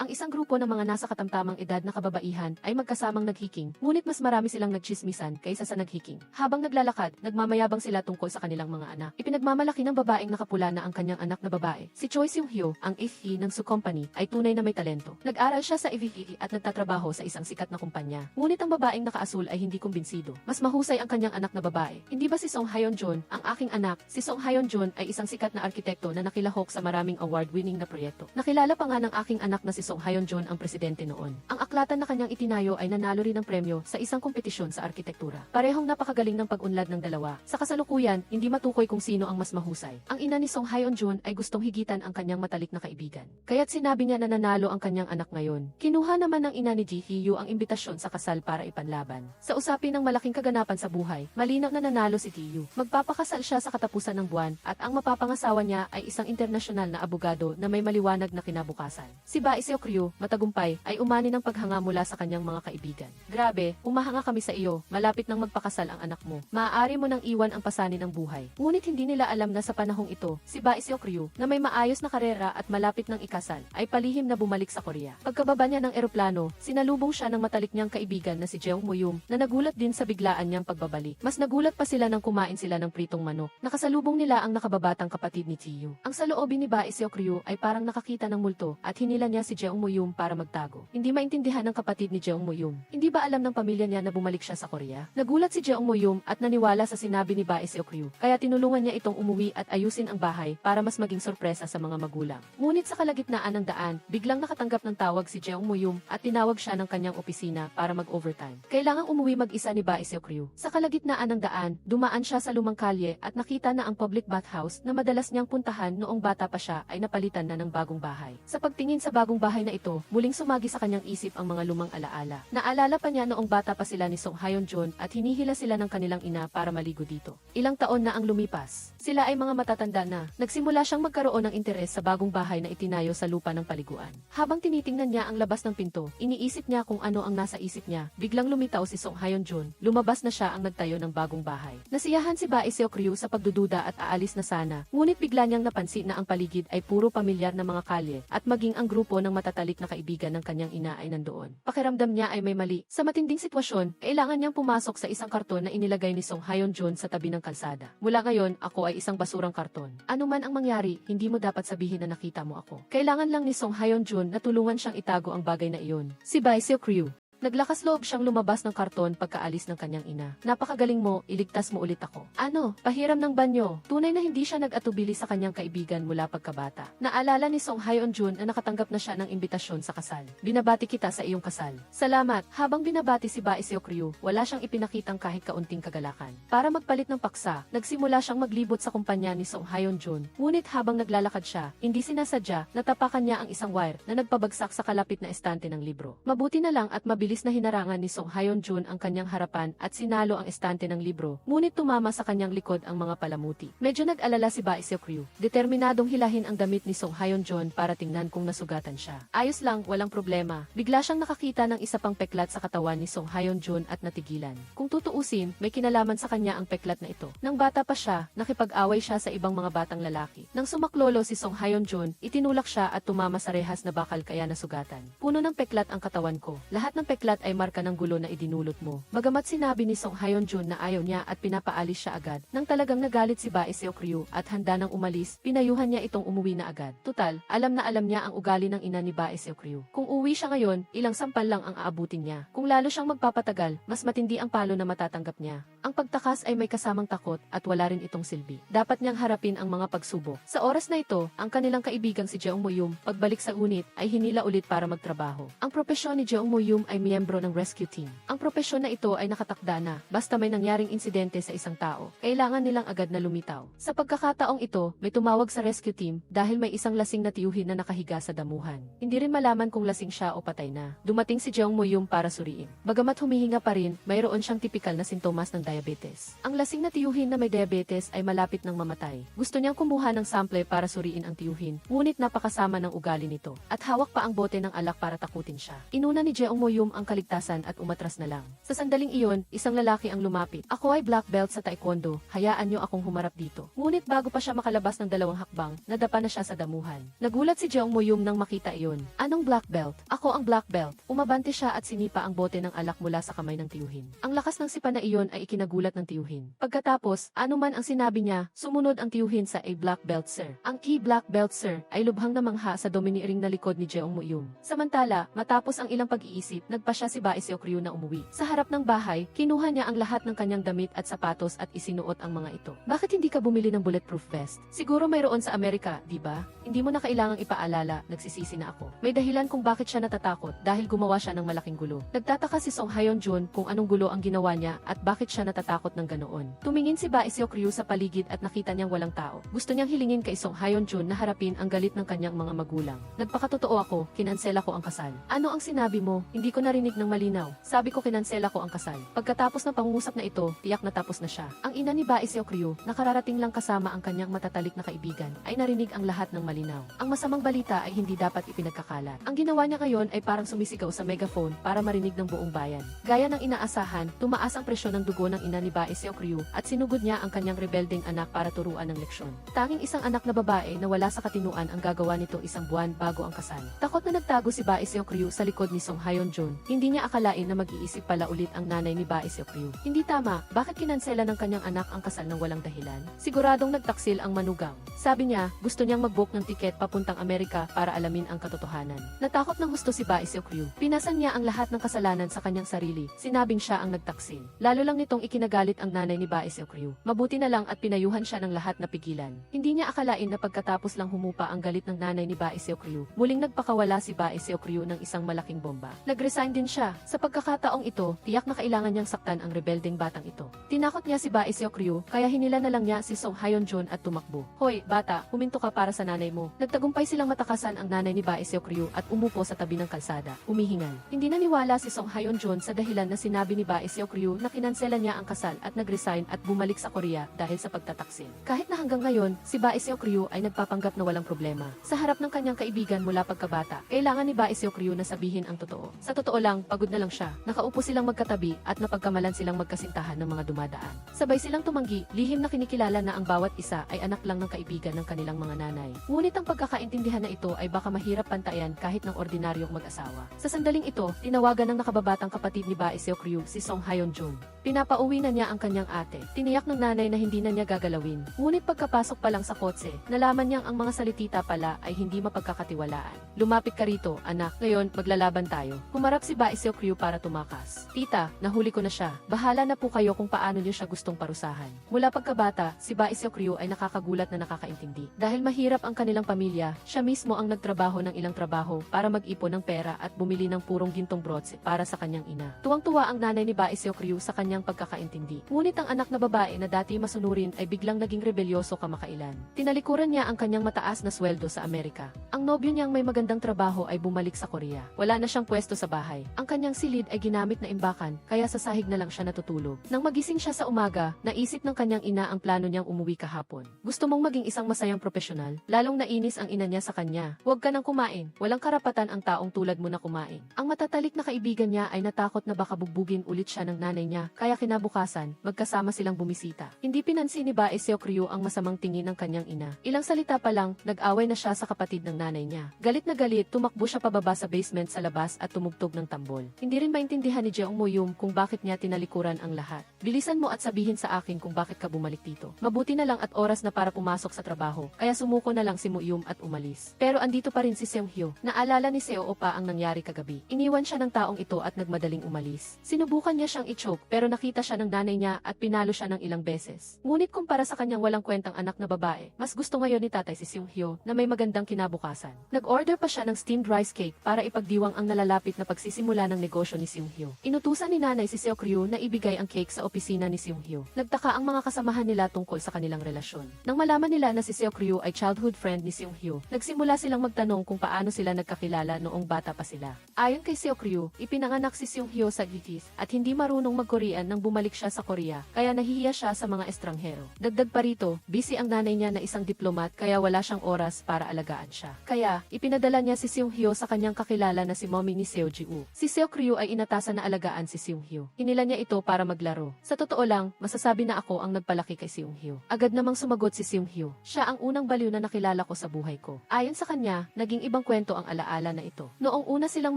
Ang isang grupo ng mga nasa katamtamang edad na kababaihan ay magkasamang naghiking, ngunit mas marami silang nagchismisan kaysa sa naghiking. Habang naglalakad, nagmamayabang sila tungkol sa kanilang mga anak. Ipinagmamalaki ng babaeng nakapula na ang kanyang anak na babae, si Choi Seung-hyo, ang FE ng Su Company, ay tunay na may talento. Nag-aral siya sa EVP at nagtatrabaho sa isang sikat na kumpanya. Ngunit ang babaeng nakaasul ay hindi kumbinsido. Mas mahusay ang kanyang anak na babae. Hindi ba si Song Hyon-jun, ang aking anak? Si Song Hyon-jun ay isang sikat na arkitekto na nakilahok sa maraming award-winning na proyekto. Nakilala pa nga ng aking anak na si Song Hyon-jun ang presidente noon. Ang aklatan na kanyang itinayo ay nanalo rin ng premyo sa isang kompetisyon sa arkitektura. Parehong napakagaling ng pag-unlad ng dalawa. Sa kasalukuyan, hindi matukoy kung sino ang mas mahusay. Ang ina ni Song Hyon-jun ay gustong higitan ang kanyang matalik na kaibigan. Kaya't sinabi niya na nanalo ang kanyang anak ngayon. Kinuha naman ng ina ni Ji Hyo ang imbitasyon sa kasal para ipanlaban. Sa usapin ng malaking kaganapan sa buhay, malinaw na nanalo si Hyo. Magpapakasal siya sa katapusan ng buwan at ang mapapangasawa niya ay isang internasyonal na abogado na may maliwanag na kinabukasan. Si Bae Seok-ryu, matagumpay, ay umani ng paghanga mula sa kanyang mga kaibigan. Grabe, umahanga kami sa iyo, malapit nang magpakasal ang anak mo. Maaari mo nang iwan ang pasanin ng buhay. Ngunit hindi nila alam na sa panahong ito, si Bae Seok-ryu, na may maayos na karera at malapit ng ikasal, ay palihim na bumalik sa Korea. Pagkababa niya ng eroplano, sinalubong siya ng matalik niyang kaibigan na si Jeong Mo-yum, na nagulat din sa biglaan niyang pagbabalik. Mas nagulat pa sila nang kumain sila ng pritong manok. Nakasalubong nila ang nakababatang kapatid ni Hyo. Ang saloobin ni Bae Seok-ryu ay parang nakakita ng multo at hinila niya si Jeong Mo-yum para magtago. Hindi maintindihan ng kapatid ni Jeong Mo-yum. Hindi ba alam ng pamilya niya na bumalik siya sa Korea? Nagulat si Jeong Mo-yum at naniwala sa sinabi ni Bae Seok-ryu, kaya tinulungan niya itong umuwi at ayusin ang bahay para mas maging sorpresa sa mga magulang. Ngunit sa kalagitnaan ng daan, biglang nakatanggap ng tawag si Jeong Mo-yum at tinawag siya ng kanyang opisina para mag-overtime. Kailangang umuwi mag-isa ni Bae Seok-ryu. Sa kalagitnaan ng daan, dumaan siya sa lumang kalye at nakita na ang public bathhouse na madalas niyang puntahan noong bata pa siya ay napalitan na ng bagong bahay. Sa pagtingin sa bagong bahay na ito, muling sumagi sa kanyang isip ang mga lumang alaala. Naalala pa niya noong bata pa sila ni Song Hyon-jun at hinihila sila ng kanilang ina para maligo dito. Ilang taon na ang lumipas. Sila ay mga matatanda na. Nagsimula siyang magkaroon ng interes sa bagong bahay na itinayo sa lupa ng paliguan. Habang tinitingnan niya ang labas ng pinto, iniisip niya kung ano ang nasa isip niya. Biglang lumitaw si Song Hyon-jun. Lumabas na siya ang nagtayo ng bagong bahay. Nasiyahan si Bae Seok-ryu sa pagdududa at aalis na sana. Ngunit bigla niyang napansin na ang paligid ay puro pamilyar na mga kalye at maging ang grupo ng matatalik na kaibigan ng kanyang ina ay nandoon. Pakiramdam niya ay may mali. Sa matinding sitwasyon, kailangan niyang pumasok sa isang karton na inilagay ni Song Hyon-jun sa tabi ng kalsada. Mula ngayon, ako ay isang basurang karton. Ano man ang mangyari, hindi mo dapat sabihin na nakita mo ako. Kailangan lang ni Song Hyon-jun na tulungan siyang itago ang bagay na iyon. Si Bae Seok-ryu. Naglakas loob siyang lumabas ng karton pagkaalis ng kanyang ina. Napakagaling mo, iligtas mo ulit ako. Ano, pahiram ng banyo. Tunay na hindi siya nag-atubili sa kanyang kaibigan mula pagkabata. Naalala ni Song Hyon-jun na nakatanggap na siya ng imbitasyon sa kasal. Binabati kita sa iyong kasal. Salamat. Habang binabati si Bae Seok-ryu, wala siyang ipinakitang kahit kaunting kagalakan. Para magpalit ng paksa, nagsimula siyang maglibot sa kumpanya ni Song Hyon-jun. Ngunit habang naglalakad siya, hindi sinasadya, natapakan niya ang isang wire na nagpabagsak sa kalapit na estante ng libro. Mabuti na lang at mabilis na hinarangan ni Song Hyon-jun ang kanyang harapan at sinalo ang estante ng libro, ngunit tumama sa kanyang likod ang mga palamuti. Medyo nag-alala si Bae Seok-ryu. Determinadong hilahin ang damit ni Song Hyon-jun para tingnan kung nasugatan siya. Ayos lang, walang problema. Bigla siyang nakakita ng isa pang peklat sa katawan ni Song Hyon-jun at natigilan. Kung tutuusin, may kinalaman sa kanya ang peklat na ito. Nang bata pa siya, nakipag-away siya sa ibang mga batang lalaki. Nang sumaklolo si Song Hyon-jun, itinulak siya at tumama sa rehas na bakal kaya nasugatan. Puno ng peklat ang katawan ko. Lahat ng peklat ay marka ng gulo na idinulot mo. Bagamat sinabi ni Song Hyon-jun na ayaw niya at pinapaalis siya agad, nang talagang nagalit si Bae Seok-ryu at handa nang umalis, pinayuhan niya itong umuwi na agad. Tutal, alam na alam niya ang ugali ng ina ni Bae Seok-ryu. Kung uwi siya ngayon, ilang sampal lang ang aabutin niya. Kung lalo siyang magpapatagal, mas matindi ang palo na matatanggap niya. Ang pagtakas ay may kasamang takot at wala rin itong silbi. Dapat niyang harapin ang mga pagsubok. Sa oras na ito, ang kanilang kaibigang si Jeong Mo-yum, pagbalik sa unit, ay hinila ulit para magtrabaho. Ang propesyon ni Jeong Mo-yum ay miyembro ng rescue team. Ang propesyon na ito ay nakatakda na, basta may nangyaring insidente sa isang tao, kailangan nilang agad na lumitaw. Sa pagkakataong ito, may tumawag sa rescue team dahil may isang lasing na tiyuhin na nakahiga sa damuhan. Hindi rin malaman kung lasing siya o patay na. Dumating si Jeong Mo-yum para suriin. Bagamat humihinga pa rin, mayroon siyang tipikal na sintomas ng diabetes. Ang lasing na tiyuhin na may diabetes ay malapit ng mamatay. Gusto niyang kumuha ng sample para suriin ang tiyuhin, ngunit napakasama ng ugali nito, at hawak pa ang bote ng alak para takutin siya. Inuna ni Jeong Moyum ang kaligtasan at umatras na lang. Sa sandaling iyon, isang lalaki ang lumapit. Ako ay black belt sa taekwondo, hayaan niyo akong humarap dito. Ngunit bago pa siya makalabas ng 2 hakbang, nadapa na siya sa damuhan. Nagulat si Jeong Moyum nang makita iyon. Anong black belt? Ako ang black belt. Umabante siya at sinipa ang bote ng alak mula sa kamay ng tiyuhin. Ang lakas ng sipa na iyon ay ikinagulat ng tiyuhin. Pagkatapos, anuman ang sinabi niya, sumunod ang tiyuhin sa a black belt sir. Ang key black belt sir ay lubhang namangha sa domineering na likod ni Jeong Moyum. Samantala, matapos ang ilang pag-iisip, nagpa siya si Bae Seok-ryu na umuwi. Sa harap ng bahay, kinuha niya ang lahat ng kanyang damit at sapatos at isinuot ang mga ito. Bakit hindi ka bumili ng bulletproof vest? Siguro mayroon sa Amerika, di ba? Hindi mo na kailangang ipaalala, nagsisisi na ako. May dahilan kung bakit siya natatakot dahil gumawa siya ng malaking gulo. Nagtataka si Song Hyon-jun kung anong gulo ang ginawa niya at bakit siya natatakot ng ganoon. Tumingin si Bae Seok-ryu sa paligid at nakita niyang walang tao. Gusto niyang hilingin kay Song Hyon-jun na harapin ang galit ng kanyang mga magulang. Nagpakatotoo ako, kinansela ko ang kasal. Ano ang sinabi mo? Hindi ko narinig ng malinaw. Sabi ko kinansela ko ang kasal. Pagkatapos ng pangungusap na ito, tiyak na tapos na siya. Ang ina ni Bae Seok-ryu, nakararating lang kasama ang kanyang matatalik na kaibigan, ay narinig ang lahat ng malinaw. Ang masamang balita ay hindi dapat ipinagkakalat. Ang ginawa niya ngayon ay parang sumisigaw sa megaphone para marinig ng buong bayan. Gaya ng inaasahan, tumaas ang presyon ng dugo ng ina ni Bae Seok-ryu at sinugod niya ang kanyang rebelding anak para turuan ng leksyon. Tanging isang anak na babae na wala sa katinuan ang gagawa nito isang buwan bago ang kasal. Takot na nagtago si Bae Seok-ryu sa likod ni Song Hyon-jun. Hindi niya akalain na mag-iisip pala ulit ang nanay ni Bae Seok-ryu. Hindi tama, bakit kinansela ng kanyang anak ang kasal ng walang dahilan? Siguradong nagtaksil ang manugang. Sabi niya, gusto niyang mag-book ng tiket papuntang Amerika para alamin ang katotohanan. Natakot ng husto si Bae Seok-ryu. Pinasan niya ang lahat ng kasalanan sa kanyang sarili. Sinabing siya ang nagtaksil. Lalo lang nitong ikinagalit ang nanay ni Bae Seok-ryu. Mabuti na lang at pinayuhan siya ng lahat na pigilan. Hindi niya akalain na pagkatapos lang humupa ang galit ng nanay ni Bae Seok-ryu, muling nagpakawala si Bae Seok-ryu ng isang malaking bomba. Nag-resign din siya. Sa pagkakataong ito, tiyak na kailangan niyang saktan ang rebelding batang ito. Tinakot niya si Bae Seok-ryu, kaya hinila na lang niya si Song Hyon-jun at tumakbo. Hoy, bata, huminto ka para sa nanay mo. Nagtagumpay silang matakasan ang nanay ni Bae Seok-ryu at umupo sa tabi ng kalsada, humihingal. Hindi naniwala si Song Hyon-jun sa dahilan na sinabi ni Bae Seok-ryu na kinansela niya ang kasal at nag-resign at bumalik sa Korea dahil sa pagtataksil. Kahit na hanggang ngayon, si Bae Seok-ryu ay nagpapanggap na walang problema. Sa harap ng kanyang kaibigan mula pagkabata, kailangan ni Bae Seok-ryu na sabihin ang totoo. Sa totoo lang, pagod na lang siya. Nakaupo silang magkatabi at napagkamalan silang magkasintahan ng mga dumadaan. Sabay silang tumanggi, lihim na kinikilala na ang bawat isa ay anak lang ng kaibigan ng kanilang mga nanay. Ngunit ang pagkakaintindihan na ito ay baka mahirap pantayan kahit ng ordinaryong mag-asawa. Sa sandaling ito, tinawagan ng nakababatang kapatid ni Bae Seok-ryu si Song Hyon-jun. Pinapauwi na niya ang kanyang ate. Tiniyak ng nanay na hindi na niya gagalawin. Ngunit pagkapasok pa lang sa kotse, nalaman niyang ang mga salitita pala ay hindi mapagkakatiwalaan. Lumapit ka rito, anak. Ngayon, maglalaban tayo. Humarap si Bae Seok-ryu para tumakas. Tita, nahuli ko na siya. Bahala na po kayo kung paano niyo siya gustong parusahan. Mula pagkabata, si Bae Seok-ryu ay nakakagulat na nakakaintindi. Dahil mahirap ang kanilang pamilya, siya mismo ang nagtrabaho ng ilang trabaho para mag-ipon ng pera at bumili ng purong gintong brotse para sa kanyang ina. Tuwang-tuwa ang nanay ni Bae Seok-ryu sa kanyang pagkakaintindi. Ngunit ang anak na babae na dati masunurin ay biglang naging rebelyoso kamakailan. Tinalikuran niya ang kanyang mataas na sweldo sa Amerika. Ang nobyo niyang may magandang trabaho ay bumalik sa Korea. Wala na siyang pwesto sa bahay. Ang kanyang silid ay ginamit na imbakan, kaya sa sahig na lang siya natutulog. Nang magising siya sa umaga, naisip ng kanyang ina ang plano niyang umuwi kahapon. Gusto mong maging isang masayang profesional? Lalong nainis ang ina niya sa kanya. Huwag ka nang kumain. Walang karapatan ang taong tulad mo na kumain. Ang matatalik na kaibigan niya ay natakot na baka bugbugin ulit siya ng nanay niya, kaya kinabukasan, magkasama silang bumisita. Hindi pinansin ni Bae Seok-ryu ang masamang tingin ng kanyang ina. Ilang salita pa lang, nag-away na siya sa kapatid ng nanay niya. Galit na galit, tumakbo siya pababa sa basement sa labas at tumugtog ng tambol. Hindi rin maintindihan ni Jeong Moyum kung bakit niya tinalikuran ang lahat. Bilisan mo at sabihin sa akin kung bakit ka bumalik dito. Mabuti na lang at oras na para pumasok sa trabaho, kaya sumuko na lang si Moyum at umalis. Pero andito pa rin si Seong Hyo. Naalala ni Seo Opa ang nangyari kagabi. Iniwan siya ng taong ito at nagmadaling umalis. Sinubukan niya siyang i-choke pero nakita siya ng nanay niya at pinalo siya ng ilang beses. Ngunit kumpara sa kanyang walang kwentang anak na babae, mas gusto ngayon ni tatay si Seong Hyo na may magandang kinabukasan. Nag-order pa siya ng steamed rice cake para ipagdiwang ang nalalapit na pagsisimula ng negosyo ni Seong Hyo. Inutusan ni nanay si Seok-ryu na ibigay ang cake sa opisina ni Seong Hyo. Nagtaka ang mga kasamahan nila tungkol sa kanilang relasyon. Nang malaman nila na si Seok-ryu ay childhood friend ni Seong Hyo, nagsimula silang magtanong kung paano sila nagkakilala noong bata pa sila. Ayon kay Seok-ryu, ipinanganak si Seong Hyo sa Gitis at hindi marunong mag-Korean nang bumalik bumalik siya sa Korea, kaya nahihiya siya sa mga estranghero. Dagdag pa rito, busy ang nanay niya na isang diplomat kaya wala siyang oras para alagaan siya. Kaya, ipinadala niya si Seung-hyo sa kanyang kakilala na si mommy ni Seo Ji-woo. Si Seo-ryu ay inatasan na alagaan si Seung-hyo. Hinila niya ito para maglaro. Sa totoo lang, masasabi na ako ang nagpalaki kay Seung-hyo. Agad namang sumagot si Seung-hyo. Siya ang unang baliw na nakilala ko sa buhay ko. Ayon sa kanya, naging ibang kwento ang alaala na ito. Noong una silang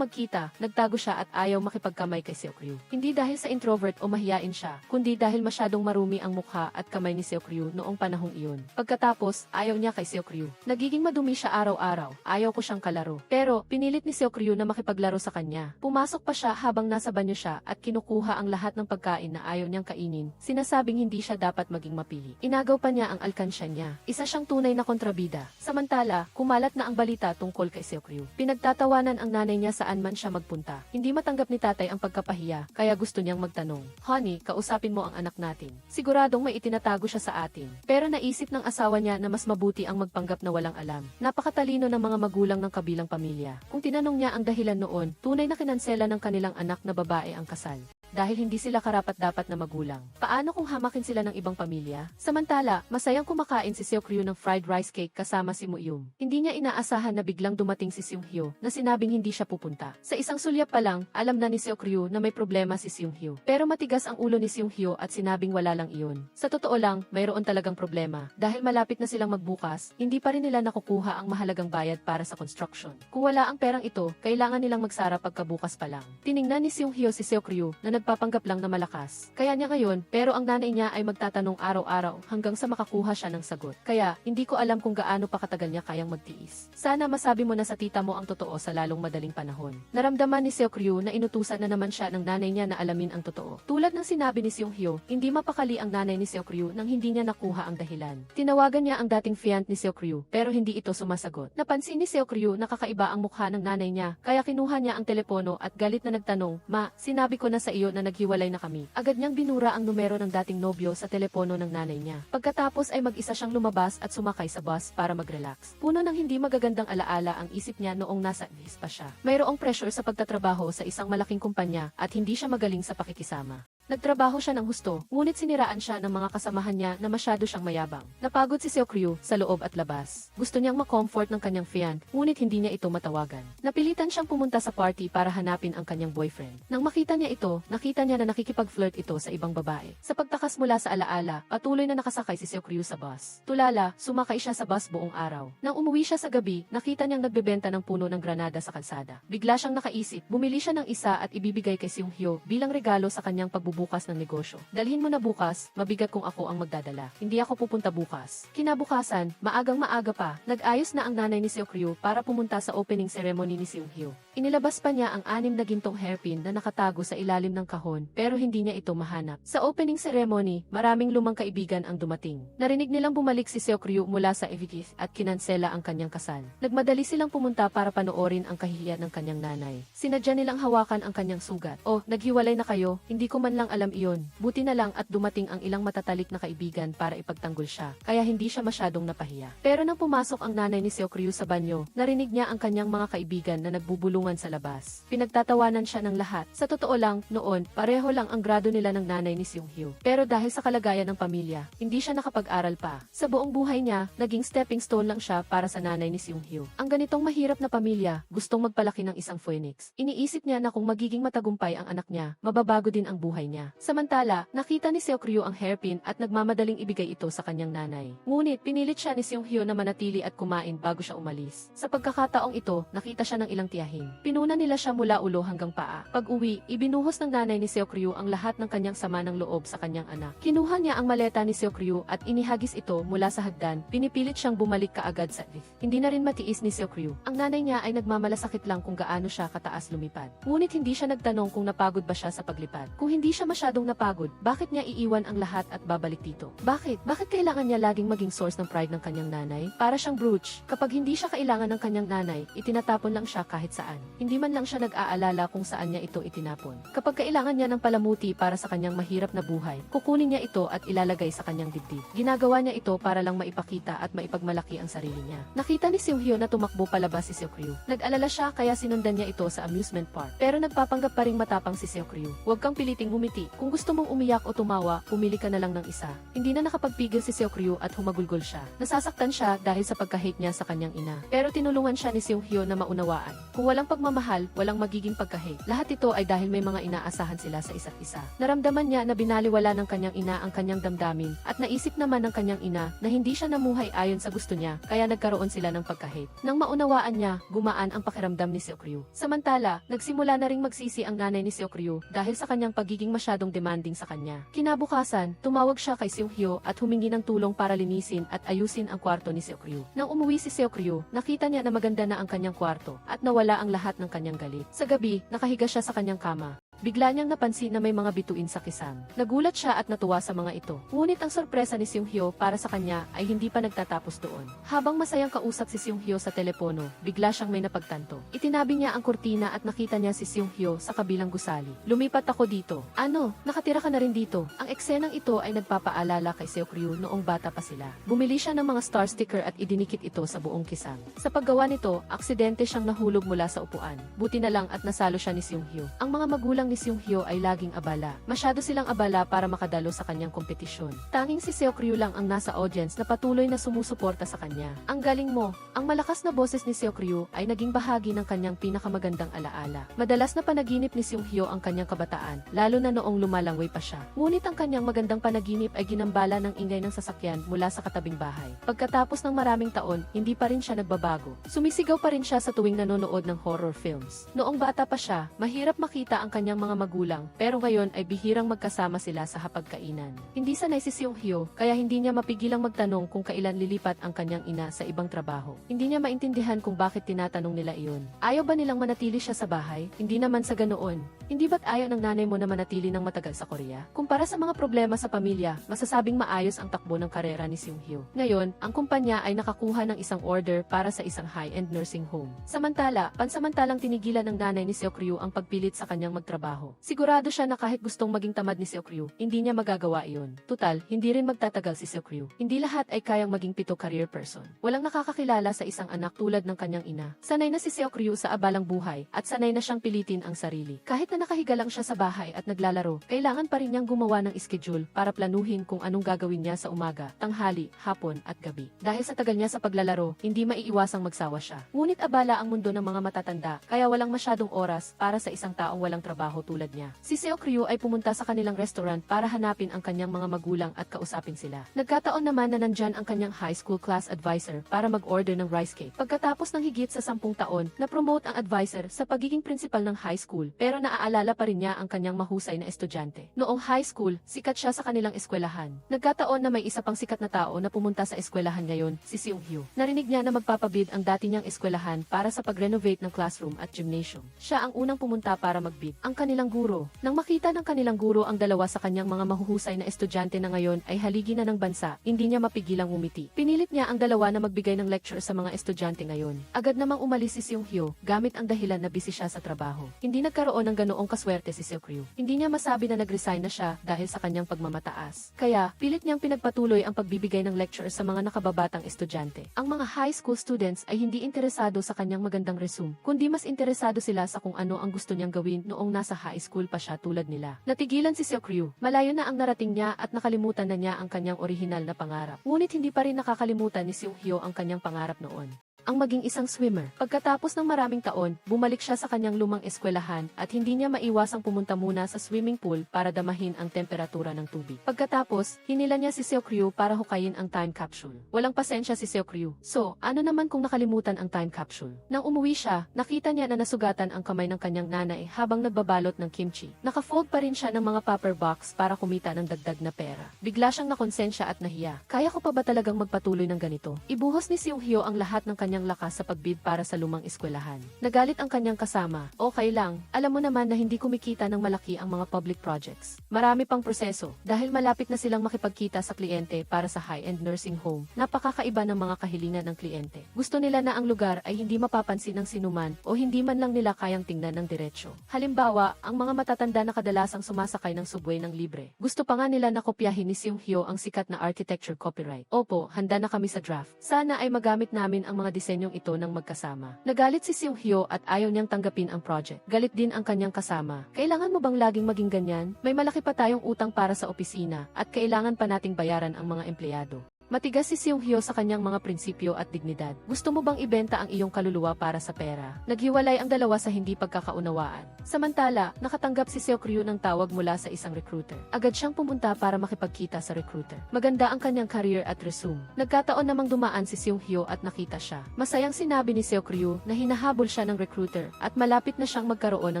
magkita, nagtago siya at ayaw makipagkamay kay Seo-ryu. Hindi dahil sa introvert o mahiyain siya, kundi dahil masyadong marumi ang mukha at kamay ni Seo-ryu noong panahong iyon. Pagkatapos, ayaw niya kay Seo-ryu. Nagiging madumi siya araw-araw. Ayaw ko siyang kalaro. Pero, pinilit ni Seo-ryu na makipaglaro sa kanya. Pumasok pa siya habang nasa banyo siya at kinukuha ang lahat ng pagkain na ayaw niyang kainin. Sinasabing hindi siya dapat maging mapili. Inagaw pa niya ang alkansya niya. Isa siyang tunay na kontrabida. Samantala, kumalat na ang balita tungkol kay Seo-ryu. Pinagtatawanan ang nanay niya saan man siya magpunta. Hindi matanggap ni tatay ang pagkapahiya, kaya gusto niyang magtanong, "Honey, kausapin mo ang anak natin. Siguradong may itinatago siya sa atin." Pero naisip ng asawa niya na mas mabuti ang magpanggap na walang alam. Napakatalino ng mga magulang ng kabilang pamilya. Kung tinanong niya ang dahilan noon, tunay na kinansela ng kanilang anak na babae ang kasal. Dahil hindi sila karapat-dapat na magulang. Paano kung hamakin sila ng ibang pamilya? Samantala, masayang kumakain si Seo-ryu ng fried rice cake kasama si Mo-yoon. Hindi niya inaasahan na biglang dumating si Seung-hyo na sinabing hindi siya pupunta. Sa isang sulyap pa lang, alam na ni Seo-ryu na may problema si Seung-hyo. Pero matigas ang ulo ni Seung-hyo at sinabing wala lang iyon. Sa totoo lang, mayroon talagang problema. Dahil malapit na silang magbukas, hindi pa rin nila nakukuha ang mahalagang bayad para sa construction. Kung wala ang perang ito, kailangan nilang magsara pagkabukas pa lang. Tiningnan ni Seung-hyo si Seo-ryu na nagpapanggap lang na malakas. Kaya niya ngayon, pero ang nanay niya ay magtatanong araw-araw hanggang sa makakuha siya ng sagot. Kaya, hindi ko alam kung gaano pa katagal niya kayang magtiis. Sana masabi mo na sa tita mo ang totoo sa lalong madaling panahon. Naramdaman ni Seo-ryu na inutusan na naman siya ng nanay niya na alamin ang totoo. Tulad ng sinabi ni Seung-hyo, hindi mapakali ang nanay ni Seo-ryu nang hindi niya nakuha ang dahilan. Tinawagan niya ang dating fiancé ni Seo-ryu, pero hindi ito sumasagot. Napansin ni Seo-ryu na kakaiba ang mukha ng nanay niya, kaya kinuha niya ang telepono at galit na nagtanong, "Ma, sinabi ko na sa iyo na naghiwalay na kami." Agad niyang binura ang numero ng dating nobyo sa telepono ng nanay niya. Pagkatapos ay mag-isa siyang lumabas at sumakay sa bus para mag-relax. Puno ng hindi magagandang alaala ang isip niya noong nasa Nice pa siya. Mayroong pressure sa pagtatrabaho sa isang malaking kumpanya at hindi siya magaling sa pakikisama. Nagtrabaho siya ng husto, ngunit siniraan siya ng mga kasamahan niya na masyado siyang mayabang. Napagod si Seo-ryu sa loob at labas. Gusto niyang ma-comfort ng kanyang fiancé, ngunit hindi niya ito matawagan. Napilitan siyang pumunta sa party para hanapin ang kanyang boyfriend. Nang makita niya ito, nakita niya na nakikipag-flirt ito sa ibang babae. Sa pagtakas mula sa alaala, patuloy na nakasakay si Seo-ryu sa bus. Tulala, sumakay siya sa bus buong araw. Nang umuwi siya sa gabi, nakita niyang nagbebenta ng puno ng granada sa kalsada. Bigla siyang nakaisip, bumili siya ng isa at ibibigay kay Seung-hyo bilang regalo sa kanyang pagbubukas ng negosyo. Dalhin mo na bukas, mabigat kung ako ang magdadala. Hindi ako pupunta bukas. Kinabukasan, maagang maaga pa, nag-ayos na ang nanay ni Seo-ryu para pumunta sa opening ceremony ni Seung-hyo. Inilabas pa niya ang 6 na gintong hairpin na nakatago sa ilalim ng kahon, pero hindi niya ito mahanap. Sa opening ceremony, maraming lumang kaibigan ang dumating. Narinig nilang bumalik si Seo-ryu mula sa Evigis at kinansela ang kanyang kasal. Nagmadali silang pumunta para panoorin ang kahihiyan ng kanyang nanay. Sinadya nilang hawakan ang kanyang sugat. "Oh, naghiwalay na kayo, hindi ko man lang alam iyon." Buti na lang at dumating ang ilang matatalik na kaibigan para ipagtanggol siya, kaya hindi siya masyadong napahiya. Pero nang pumasok ang nanay ni Seo-ryu sa banyo, narinig niya ang kanyang mga kaibigan na nagbubulungan sa labas. Pinagtatawanan siya ng lahat. Sa totoo lang, noon, pareho lang ang grado nila ng nanay ni Seung-hyo. Pero dahil sa kalagayan ng pamilya, hindi siya nakapag-aral pa. Sa buong buhay niya, naging stepping stone lang siya para sa nanay ni Seung-hyo. Ang ganitong mahirap na pamilya, gustong magpalaki ng isang phoenix. Iniisip niya na kung magiging matagumpay ang anak niya, mababago din ang buhay niya. Samantala, nakita ni Seo-ryu ang hairpin at nagmamadaling ibigay ito sa kanyang nanay. Ngunit, pinilit siya ni Seung-hyo na manatili at kumain bago siya umalis. Sa pagkakataong ito, nakita siya ng ilang tiyahin. Pinuna nila siya mula ulo hanggang paa. Pag-uwi, ibinuhos ng nanay ni Seo-ryu ang lahat ng kanyang sama ng loob sa kanyang anak. Kinuha niya ang maleta ni Seo-ryu at inihagis ito mula sa hagdan. Pinipilit siyang bumalik kaagad sa lift. Hindi na rin matiis ni Seo-ryu. Ang nanay niya ay nagmamalasakit lang kung gaano siya kataas lumipad. Ngunit hindi siya nagtanong kung napagod ba siya sa paglipad. Kung hindi siya masyadong napagod, bakit niya iiwan ang lahat at babalik dito? Bakit? Bakit kailangan niya laging maging source ng pride ng kanyang nanay? Para siyang brooch. Kapag hindi siya kailangan ng kanyang nanay, itinatapon lang siya kahit saan. Hindi man lang siya nag-aalala kung saan niya ito itinapon. Kapag kailangan niya ng palamuti para sa kanyang mahirap na buhay, kukunin niya ito at ilalagay sa kanyang dibdib. Ginagawa niya ito para lang maipakita at maipagmalaki ang sarili niya. Nakita ni Seung-hyo na tumakbo palabas si Seo-ryu. Nag-alala siya kaya sinundan niya ito sa amusement park. Pero nagpapanggap pa ring matapang si Seo-ryu. "Huwag kang piliting humiti ngumiti. Kung gusto mong umiyak o tumawa, pumili ka na lang ng isa. Hindi na nakapagpigil si Seokryu at humagulgol siya. Nasasaktan siya dahil sa pagka-hate niya sa kanyang ina. Pero tinulungan siya ni Seonghyo na maunawaan. Kung walang pagmamahal, walang magiging pagka-hate. Lahat ito ay dahil may mga inaasahan sila sa isa't isa. Naramdaman niya na binaliwala ng kanyang ina ang kanyang damdamin at naisip naman ng kanyang ina na hindi siya namuhay ayon sa gusto niya kaya nagkaroon sila ng pagka-hate. Nang maunawaan niya, gumaan ang pakiramdam ni Seokryu. Samantala, nagsimula na ring magsisi ang nanay ni Seokryu dahil sa kanyang pagiging masyadong demanding sa kanya. Kinabukasan, tumawag siya kay Seonghyo at humingi ng tulong para linisin at ayusin ang kwarto ni Seokryu. Nang umuwi si Seokryu, nakita niya na maganda na ang kanyang kwarto at nawala ang lahat ng kanyang galit. Sa gabi, nakahiga siya sa kanyang kama. Bigla niyang napansin na may mga bituin sa kisam. Nagulat siya at natuwa sa mga ito. Ngunit ang sorpresa ni Seonghyo para sa kanya ay hindi pa nagtatapos doon. Habang masayang kausap si Seonghyo sa telepono, bigla siyang may napagtanto. Itinabi niya ang kurtina at nakita niya si Seonghyo sa kabilang gusali. Lumipat ako dito. Ano? Nakatira ka na rin dito. Ang eksenang ito ay nagpapaalala kay Seokryu noong bata pa sila. Bumili siya ng mga star sticker at idinikit ito sa buong kisam. Sa paggawa nito, aksidente siyang nahulog mula sa upuan. Buti na lang at nasalo siya ni Seonghyo. Ang mga magulang ni Seonghyo ay laging abala. Masyado silang abala para makadalo sa kanyang kompetisyon. Tanging si Seokryu lang ang nasa audience na patuloy na sumusuporta sa kanya. Ang galing mo! Ang malakas na boses ni Seokryu ay naging bahagi ng kanyang pinakamagandang alaala. Madalas na panaginip ni Seonghyo ang kanyang kabataan, lalo na noong lumalangway pa siya. Ngunit ang kanyang magandang panaginip ay ginambala ng ingay ng sasakyan mula sa katabing bahay. Pagkatapos ng maraming taon, hindi pa rin siya nagbabago. Sumisigaw pa rin siya sa tuwing nanonood ng horror films. Noong bata pa siya, mahirap makita ang kanyang mga magulang, pero ngayon ay bihirang magkasama sila sa hapagkainan. Hindi sanay si Seonghyo, kaya hindi niya mapigilang magtanong kung kailan lilipat ang kanyang ina sa ibang trabaho. Hindi niya maintindihan kung bakit tinatanong nila iyon. Ayaw ba nilang manatili siya sa bahay? Hindi naman sa ganoon. Hindi ba't ayaw ng nanay mo na manatili ng matagal sa Korea? Kumpara sa mga problema sa pamilya, masasabing maayos ang takbo ng karera ni Seonghyo. Ngayon, ang kumpanya ay nakakuha ng isang order para sa isang high-end nursing home. Samantala, pansamantalang tinigilan ng nanay ni Seokryu ang pagpilit sa kanyang magtrabaho. Sigurado siya na kahit gustong maging tamad ni Seokryu, hindi niya magagawa iyon. Tutal, hindi rin magtatagal si Seokryu. Hindi lahat ay kayang maging pito career person. Walang nakakakilala sa isang anak tulad ng kanyang ina. Sanay na si Seokryu sa abalang buhay at sanay na siyang pilitin ang sarili. Kahit na nakahiga lang siya sa bahay at naglalaro, kailangan pa rin niyang gumawa ng schedule para planuhin kung anong gagawin niya sa umaga, tanghali, hapon at gabi. Dahil sa tagal niya sa paglalaro, hindi maiiwasang magsawa siya. Ngunit abala ang mundo ng mga matatanda, kaya walang masyadong oras para sa isang taong walang trabaho tulad niya. Si Seokryu ay pumunta sa kanilang restaurant para hanapin ang kanyang mga magulang at kausapin sila. Nagkataon naman na nandyan ang kanyang high school class advisor para mag-order ng rice cake. Pagkatapos ng higit sa 10 taon, na-promote ang advisor sa pagiging principal ng high school, pero naaalala pa rin niya ang kanyang mahusay na estudyante. Noong high school, sikat siya sa kanilang eskwelahan. Nagkataon na may isa pang sikat na tao na pumunta sa eskwelahan ngayon, si Seonghyo. Narinig niya na magpapabid ang dati niyang eskwelahan para sa pag-renovate ng classroom at gymnasium. Siya ang unang pumunta para magbid. Ang kanilang guro. Nang makita ng kanilang guro ang dalawa sa kanyang mga mahuhusay na estudyante na ngayon ay haligi na ng bansa, hindi niya mapigilang ngumiti. Pinilit niya ang dalawa na magbigay ng lecture sa mga estudyante ngayon. Agad namang umalis si Seonghyo, gamit ang dahilan na busy siya sa trabaho. Hindi nagkaroon ng ganoong kaswerte si Seokryu. Hindi niya masabi na nag-resign na siya dahil sa kanyang pagmamataas. Kaya, pilit niyang pinagpatuloy ang pagbibigay ng lecture sa mga nakababatang estudyante. Ang mga high school students ay hindi interesado sa kanyang magandang resume, kundi mas interesado sila sa kung ano ang gusto niyang gawin noong nasa high school pa siya tulad nila. Natigilan si Seokryu. Malayo na ang narating niya at nakalimutan na niya ang kanyang orihinal na pangarap. Ngunit hindi pa rin nakakalimutan ni Seonghyo ang kanyang pangarap noon. Ang maging isang swimmer. Pagkatapos ng maraming taon, bumalik siya sa kanyang lumang eskwelahan at hindi niya maiwasang pumunta muna sa swimming pool para damahin ang temperatura ng tubig. Pagkatapos, hinila niya si Seokryu para hukayin ang time capsule. Walang pasensya si Seokryu. So, ano naman kung nakalimutan ang time capsule? Nang umuwi siya, nakita niya na nasugatan ang kamay ng kanyang nanay habang nagbabalot ng kimchi. Nakafold pa rin siya ng mga paper box para kumita ng dagdag na pera. Bigla siyang nakonsensya at nahiya. Kaya ko pa ba talagang magpatuloy ng ganito? Ibuhos ni Seonghyo ang lahat ng kanyang lakas sa pagbid para sa lumang eskwelahan. Nagalit ang kanyang kasama. Okay lang, alam mo naman na hindi kumikita ng malaki ang mga public projects. Marami pang proseso. Dahil malapit na silang makipagkita sa kliyente para sa high-end nursing home, napakakaiba ng mga kahilingan ng kliyente. Gusto nila na ang lugar ay hindi mapapansin ng sinuman o hindi man lang nila kayang tingnan ng diretsyo. Halimbawa, ang mga matatanda na kadalasang sumasakay ng subway ng libre. Gusto pa nga nila na kopyahin ni Seonghyo ang sikat na architecture copyright. Opo, handa na kami sa draft. Sana ay magamit namin ang mga disenyong ito ng magkasama. Nagalit si Seung Hyo at ayaw niyang tanggapin ang project. Galit din ang kanyang kasama. Kailangan mo bang laging maging ganyan? May malaki pa tayong utang para sa opisina at kailangan pa nating bayaran ang mga empleyado. Matigas si Seung Hyo sa kanyang mga prinsipyo at dignidad. Gusto mo bang ibenta ang iyong kaluluwa para sa pera? Naghiwalay ang dalawa sa hindi pagkakaunawaan. Samantala, nakatanggap si Seok Ryu ng tawag mula sa isang recruiter. Agad siyang pumunta para makipagkita sa recruiter. Maganda ang kanyang career at resume. Nagkataon namang dumaan si Seung Hyo at nakita siya. Masayang sinabi ni Seok Ryu na hinahabol siya ng recruiter at malapit na siyang magkaroon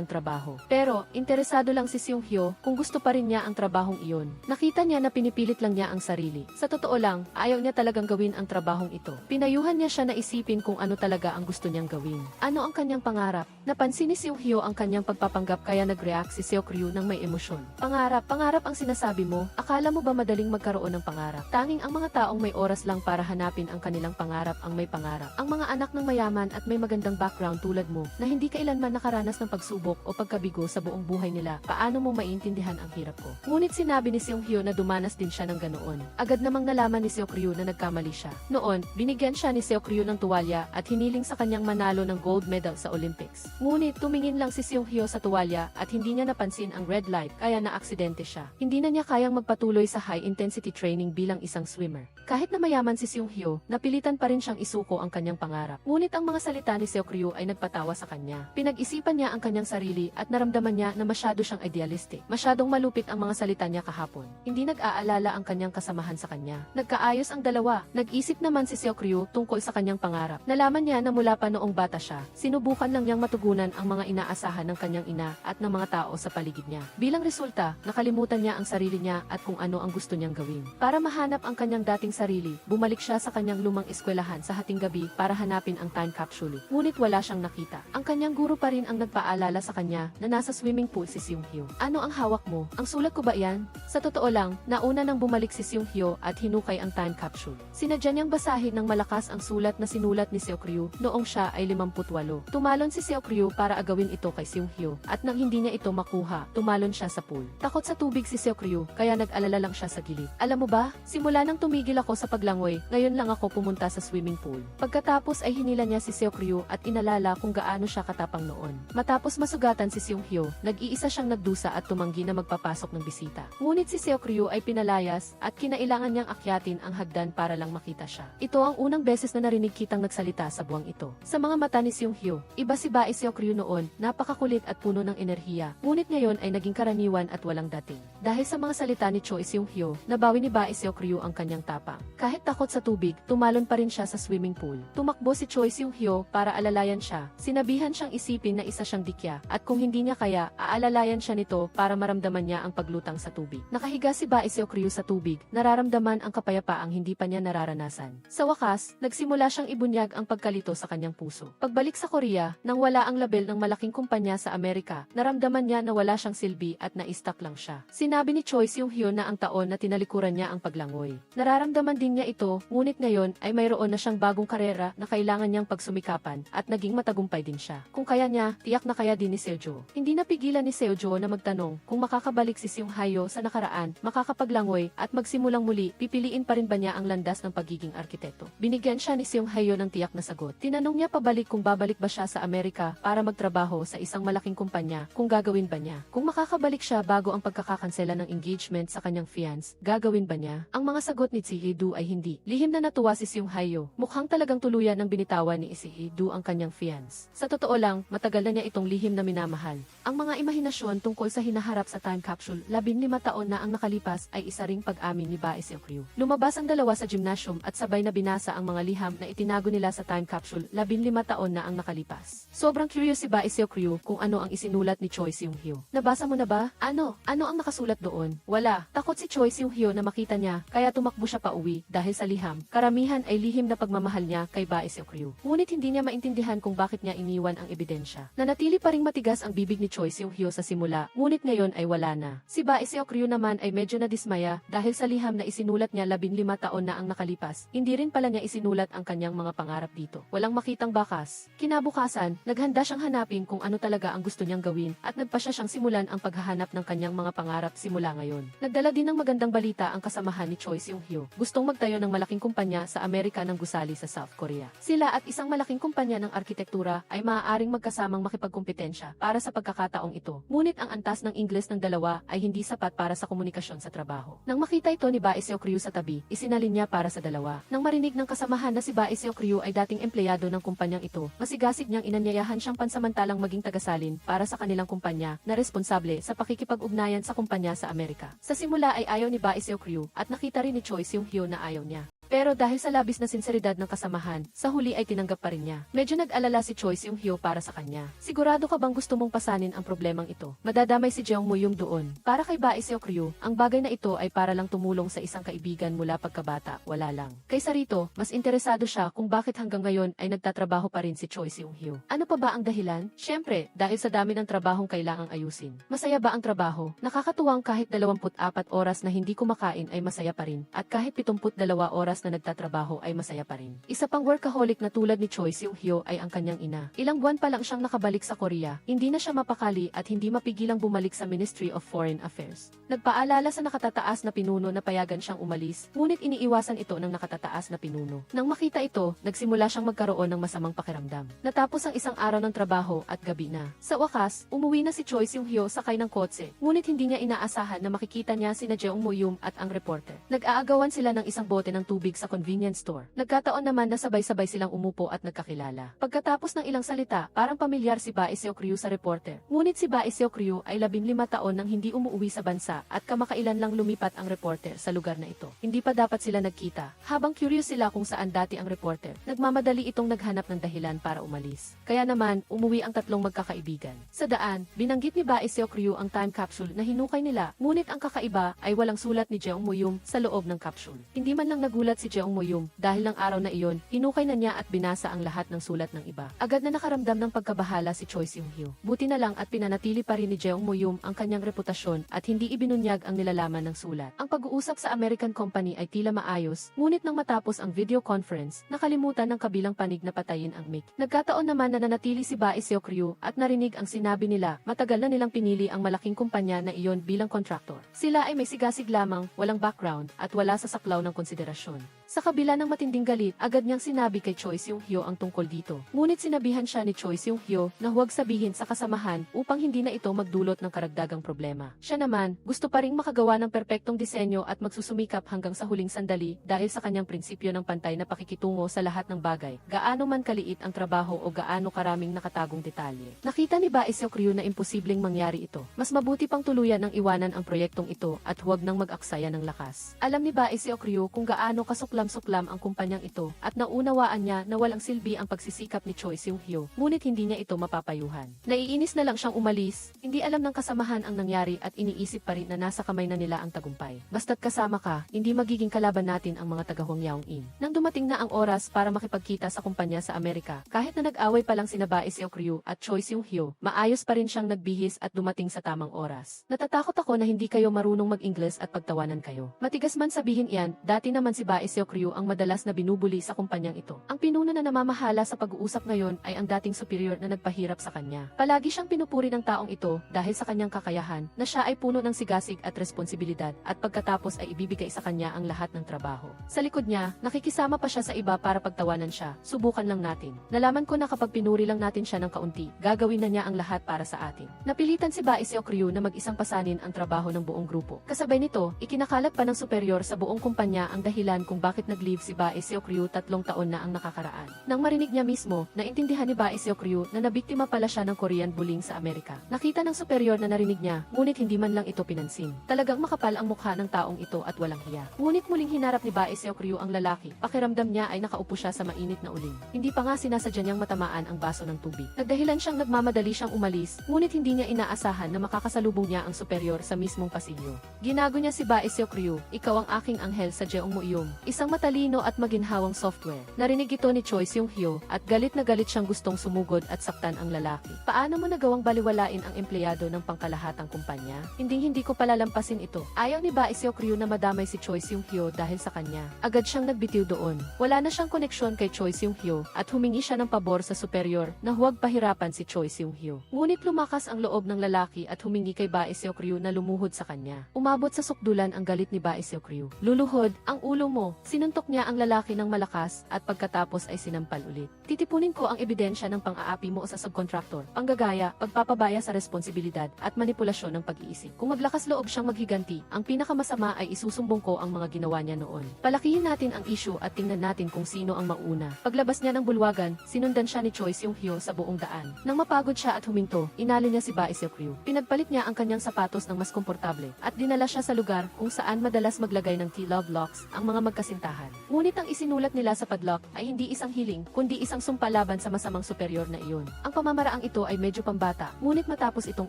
ng trabaho. Pero, interesado lang si Seung Hyo kung gusto pa rin niya ang trabahong iyon. Nakita niya na pinipilit lang niya ang sarili. Sa totoo lang, ayaw niya talagang gawin ang trabahong ito. Pinayuhan niya siya na isipin kung ano talaga ang gusto niyang gawin. Ano ang kanyang pangarap? Napansin ni Seung Hyo ang kanyang pagpapanggap kaya nag-react si Seok Ryu ng may emosyon. Pangarap ang sinasabi mo? Akala mo ba madaling magkaroon ng pangarap? Tanging ang mga taong may oras lang para hanapin ang kanilang pangarap ang may pangarap. Ang mga anak ng mayaman at may magandang background tulad mo na hindi kailanman nakaranas ng pagsubok o pagkabigo sa buong buhay nila, paano mo maiintindihan ang hirap ko? Ngunit sinabi ni Seung Hyo na dumanas din siya ng ganoon. Agad namang nalaman ni Seok Ryu na nagkamali siya. Noon, binigyan siya ni Seok Ryu ng tuwalya at hiniling sa kanyang manalo ng gold medal sa Olympics. Ngunit tumingin lang si Seung Hyo sa tuwalya at hindi niya napansin ang red light kaya naaksidente siya. Hindi na niya kayang magpatuloy sa high-intensity training bilang isang swimmer. Kahit na mayaman si Seung Hyo, napilitan pa rin siyang isuko ang kanyang pangarap. Ngunit ang mga salita ni Seok Ryu ay nagpatawa sa kanya. Pinag-isipan niya ang kanyang sarili at naramdaman niya na masyado siyang idealistic. Masyadong malupit ang mga salita niya kahapon. Hindi nag-aalala ang kanyang kasamahan sa kanya. Nagkaayos ang dalawa. Nag-isip naman si Seok Ryu tungkol sa kanyang pangarap. Nalaman niya na mula pa noong bata siya, sinubukan lang niyang matugunan ang mga inaasahan ng kanyang ina at ng mga tao sa paligid niya. Bilang resulta, nakalimutan niya ang sarili niya at kung ano ang gusto niyang gawin. Para mahanap ang kanyang dating sarili, bumalik siya sa kanyang lumang eskwelahan sa hating gabi para hanapin ang time capsule. Ngunit wala siyang nakita. Ang kanyang guro pa rin ang nagpaalala sa kanya na nasa swimming pool si Seung Hyo. Ano ang hawak mo? Ang sulat ko ba yan? Sa totoo lang, nauna nang bumalik si Seung Hyo at hinukay ang time capsule. Sinadya niyang basahin ng malakas ang sulat na sinulat ni Seok Ryu noong siya ay 58. Tumalon si Seok Ryu para agawin ito kay Seung Hyo at nang hindi niya ito makuha, tumalon siya sa pool. Takot sa tubig si Seok Ryu kaya nag-alala lang siya sa gilid. Alam mo ba, simula nang tumigil ako sa paglangoy, ngayon lang ako pumunta sa swimming pool. Pagkatapos ay hinila niya si Seok Ryu at inalala kung gaano siya katapang noon. Matapos masugatan si Seung Hyo, nag-iisa siyang nagdusa at tumanggi na magpapasok ng bisita. Ngunit si Seok Ryu ay pinalayas at kinailangan niyang akyatin ang hagdan para lang makita siya. Ito ang unang beses na narinig kitang nagsalita sa buwang ito. Sa mga mata ni Seung Hyo, iba si Bae Seok Ryu noon, napakakulit at puno ng enerhiya. Ngunit ngayon ay naging karaniwan at walang dating. Dahil sa mga salita ni Choi Seung Hyo, nabawi ni Bae Seok Ryu ang kanyang tapang. Kahit takot sa tubig, tumalon pa rin siya sa swimming pool. Tumakbo si Choi Seung Hyo para alalayan siya. Sinabihan siyang isipin na isa siyang dikya at kung hindi niya kaya, aalalayan siya nito para maramdaman niya ang paglutang sa tubig. Nakahiga si Bae Seok Ryu sa tubig, nararamdaman ang kapayapaang hindi pa niya nararanasan. Sa wakas, nagsimula siyang ibunyag ang pagkalito sa kanyang puso. Pagbalik sa Korea, nang wala ang label ng malaking kumpanya sa Amerika, naramdaman niya na wala siyang silbi at na-stuck lang siya. Sinabi ni Choi Seung Hyo na ang taon na tinalikuran niya ang paglangoy. Nararamdaman din niya ito, ngunit ngayon ay mayroon na siyang bagong karera na kailangan niyang pagsumikapan at naging matagumpay din siya. Kung kaya niya, tiyak na kaya din ni Seojo. Hindi napigilan ni Seojo na magtanong kung makakabalik si Seung Hyo sa nakaraan, makakapaglangoy at magsimulang muli, pipiliin pa rin ba niya ang landas ng pagiging arkitekto. Binigyan siya ni Seung Hyo ng tiyak na sagot. Tinanong niya pabalik kung babalik ba siya sa Amerika para magtrabaho sa isang malaking kumpanya, kung gagawin ba niya. Kung makakabalik siya bago ang pagkakakansela ng engagement sa kanyang fiance, gagawin ba niya? Ang mga sagot ni Si Hee-do ay hindi. Lihim na natuwa si Seung Hyo. Mukhang talagang tuluyan ng binitawan ni Si Hee-do ang kanyang fiance. Sa totoo lang, matagal na niya itong lihim na minamahal. Ang mga imahinasyon tungkol sa hinaharap sa time capsule, 15 taon na ang nakalipas ay isa ring pag-amin ni Bae Seok Ryu. Lumabas ang dalawa sa gymnasium at sabay na binasa ang mga liham na itinago nila sa time capsule, 15 taon na ang nakalipas. Sobrang curious si Bae Seok Ryu kung ano ang isinulat ni Choi Seung Hyo. Nabasa mo na ba? Ano? Ano ang nakasulat doon? Wala. Takot si Choi Seung Hyo na makita niya, kaya tumakbo siya pauwi dahil sa liham. Karamihan ay lihim na pagmamahal niya kay Bae Seok Ryu. Ngunit hindi niya maintindihan kung bakit niya iniwan ang ebidensya. Nanatili pa ring matigas ang bibig ni Choi Seung-hyo sa simula, ngunit ngayon ay wala na. Si Bae Seok-ryu naman ay medyo nadismaya dahil sa liham na isinulat niya 15 taon na ang nakalipas, hindi rin pala niya isinulat ang kanyang mga pangarap dito. Walang makitang bakas. Kinabukasan, naghanda siyang hanapin kung ano talaga ang gusto niyang gawin at nagpa siyang simulan ang paghahanap ng kanyang mga pangarap simula ngayon. Nagdala din ng magandang balita ang kasamahan ni Choi Seung-hyo. Gustong magtayo ng malaking kumpanya sa Amerika ng gusali sa South Korea. Sila at isang malaking kumpanya ng arkitektura ay maaaring magkasamang makipagkumpetensya para sa pagkakataong ito. Ngunit ang antas ng Ingles ng dalawa ay hindi sapat para sa komunikasyon sa trabaho. Nang makita ito ni Bae Seok-ryu sa tabi, isinalin niya para sa dalawa. Nang marinig ng kasamahan na si Bae Seok-ryu ay dating empleyado ng kumpanyang ito, masigasig niyang inanyayahan siyang pansamantalang maging tagasalin para sa kanilang kumpanya na responsable sa pakikipag-ugnayan sa kumpanya sa Amerika. Sa simula ay ayaw ni Bae Seok-ryu at nakita rin ni Choi Seung-hyo na ayaw niya. Pero dahil sa labis na sinseridad ng kasamahan, sa huli ay tinanggap pa rin niya. Medyo nag-alala si Choi Seung-hyo para sa kanya. Sigurado ka bang gusto mong pasanin ang problemang ito? Madadamay si Jeong Mo-young doon. Para kay Bae Seok-ryu, ang bagay na ito ay para lang tumulong sa isang kaibigan mula pagkabata, wala lang. Kaysa rito, mas interesado siya kung bakit hanggang ngayon ay nagtatrabaho pa rin si Choi Seung-hyo. Ano pa ba ang dahilan? Siyempre, dahil sa dami ng trabahong kailangang ayusin. Masaya ba ang trabaho? Nakakatuwang kahit 24 oras na hindi kumakain ay masaya pa rin, at kahit 72 oras na nagtatrabaho ay masaya pa rin. Isa pang workaholic na tulad ni Choi Seung-hyo ay ang kanyang ina. Ilang buwan pa lang siyang nakabalik sa Korea, hindi na siya mapakali at hindi mapigilang bumalik sa Ministry of Foreign Affairs. Nagpaalala sa nakatataas na pinuno na payagan siyang umalis, ngunit iniiwasan ito ng nakatataas na pinuno. Nang makita ito, nagsimula siyang magkaroon ng masamang pakiramdam. Natapos ang isang araw ng trabaho at gabi na. Sa wakas, umuwi na si Choi Seung-hyo sakay ng kotse, ngunit hindi niya inaasahan na makikita niya sina Jeong Mo-young at ang reporter. Nag-aagawan sila ng isang bote ng tubig sa convenience store. Nagkataon naman na sabay-sabay silang umupo at nagkakilala. Pagkatapos ng ilang salita, parang pamilyar si Bae Seok-ryu sa reporter. Ngunit si Bae Seok-ryu ay 15 taon nang hindi umuwi sa bansa at kamakailan lang lumipat ang reporter sa lugar na ito. Hindi pa dapat sila nagkita. Habang curious sila kung saan dati ang reporter, nagmamadali itong naghanap ng dahilan para umalis. Kaya naman, umuwi ang tatlong magkakaibigan. Sa daan, binanggit ni Bae Seok-ryu ang time capsule na hinukay nila, ngunit ang kakaiba ay walang sulat ni Jeong Mo-young sa loob ng capsule. Hindi man lang nagulat si Jeong Mo-young dahil ng araw na iyon, hinukay na niya at binasa ang lahat ng sulat ng iba. Agad na nakaramdam ng pagkabahala si Choi Seung-hyo. Buti na lang at pinanatili pa rin ni Jeong Mo-young ang kanyang reputasyon at hindi ibinunyag ang nilalaman ng sulat. Ang pag-uusap sa American company ay tila maayos, ngunit nang matapos ang video conference, nakalimutan ng kabilang panig na patayin ang mic. Nagkataon naman na nanatili si Bae Seok-ryu at narinig ang sinabi nila, matagal na nilang pinili ang malaking kumpanya na iyon bilang kontraktor. Sila ay may sigasig lamang, walang background, at wala sa saklaw ng konsiderasyon. Sa kabila ng matinding galit, agad niyang sinabi kay Choi Seung-hyo ang tungkol dito. Ngunit sinabihan siya ni Choi Seung-hyo na huwag sabihin sa kasamahan upang hindi na ito magdulot ng karagdagang problema. Siya naman, gusto pa ring makagawa ng perpektong disenyo at magsusumikap hanggang sa huling sandali dahil sa kanyang prinsipyo ng pantay na pakikitungo sa lahat ng bagay, gaano man kaliit ang trabaho o gaano karaming nakatagong detalye. Nakita ni Bae Seok-ryu na imposibleng mangyari ito. Mas mabuti pang tuluyan ng iwanan ang proyektong ito at huwag nang mag-aksaya ng lakas. Alam ni Bae Seok-ryu kung gaano kasuklam-suklam ang kumpanyang ito at naunawaan niya na walang silbi ang pagsisikap ni Choi Seung-hyo, ngunit hindi niya ito mapapayuhan. Naiinis na lang siyang umalis, hindi alam ng kasamahan ang nangyari at iniisip pa rin na nasa kamay na nila ang tagumpay. Basta't kasama ka, hindi magiging kalaban natin ang mga taga-Hwangyaong-in. Nang dumating na ang oras para makipagkita sa kumpanya sa Amerika, kahit na nag-away pa lang sina Bae Seok-ryu at Choi Seung-hyo, maayos pa rin siyang nagbihis at dumating sa tamang oras. Natatakot ako na hindi kayo marunong mag-Ingles at pagtawanan kayo. Matigas man sabihin iyan, dati naman si Bae Seok-ryu ang madalas na binubuli sa kumpanyang ito. Ang pinuno na namamahala sa pag-uusap ngayon ay ang dating superior na nagpahirap sa kanya. Palagi siyang pinupuri ng taong ito dahil sa kanyang kakayahan na siya ay puno ng sigasig at responsibilidad at pagkatapos ay ibibigay sa kanya ang lahat ng trabaho. Sa likod niya, nakikisama pa siya sa iba para pagtawanan siya. Subukan lang natin. Nalaman ko na kapag pinuri lang natin siya ng kaunti, gagawin na niya ang lahat para sa atin. Napilitan si Bae Seok-ryu na mag-isang pasanin ang trabaho ng buong grupo. Kasabay nito, ikinakalat pa ng superior sa buong kumpanya ang dahilan kung bakit nag-leave si Bae Seok-ryu 3 taon na ang nakakaraan. Nang marinig niya mismo, naintindihan ni Bae Seok-ryu na nabiktima pala siya ng Korean bullying sa Amerika. Nakita ng superior na narinig niya, ngunit hindi man lang ito pinansin. Talagang makapal ang mukha ng taong ito at walang hiya. Ngunit muling hinarap ni Bae Seok-ryu ang lalaki. Pakiramdam niya ay nakaupo siya sa mainit na uling. Hindi pa nga sinasadya niyang matamaan ang baso ng tubig. Nagdahilan siyang nagmamadali siyang umalis, ngunit hindi niya inaasahan na makakasalubong niya ang superior sa mismong pasilyo. Ginago niya si Bae Seok-ryu, ikaw ang aking anghel sa Jeong Mo-young. Isang isang matalino at maginhawang software. Narinig ito ni Choi Seung-hyo at galit na galit siyang gustong sumugod at saktan ang lalaki. Paano mo nagawang baliwalain ang empleyado ng pangkalahatang kumpanya? Hindi ko palalampasin ito. Ayaw ni Bae Seok-ryu na madamay si Choi Seung-hyo dahil sa kanya. Agad siyang nagbitiw doon. Wala na siyang koneksyon kay Choi Seung-hyo at humingi siya ng pabor sa superior na huwag pahirapan si Choi Seung-hyo. Ngunit lumakas ang loob ng lalaki at humingi kay Bae Seok-ryu na lumuhod sa kanya. Umabot sa sukdulan ang galit ni Bae Seok-ryu. Luluhod ang ulo mo. Sinuntok niya ang lalaki ng malakas at pagkatapos ay sinampal ulit. Titipunin ko ang ebidensya ng pang-aapi mo sa subcontractor, panggagaya, pagpapabaya sa responsibilidad at manipulasyon ng pag-iisip. Kung maglakas loob siyang maghiganti, ang pinakamasama ay isusumbong ko ang mga ginawa niya noon. Palakihin natin ang issue at tingnan natin kung sino ang mauna. Paglabas niya ng bulwagan, sinundan siya ni Choi Seung-hyo sa buong daan. Nang mapagod siya at huminto, inali niya si Bae Seok-ryu. Pinagpalit niya ang kanyang sapatos ng mas komportable at dinala siya sa lugar kung saan madalas maglagay ng T-love locks ang mga magkasintahan. Ngunit ang isinulat nila sa padlock ay hindi isang hiling, kundi isang sumpa laban sa masamang superior na iyon. Ang pamamaraang ito ay medyo pambata, ngunit matapos itong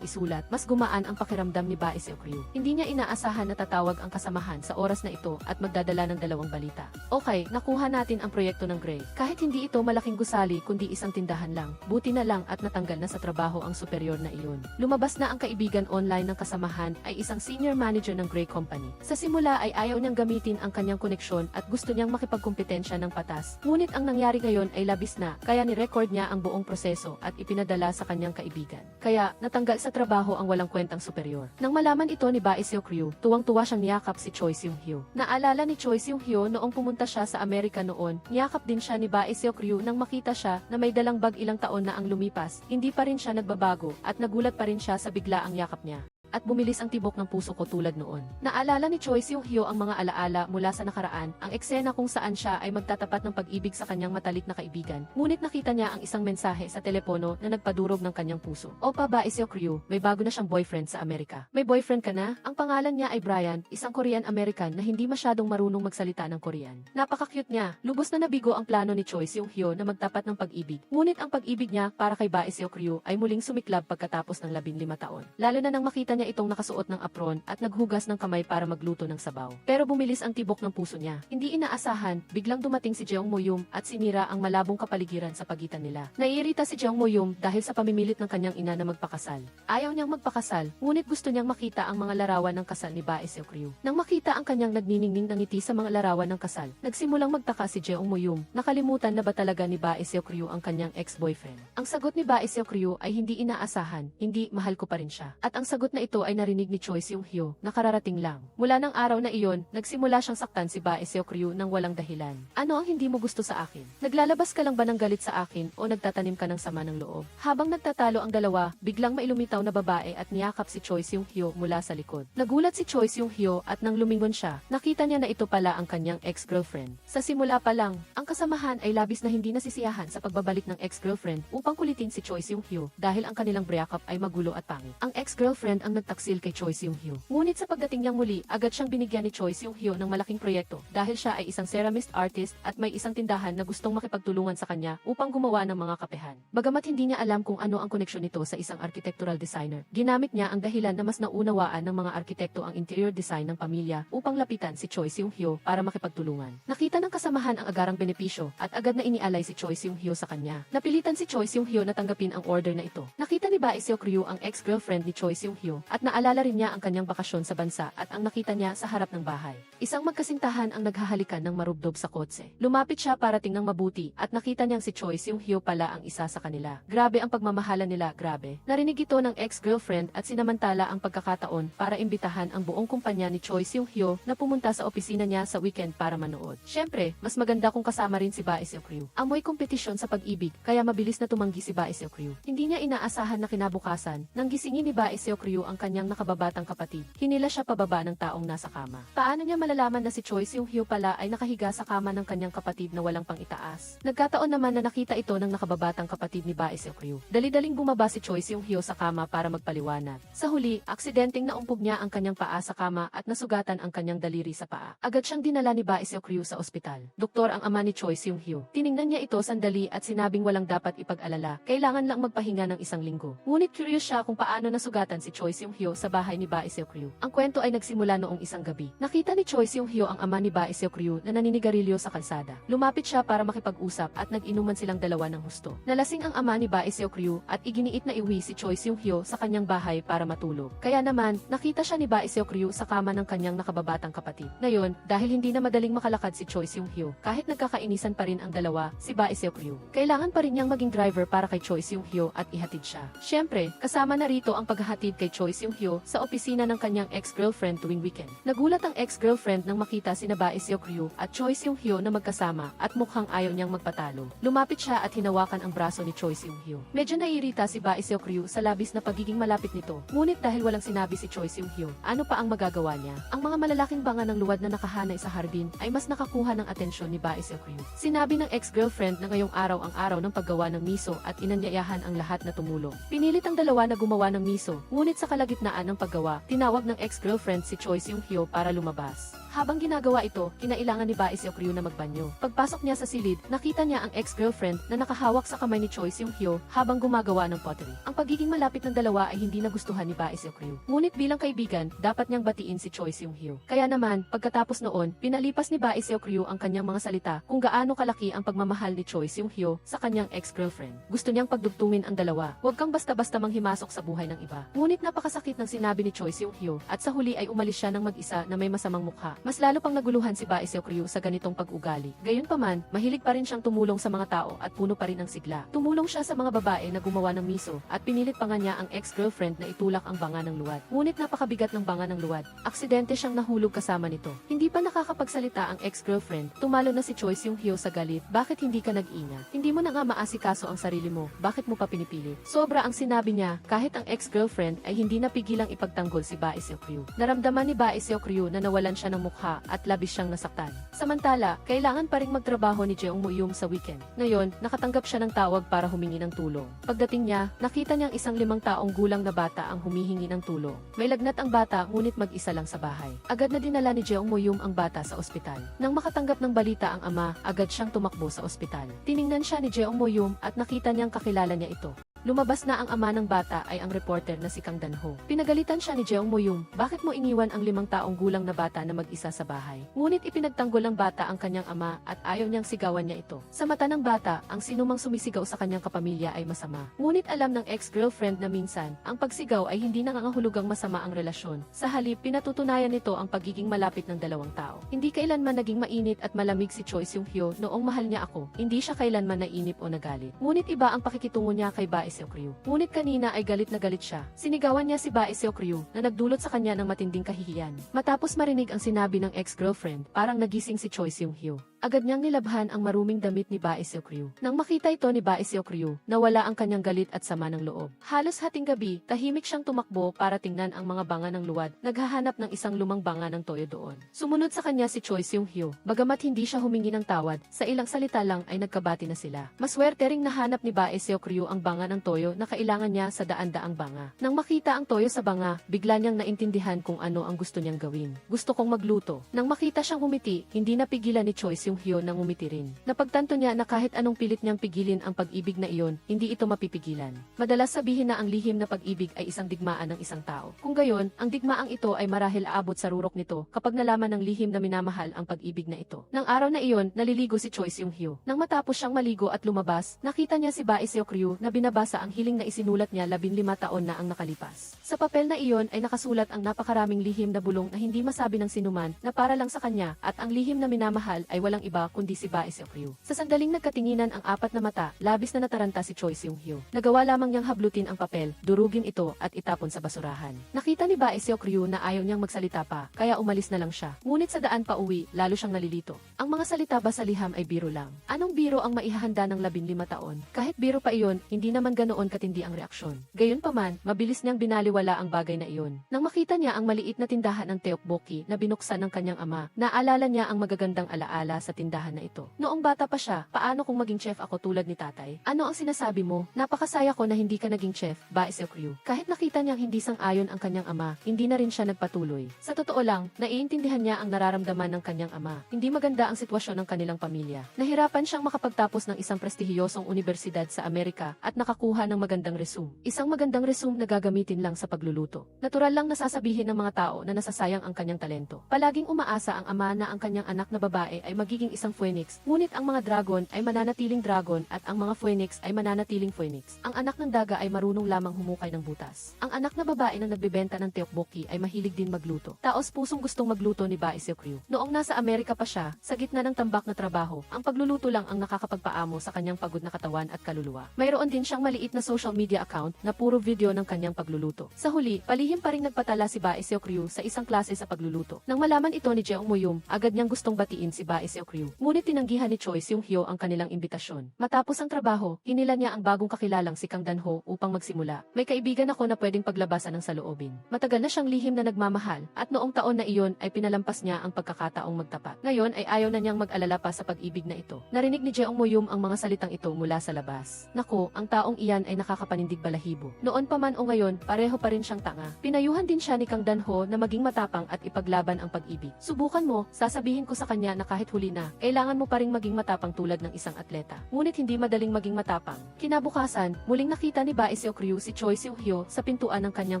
isulat, mas gumaan ang pakiramdam ni Bae Seok-ryu. Hindi niya inaasahan na tatawag ang kasamahan sa oras na ito at magdadala ng dalawang balita. Okay, nakuha natin ang proyekto ng Gray. Kahit hindi ito malaking gusali kundi isang tindahan lang, buti na lang at natanggal na sa trabaho ang superior na iyon. Lumabas na ang kaibigan online ng kasamahan ay isang senior manager ng Gray Company. Sa simula ay ayaw niyang gamitin ang kanyang koneksyon at gusto niyang makipagkumpetensya ng patas. Ngunit ang nangyari ngayon ay labis na, kaya ni-record niya ang buong proseso at ipinadala sa kanyang kaibigan. Kaya, natanggal sa trabaho ang walang kwentang superior. Nang malaman ito ni Bae Seok-ryu, tuwang-tuwa siyang niyakap si Choi Seung-hyo. Naalala ni Choi Seung-hyo noong pumunta siya sa Amerika noon, niyakap din siya ni Bae Seok-ryu nang makita siya na may dalang bag ilang taon na ang lumipas. Hindi pa rin siya nagbabago at nagulat pa rin siya sa biglaang yakap niya. At bumilis ang tibok ng puso ko tulad noon. Naalala ni Choi Seung-hyo ang mga alaala mula sa nakaraan, ang eksena kung saan siya ay magtatapat ng pag-ibig sa kanyang matalik na kaibigan. Ngunit nakita niya ang isang mensahe sa telepono na nagpadurog ng kanyang puso. Opa Bae Seok-ryu, may bago na siyang boyfriend sa Amerika. May boyfriend ka na? Ang pangalan niya ay Brian, isang Korean-American na hindi masyadong marunong magsalita ng Korean. Napaka-cute niya. Lubos na nabigo ang plano ni Choi Seung-hyo na magtapat ng pag-ibig. Ngunit ang pag-ibig niya para kay Bae Seok-ryu ay muling sumiklab pagkatapos ng 15 taon. Lalo na nang makita niya itong nakasuot ng apron at naghugas ng kamay para magluto ng sabaw. Pero bumilis ang tibok ng puso niya. Hindi inaasahan, biglang dumating si Jeong Mo-yum at sinira ang malabong kapaligiran sa pagitan nila. Naiirita si Jeong Mo-yum dahil sa pamimilit ng kanyang ina na magpakasal. Ayaw niyang magpakasal, ngunit gusto niyang makita ang mga larawan ng kasal ni Bae Seok-ryu. Nang makita ang kanyang nagniningning ng ngiti sa mga larawan ng kasal, nagsimulang magtaka si Jeong Mo-yum. Nakalimutan na ba talaga ni Bae Seok-ryu ang kanyang ex-boyfriend? Ang sagot ni Bae Seok-ryu ay hindi inaasahan, hindi, mahal ko pa rin siya. At ang sagot na ito ay narinig ni Choi Seung-hyo, nakararating lang. Mula ng araw na iyon, nagsimula siyang saktan si Bae Seok-ryu nang walang dahilan. Ano ang hindi mo gusto sa akin? Naglalabas ka lang ba ng galit sa akin o nagtatanim ka ng sama ng loob? Habang nagtatalo ang dalawa, biglang may lumitaw na babae at niyakap si Choi Seung-hyo mula sa likod. Nagulat si Choi Seung-hyo at nang lumingon siya, nakita niya na ito pala ang kanyang ex-girlfriend. Sa simula pa lang, ang kasamahan ay labis na hindi nasisiyahan sa pagbabalik ng ex-girlfriend upang kulitin si Choi Seung-hyo dahil ang kanilang breakup ay magulo at pangit. Ang ex-girlfriend ang nagtaksil kay Choi Seung-hyo. Ngunit sa pagdating niyang muli, agad siyang binigyan ni Choi Seung-hyo ng malaking proyekto dahil siya ay isang ceramist artist at may isang tindahan na gustong makipagtulungan sa kanya upang gumawa ng mga kapehan. Bagamat hindi niya alam kung ano ang koneksyon nito sa isang architectural designer, ginamit niya ang dahilan na mas naunawaan ng mga arkitekto ang interior design ng pamilya upang lapitan si Choi Seung-hyo para makipagtulungan. Nakita ng kasamahan ang agarang benepisyo at agad na inialay si Choi Seung-hyo sa kanya. Napilitan si Choi Seung-hyo na tanggapin ang order na ito. Nakita ni Bae Seok-ryu ang ex-girlfriend ni Choi Seung-hyo at naalala rin niya ang kanyang bakasyon sa bansa at ang nakita niya sa harap ng bahay. Isang magkasintahan ang naghahalikan ng marubdob sa kotse. Lumapit siya para tingnan mabuti at nakita niyang si Choi Seung-hyo pala ang isa sa kanila. Grabe ang pagmamahalan nila, grabe. Narinig ito ng ex-girlfriend at sinamantala ang pagkakataon para imbitahan ang buong kumpanya ni Choi Seung-hyo na pumunta sa opisina niya sa weekend para manood. Siyempre, mas maganda kung kasama rin si Bae Seok-ryu. Amoy kompetisyon sa pag-ibig, kaya mabilis na tumanggi si Bae Seok-ryu. Hindi niya inaasahan na kinabukasan, nang gisingin ni Bae Seok-ryu ang kanyang nakababatang kapatid. Hinila siya pababa ng taong nasa kama. Paano niya malalaman na si Choi Seung-hyo pala ay nakahiga sa kama ng kanyang kapatid na walang pang-itaas? Nagkataon naman na nakita ito ng nakababatang kapatid ni Bae Seok-ryu. Dali-daling bumaba si Choi Seung-hyo sa kama para magpaliwanag. Sa huli, aksidenteng naumpog niya ang kanyang paa sa kama at nasugatan ang kanyang daliri sa paa. Agad siyang dinala ni Bae Seok-ryu sa ospital. Doktor ang ama ni Choi Seung-hyo. Tiningnan niya ito sandali at sinabing walang dapat ipag-alala. Kailangan lang magpahinga ng 1 linggo. Ngunit curious siya kung paano nasugatan si Choi Seung-hyo Seung-hyo sa bahay ni Ba Seok-ryu. Ang kwento ay nagsimula noong isang gabi. Nakita ni Choi Seung-hyo ang ama ni Ba Seok-ryu na naninigarilyo sa kalsada. Lumapit siya para makipag-usap at nag-inuman silang dalawa ng husto. Nalasing ang ama ni Ba Seok-ryu at iginiit na iwi si Choi Seung-hyo sa kanyang bahay para matulog. Kaya naman, nakita siya ni Ba Seok-ryu sa kama ng kanyang nakababatang kapatid. Ngayon, dahil hindi na madaling makalakad si Choi Seung-hyo, kahit nagkakainisan pa rin ang dalawa, si Ba Seok-ryu, kailangan pa rin niyang maging driver para kay Choi Seung-hyo at ihatid siya. Siyempre, kasama na rito ang paghahatid kay Choi Seung-hyo sa opisina ng kanyang ex-girlfriend tuwing weekend. Nagulat ang ex-girlfriend nang makita sina Ba Seok-ryu at Choi Seung-hyo na magkasama at mukhang ayaw niyang magpatalo. Lumapit siya at hinawakan ang braso ni Choi Seung-hyo. Medyo naiirita si Ba Seok-ryu sa labis na pagiging malapit nito. Ngunit dahil walang sinabi si Choi Seung-hyo, ano pa ang magagawa niya? Ang mga malalaking banga ng luwad na nakahanay sa hardin ay mas nakakuha ng atensyon ni Ba Seok-ryu. Sinabi ng ex-girlfriend na ngayong araw ang araw ng paggawa ng miso at inanyayahan ang lahat na tumulong. Pinilit ang dalawa na gumawa ng miso, ngunit sa kalagitnaan ng paggawa, tinawag ng ex-girlfriend si Choi Seung-hyo para lumabas. Habang ginagawa ito, kinailangan ni Ba Seok-ryu na magbanyo. Pagpasok niya sa silid, nakita niya ang ex-girlfriend na nakahawak sa kamay ni Choi Seung-hyo habang gumagawa ng pottery. Ang pagiging malapit ng dalawa ay hindi nagustuhan ni Ba Seok-ryu. Ngunit bilang kaibigan, dapat niyang batiin si Choi Seung-hyo. Kaya naman, pagkatapos noon, pinalipas ni Ba Seok-ryu ang kanyang mga salita kung gaano kalaki ang pagmamahal ni Choi Seung-hyo sa kanyang ex-girlfriend. Gusto niyang pagdugtungin ang dalawa. Huwag kang basta-basta manghimasok sa buhay ng iba. Ngunit napakasakit ng sinabi ni Choi Seung-hyo at sa huli ay umalis siya ng mag-isa na may masamang mukha. Mas lalo pang naguluhan si Ba Seok-ryu sa ganitong pag-ugali. Gayunpaman, mahilig pa rin siyang tumulong sa mga tao at puno pa rin ang sigla. Tumulong siya sa mga babae na gumawa ng miso at pinilit pa nga niya ang ex-girlfriend na itulak ang banga ng luwad. Ngunit napakabigat ng banga ng luwad. Aksidente siyang nahulog kasama nito. Hindi pa nakakapagsalita ang ex-girlfriend. Tumalo na si Choi Seung-hyo sa galit. Bakit hindi ka nag-ingat? Hindi mo na nga maasikaso ang sarili mo. Bakit mo pa pinipili? Sobra ang sinabi niya kahit ang ex-girlfriend ay hindi napigilang ipagtanggol si Ba Seok-ryu. Naramdaman ni Ba Seok-ryu na nawalan siya ng mukha at labis siyang nasaktan. Samantala, kailangan pa ring magtrabaho ni Jeong Mo-yum sa weekend. Ngayon, nakatanggap siya ng tawag para humingi ng tulong. Pagdating niya, nakita niyang isang 5 taong gulang na bata ang humihingi ng tulong. May lagnat ang bata ngunit mag-isa lang sa bahay. Agad na dinala ni Jeong Mo-yum ang bata sa ospital. Nang makatanggap ng balita ang ama, agad siyang tumakbo sa ospital. Tiningnan siya ni Jeong Mo-yum at nakita niyang kakilala niya ito. Lumabas na ang ama ng bata ay ang reporter na si Kang Dan-ho. Pinagalitan siya ni Jeong Mo-yum, bakit mo iniwan ang 5 taong gulang na bata na mag-isa sa bahay? Ngunit ipinagtanggol ng bata ang kanyang ama at ayaw niyang sigawan niya ito. Sa mata ng bata, ang sinumang sumisigaw sa kanyang kapamilya ay masama. Ngunit alam ng ex-girlfriend na minsan, ang pagsigaw ay hindi nangangahulugang masama ang relasyon. Sa halip, pinatutunayan nito ang pagiging malapit ng dalawang tao. Hindi kailanman naging mainit at malamig si Choi Seung-hyo noong mahal niya ako. Hindi siya kailanman nainip o nagalit. Ngunit iba ang pakikitungo niya kay Ba Seok-ryu. Ngunit kanina ay galit na galit siya. Sinigawan niya si Ba Seok-ryu na nagdulot sa kanya ng matinding kahihiyan. Matapos marinig ang sinabi ng ex-girlfriend, parang nagising si Choi Seung-hyo. Agad niyang nilabhan ang maruming damit ni Ba Seok-ryu. Nang makita ito ni Ba Seok-ryu, nawala ang kanyang galit at sama ng loob. Halos hating gabi, tahimik siyang tumakbo para tingnan ang mga banga ng luwad, naghahanap ng isang lumang banga ng toyo doon. Sumunod sa kanya si Choi Seung-hyo. Bagamat hindi siya humingi ng tawad, sa ilang salita lang ay nagkabati na sila. Maswerte ring nahanap ni Ba Seok-ryu ang banga ng toyo na kailangan niya sa daan-daang banga. Nang makita ang toyo sa banga, bigla niyang naintindihan kung ano ang gusto niyang gawin. Gusto kong magluto. Nang makita siyang umiti, hindi napigilan ni Choi Seung-hyo nang umiti rin. Napagtanto niya na kahit anong pilit niyang pigilin ang pag-ibig na iyon, hindi ito mapipigilan. Madalas sabihin na ang lihim na pag-ibig ay isang digmaan ng isang tao. Kung gayon, ang digmaang ito ay marahil aabot sa rurok nito kapag nalaman ng lihim na minamahal ang pag-ibig na ito. Nang araw na iyon, naliligo si Choi Seung-hyo. Nang matapos siyang maligo at lumabas, nakita niya si Ba Seok-ryu na binabasa ang hiling na isinulat niya 15 taon na ang nakalipas. Sa papel na iyon ay nakasulat ang napakaraming lihim na bulong na hindi masabi ng sinuman na para lang sa kanya at ang lihim na minamahal ay walang iba kundi si Ba Seok-ryu. Sa sandaling nagkatinginan ang 4 na mata, labis na nataranta si Choi Seung-hyo. Nagawa lamang niyang hablutin ang papel, durugin ito at itapon sa basurahan. Nakita ni Ba Seok-ryu na ayaw niyang magsalita pa, kaya umalis na lang siya. Ngunit sa daan pa uwi, lalo siyang nalilito. Ang mga salita ba sa liham ay biro lang? Anong biro ang maihahanda ng 15 taon? Kahit biro pa iyon, hindi naman ganoon katindi ang reaksyon. Gayunpaman, mabilis niyang binaliwala ang bagay na iyon. Nang makita niya ang maliit na tindahan ng tteokbokki na binuksan ng kanyang ama, naalala niya ang magagandang alaala sa tindahan na ito. Noong bata pa siya, paano kung maging chef ako tulad ni tatay? Ano ang sinasabi mo? Napakasaya ko na hindi ka naging chef, Ba Seokryul. Kahit nakita niyang hindi sang-ayon ang kanyang ama, hindi na rin siya nagpatuloy. Sa totoo lang, naiintindihan niya ang nararamdaman ng kanyang ama. Hindi maganda ang sitwasyon ng kanilang pamilya. Nahirapan siyang makapagtapos ng isang prestihiyosong universidad sa Amerika at nakakuha ng magandang resume. Isang magandang resume na gagamitin lang sa pagluluto. Natural lang nasasabihin ng mga tao na nasasayang ang kanyang talento. Palaging umaasa ang ama na ang kanyang anak na babae ay magiging isang phoenix, ngunit ang mga dragon ay mananatiling dragon at ang mga phoenix ay mananatiling phoenix. Ang anak ng daga ay marunong lamang humukay ng butas. Ang anak na babae na nagbebenta ng tteokbokki ay mahilig din magluto. Taos pusong gustong magluto ni Ba Seokryul. Noong nasa Amerika pa siya, sa gitna ng tambak na trabaho, ang pagluluto lang ang nakakapagpaamo sa kanyang pagod na katawan at kaluluwa. Mayroon din siyang maliit na social media account na puro video ng kanyang pagluluto. Sa huli, palihim pa rin nagpatala si Ba Seokryul sa isang klase sa pagluluto. Nang malaman ito ni Jeong Moyum, agad niyang gustong batiin si Ba Seokryul. Ngunit tinanggihan ni Choi Seung-hyo ang kanilang imbitasyon. Matapos ang trabaho, hinila niya ang bagong kakilalang si Kang Dan-ho upang magsimula. May kaibigan ako na pwedeng paglabasan ng saloobin. Matagal na siyang lihim na nagmamahal at noong taon na iyon ay pinalampas niya ang pagkakataong magtapat. Ngayon ay ayaw na niyang mag-alala pa sa pag-ibig na ito. Narinig ni Jeong Moyum ang mga salitang ito mula sa labas. Nako, ang taong iyan ay nakakapanindig balahibo. Noon pa man o ngayon, pareho pa rin siyang tanga. Pinayuhan din siya ni Kang Dan-ho na maging matapang at ipaglaban ang pag-ibig. Subukan mo, sasabihin ko sa kanya na kahit huli na, kailangan mo pa ring maging matapang tulad ng isang atleta. Ngunit hindi madaling maging matapang. Kinabukasan, muling nakita ni Ba Seokryul si Choi Seung-hyo sa pintuan ng kanyang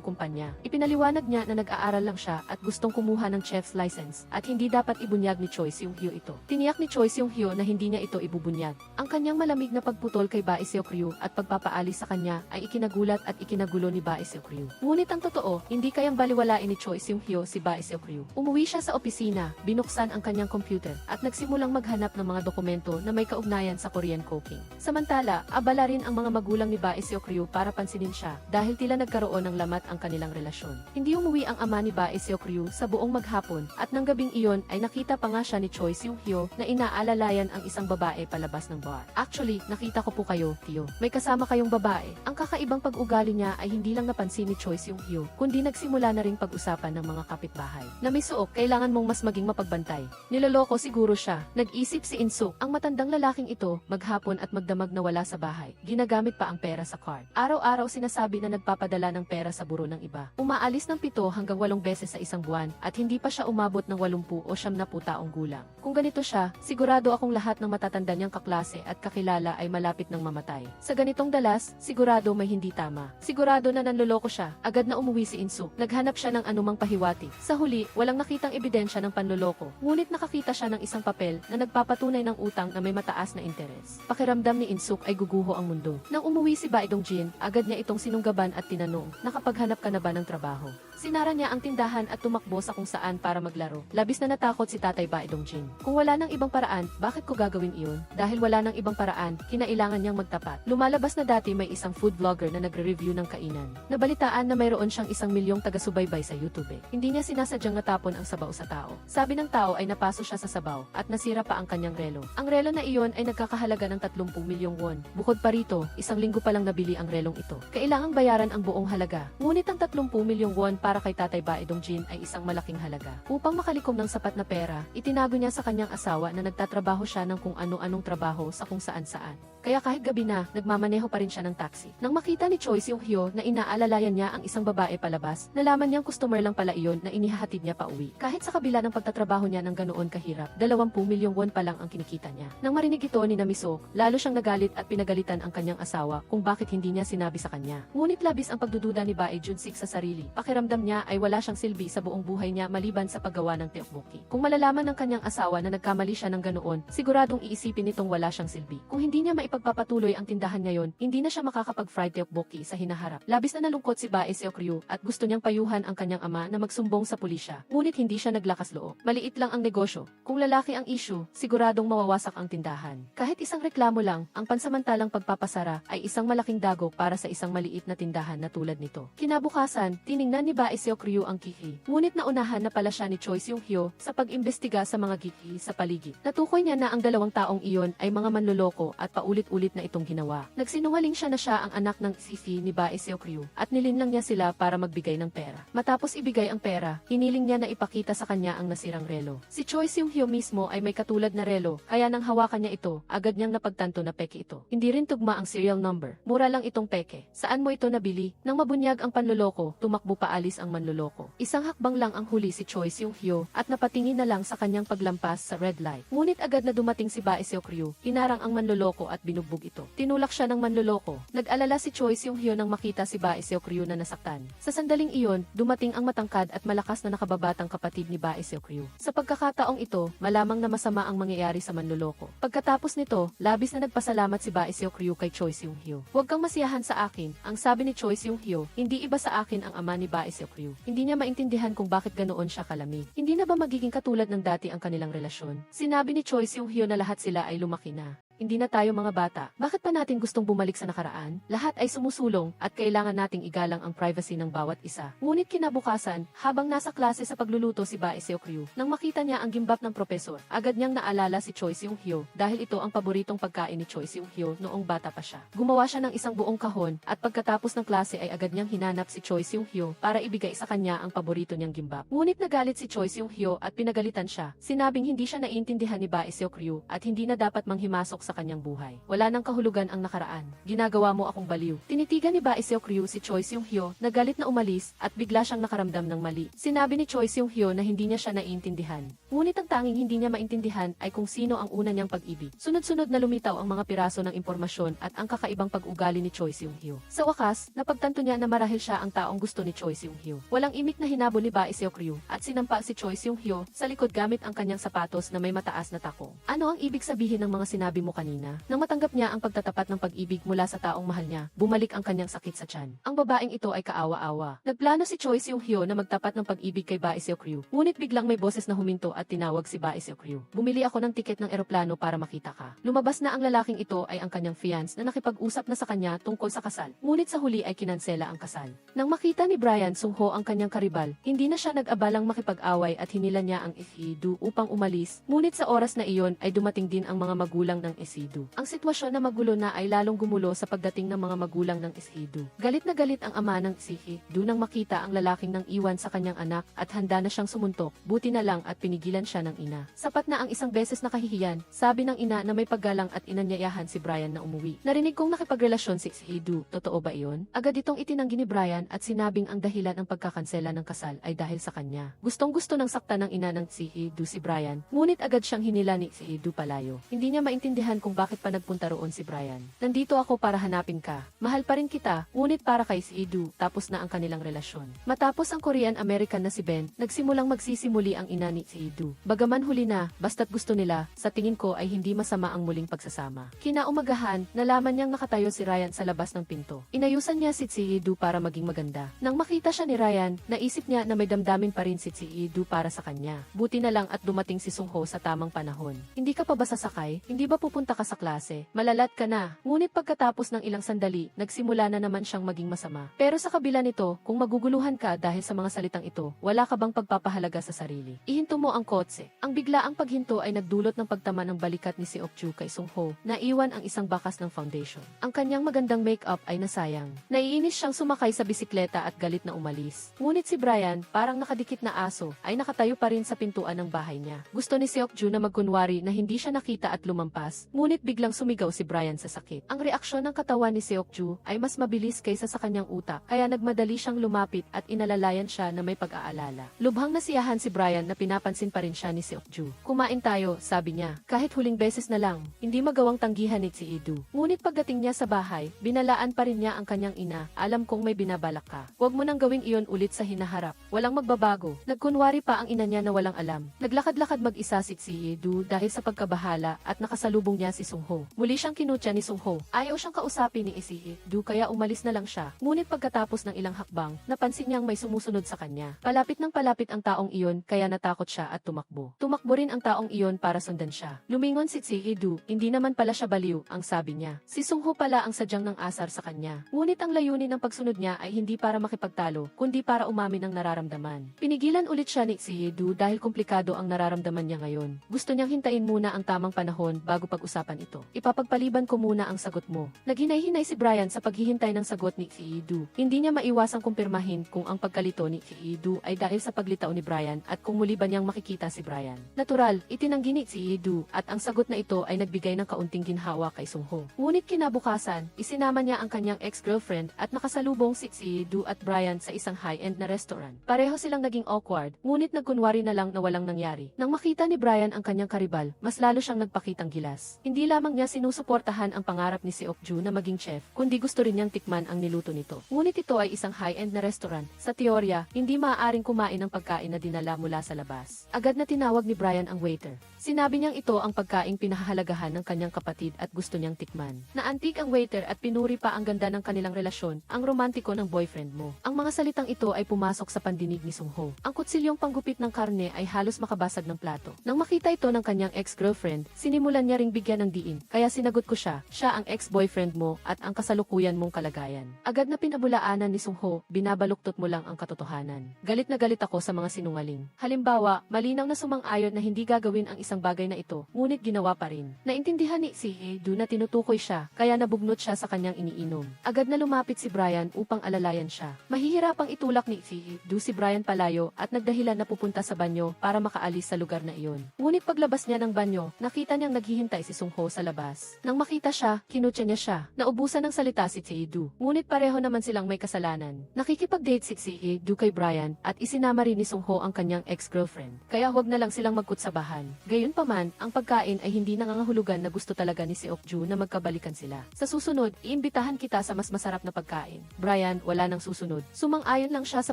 kumpanya. Ipinaliwanag niya na nag-aaral lang siya at gustong kumuha ng chef's license at hindi dapat ibunyag ni Choi Seung-hyo ito. Tiniyak ni Choi Seung-hyo na hindi niya ito ibubunyag. Ang kanyang malamig na pagputol kay Ba Seokryul at pagpapaalis sa kanya ay ikinagulat at ikinagulo ni Ba Seokryul. Ngunit ang totoo, hindi kayang baliwalain ni Choi Seung-hyo si Ba Seokryul. Umuwi siya sa opisina, binuksan ang kanyang computer at nagsimulang maghanap ng mga dokumento na may kaugnayan sa Korean cooking. Samantala, abala rin ang mga magulang ni Ba Seokryul para pansinin siya dahil tila nagkaroon ng lamat ang kanilang relasyon. Hindi umuwi ang ama ni Ba Seokryul sa buong maghapon at nang gabing iyon ay nakita pa nga siya ni Choi Seung-hyo na inaalalayan ang isang babae palabas ng bar. Actually, nakita ko po kayo, tiyo. May kasama kayong babae. Ang kakaibang pag-ugali niya ay hindi lang napansin ni Choi Seung-hyo, kundi nagsimula na ring pag-usapan ng mga kapitbahay. Na may suok, kailangan mong mas maging mapagbantay. Niloloko siguro siya. Nag-isip si In-suk, ang matandang lalaking ito, maghapon at magdamag na wala sa bahay. Ginagamit pa ang pera sa card. Araw-araw sinasabi na nagpapadala ng pera sa buro ng iba. Umaalis ng 7 hanggang 8 beses sa isang buwan at hindi pa siya umabot ng 80 o 90 taong gulang. Kung ganito siya, sigurado akong lahat ng matatanda niyang kaklase at kakilala ay malapit ng mamatay. Sa ganitong dalas, sigurado may hindi tama. Sigurado na nanloloko siya. Agad na umuwi si In-suk. Naghanap siya ng anumang pahiwati. Sa huli, walang nakitang ebidensya ng panloloko. Ngunit nakakita siya ng isang papel na nagpapatunay ng utang na may mataas na interes. Pakiramdam ni In-suk ay guguho ang mundo. Nang umuwi si Ba Dong-jin, agad niya itong sinunggaban at tinanong, nakapaghanap ka na ba ng trabaho? Sinara niya ang tindahan at tumakbo sa kung saan para maglaro. Labis na natakot si Tatay Ba Dong-jin. Kung wala nang ibang paraan, bakit ko gagawin iyon? Dahil wala nang ibang paraan, kinailangan niyang magtapat. Lumalabas na dati may isang food vlogger na nagre-review ng kainan. Nabalitaan na mayroon siyang 1 milyong taga-subaybay sa YouTube. Hindi niya sinasadyang natapon ang sabaw sa tao. Sabi ng tao ay napaso siya sa sabaw at nasira pa ang kanyang relo. Ang relo na iyon ay nagkakahalaga ng 30 milyong won. Bukod pa rito, 1 linggo pa lang nabili ang relong ito. Kailangang bayaran ang buong halaga. Ngunit ang 30 milyong won para kay Tatay Ba Dong-jin ay isang malaking halaga. Upang makalikom ng sapat na pera, itinago niya sa kanyang asawa na nagtatrabaho siya ng kung ano-anong trabaho sa kung saan-saan. Kaya kahit gabi na, nagmamaneho pa rin siya ng taxi. Nang makita ni Choi Seung-hyo na inaalalayan niya ang isang babae palabas, nalaman niyang customer lang pala iyon na inihahatid niya pa uwi. Kahit sa kabila ng pagtatrabaho niya ng ganoon kahirap, 20 milyong won pa lang ang kinikita niya. Nang marinig ito ni Namisok, lalo siyang nagalit at pinagalitan ang kanyang asawa kung bakit hindi niya sinabi sa kanya. Ngunit labis ang pagdududa ni Ba Jun-sik sa sarili. Pakiramdam niya ay wala siyang silbi sa buong buhay niya maliban sa paggawa ng tteokbokki. Kung malalaman ng kanyang asawa na nagkamali siya ng ganoon, siguradong iisipin nitong wala siyang silbi. Kung hindi niya maipagpapatuloy ang tindahan ngayon, hindi na siya makakapag-fry tteokbokki sa hinaharap. Labis na nalungkot si Ba Seokryul at gusto niyang payuhan ang kanyang ama na magsumbong sa pulisya. Ngunit hindi siya naglakas loob. Maliit lang ang negosyo. Kung lalaki ang issue, siguradong mawawasak ang tindahan. Kahit isang reklamo lang, ang pansamantalang pagpapasara ay isang malaking dagok para sa isang maliit na tindahan na tulad nito. Kinabukasan, tiningnan ni Ba Seokryul ang gihi. Ngunit naunahan na pala siya ni Choi Seung-hyo sa pag-imbestiga sa mga gihi sa paligid. Natukoy niya na ang dalawang taong iyon ay mga manloloko at paulit paulit-ulit na itong ginawa. Nagsinungaling siya na siya ang anak ng Sifi ni Bae Seokryu at nilinlang niya sila para magbigay ng pera. Matapos ibigay ang pera, hiniling niya na ipakita sa kanya ang nasirang relo. Si Choi Seung-hyo mismo ay may katulad na relo, kaya nang hawakan niya ito, agad niyang napagtanto na peke ito. Hindi rin tugma ang serial number. Mura lang itong peke. Saan mo ito nabili? Nang mabunyag ang panloloko, tumakbo paalis ang manloloko. Isang hakbang lang ang huli si Choi Seung-hyo at napatingin na lang sa kanyang paglampas sa red light. Ngunit agad na dumating si Bae Seokryu, hinarang ang manloloko at binugbog ito. Tinulak siya ng manloloko. Nag-alala si Choi Seung-hyo nang makita si Bae Seokryu na nasaktan. Sa sandaling iyon, dumating ang matangkad at malakas na nakababatang kapatid ni Bae Seokryu. Sa pagkakataong ito, malamang na masama ang mangyayari sa manloloko. Pagkatapos nito, labis na nagpasalamat si Bae Seokryu kay Choi Seung-hyo. Huwag kang masiyahan sa akin, ang sabi ni Choi Seung-hyo, hindi iba sa akin ang ama ni Bae Seokryu. Hindi niya maintindihan kung bakit ganoon siya kalamig. Hindi na ba magiging katulad ng dati ang kanilang relasyon? Sinabi ni Choi Seung-hyo na lahat sila ay lumaki na. Hindi na tayo mga bata. Bakit pa natin gustong bumalik sa nakaraan? Lahat ay sumusulong at kailangan nating igalang ang privacy ng bawat isa. Ngunit kinabukasan, habang nasa klase sa pagluluto si Bae Seokryu, nang makita niya ang gimbap ng propesor, agad niyang naalala si Choi Seung-hyo dahil ito ang paboritong pagkain ni Choi Seung-hyo noong bata pa siya. Gumawa siya ng isang buong kahon at pagkatapos ng klase ay agad niyang hinanap si Choi Seung-hyo para ibigay sa kanya ang paborito niyang gimbap. Ngunit nagalit si Choi Seung-hyo at pinagalitan siya. Sinabing hindi siya naiintindihan ni Bae Seokryu at hindi na dapat manghimasok sa kanyang buhay. Wala nang kahulugan ang nakaraan. Ginagawa mo akong baliw. Tinitigan ni Bae Seokryu si Choi Seung-hyo na galit na umalis at bigla siyang nakaramdam ng mali. Sinabi ni Choi Seung-hyo na hindi niya siya naiintindihan. Ngunit ang tanging hindi niya maintindihan ay kung sino ang una niyang pag-ibig. Sunod-sunod na lumitaw ang mga piraso ng impormasyon at ang kakaibang pag-ugali ni Choi Seung-hyo. Sa wakas, napagtanto niya na marahil siya ang taong gusto ni Choi Seung-hyo. Walang imik na hinabol ni Bae Seokryu at sinampa si Choi Seung-hyo sa likod gamit ang kanyang sapatos na may mataas na takong. Ano ang ibig sabihin ng mga sinabi mo kanina? Nang matanggap niya ang pagtatapat ng pag-ibig mula sa taong mahal niya, bumalik ang kanyang sakit sa tiyan. Ang babaeng ito ay kaawa-awa. Nagplano si Choi Seung-hyo na magtapat ng pag-ibig kay Bae Seokryu. Ngunit biglang may boses na huminto at tinawag si Bae Seokryu. Bumili ako ng tiket ng eroplano para makita ka. Lumabas na ang lalaking ito ay ang kanyang fiance na nakipag-usap na sa kanya tungkol sa kasal. Ngunit sa huli ay kinansela ang kasal. Nang makita ni Brian Sung-ho ang kanyang karibal, hindi na siya nag-abalang makipag-away at hinila niya ang Isi-do upang umalis. Ngunit sa oras na iyon ay dumating din ang mga magulang ng Isi-do. Ang sitwasyon na magulo na ay lalong gumulo sa pagdating ng mga magulang ng Isi-do. Galit na galit ang ama ng Isi-do nang makita ang lalaking nang iwan sa kanyang anak at handa na siyang sumuntok. Buti na lang at pinigilan siya ng ina. Sapat na ang isang beses na kahihiyan, sabi ng ina na may paggalang at inanyayahan si Brian na umuwi. Narinig kong nakipagrelasyon si Isi-do, totoo ba iyon? Agad itong itinanggi ni Brian at sinabing ang dahilan ng pagkakansela ng kasal ay dahil sa kanya. Gustong-gusto ng sakta ng ina ng Isi-do si Brian, ngunit agad siyang hinila ni Isi-do palayo. Hindi niya maintindihan kung bakit pa nagpunta roon si Brian. Nandito ako para hanapin ka. Mahal pa rin kita, ngunit para kay Isi-do, tapos na ang kanilang relasyon. Matapos ang Korean-American na si Ben, nagsimulang magsisimuli ang ina ni Isi-do. Bagaman huli na, basta't gusto nila, sa tingin ko ay hindi masama ang muling pagsasama. Kinaumagahan, nalaman niyang nakatayo si Ryan sa labas ng pinto. Inayusan niya si Isi-do para maging maganda. Nang makita siya ni Ryan, naisip niya na may damdamin pa rin si Isi-do para sa kanya. Buti na lang at dumating si Sung-ho sa tamang panahon. Hindi ka pa ba sasakay? Hindi ba pupunta ka sa klase? Malalat ka na. Ngunit pagkatapos ng ilang sandali, nagsimula na naman siyang maging masama. Pero sa kabila nito, kung maguguluhan ka dahil sa mga salitang ito, wala ka bang pagpapahalaga sa sarili? Ihinto mo ang kotse. Ang biglaang paghinto ay nagdulot ng pagtama ng balikat ni Seokju kay Sung-ho, na iwan ang isang bakas ng foundation. Ang kanyang magandang makeup ay nasayang. Naiinis siyang sumakay sa bisikleta at galit na umalis. Ngunit si Brian, parang nakadikit na aso, ay nakatayo pa rin sa pintuan ng bahay niya. Gusto ni Seokju na magkunwari na hindi siya nakita at lumampas, ngunit biglang sumigaw si Brian sa sakit. Ang reaksyon ng katawan ni Seokju ay mas mabilis kaysa sa kanyang utak, kaya nagmadali siyang lumapit at inalalayan siya na may pag-aalala. Lubhang nasiyahan si Brian na pinapansin pa rin siya ni Seokju. Kumain tayo, sabi niya. Kahit huling beses na lang, hindi magawang tanggihan ni Isi-do. Ngunit pagdating niya sa bahay, binalaan pa rin niya ang kanyang ina. Alam kong may binabalak ka. Huwag mo nang gawing iyon ulit sa hinaharap. Walang magbabago. Nagkunwari pa ang ina niya na walang alam. Naglakad-lakad mag-isa si Isi-do dahil sa pagkabahala at nakasalubong niya si Sung-ho. Muli siyang kinutya ni Sung-ho. Ayaw siyang kausapin ni Isi-do kaya umalis na lang siya. Ngunit pagkatapos ng ilang hakbang, napansin niyang may sumusunod sa kanya. Palapit ng palapit ang taong iyon kaya natakot siya at tumakbo. Tumakbo rin ang taong iyon para sundan siya. Lumingon si Isi-do, hindi naman pala siya baliw, ang sabi niya. Si Sung-ho pala ang sadyang ng asar sa kanya. Ngunit ang layunin ng pagsunod niya ay hindi para makipagtalo, kundi para umamin ng nararamdaman. Pinigilan ulit siya ni Isi-do dahil komplikado ang nararamdaman niya ngayon. Gusto niyang hintayin muna ang tamang panahon bago pag pag-usapan ito. Ipapagpaliban ko muna ang sagot mo. Naghinay-hinay si Brian sa paghihintay ng sagot ni Chiidu. Hindi niya maiwasang kumpirmahin kung ang pagkalito ni Chiidu ay dahil sa paglitaw ni Brian at kung muli ba niyang makikita si Brian. Natural, itinanggi ni Chiidu at ang sagot na ito ay nagbigay ng kaunting ginhawa kay Sungho. Ngunit kinabukasan, isinama niya ang kanyang ex-girlfriend at nakasalubong si Chiidu at Brian sa isang high-end na restaurant. Pareho silang naging awkward, ngunit nagkunwari na lang na walang nangyari. Nang makita ni Brian ang kanyang karibal, mas lalo siyang nagpakitang gilas. Hindi lamang niya sinusuportahan ang pangarap ni Seokju na maging chef, kundi gusto rin niyang tikman ang niluto nito. Ngunit ito ay isang high-end na restaurant. Sa teorya, hindi maaaring kumain ng pagkain na dinala mula sa labas. Agad na tinawag ni Brian ang waiter. Sinabi niyang ito ang pagkaing pinahahalagahan ng kanyang kapatid at gusto niyang tikman. Naantig ang waiter at pinuri pa ang ganda ng kanilang relasyon, ang romantiko ng boyfriend mo. Ang mga salitang ito ay pumasok sa pandinig ni Sungho. Ang kutsilyong panggupit ng karne ay halos makabasag ng plato. Nang makita ito ng kanyang ex-girlfriend, sinimulan niya ring bigyan ng diin. Kaya sinagot ko siya ang ex-boyfriend mo at ang kasalukuyan mong kalagayan. Agad na pinabulaanan ni Sungho, binabaluktot mo lang ang katotohanan. Galit na galit ako sa mga sinungaling. Halimbawa, malinaw na sumang-ayon na hindi gagawin ang isang bagay na ito, ngunit ginawa pa rin. Naintindihan ni Chiidu na tinutukoy siya, kaya nabugnot siya sa kanyang iniinom. Agad na lumapit si Brian upang alalayan siya. Mahihirapang itulak ni Chiidu si Brian palayo at nagdahilan na pupunta sa banyo para makaalis sa lugar na iyon. Ngunit paglabas niya ng banyo, nakita niyang naghihintay si Sungho sa labas. Nang makita siya, kinutya niya siya. Naubusan ng salita si Chiidu. Ngunit pareho naman silang may kasalanan. Nakikipag-date si Chiidu kay Brian at isinama rin ni Sungho ang kanyang ex-girlfriend. Kaya huwag na lang silang magkutsabahan. Gayunpaman, ang pagkain ay hindi nangangahulugan na gusto talaga ni Seokju na magkabalikan sila. Sa susunod, iimbitahan kita sa mas masarap na pagkain. Brian, wala nang susunod. Sumang-ayon lang siya sa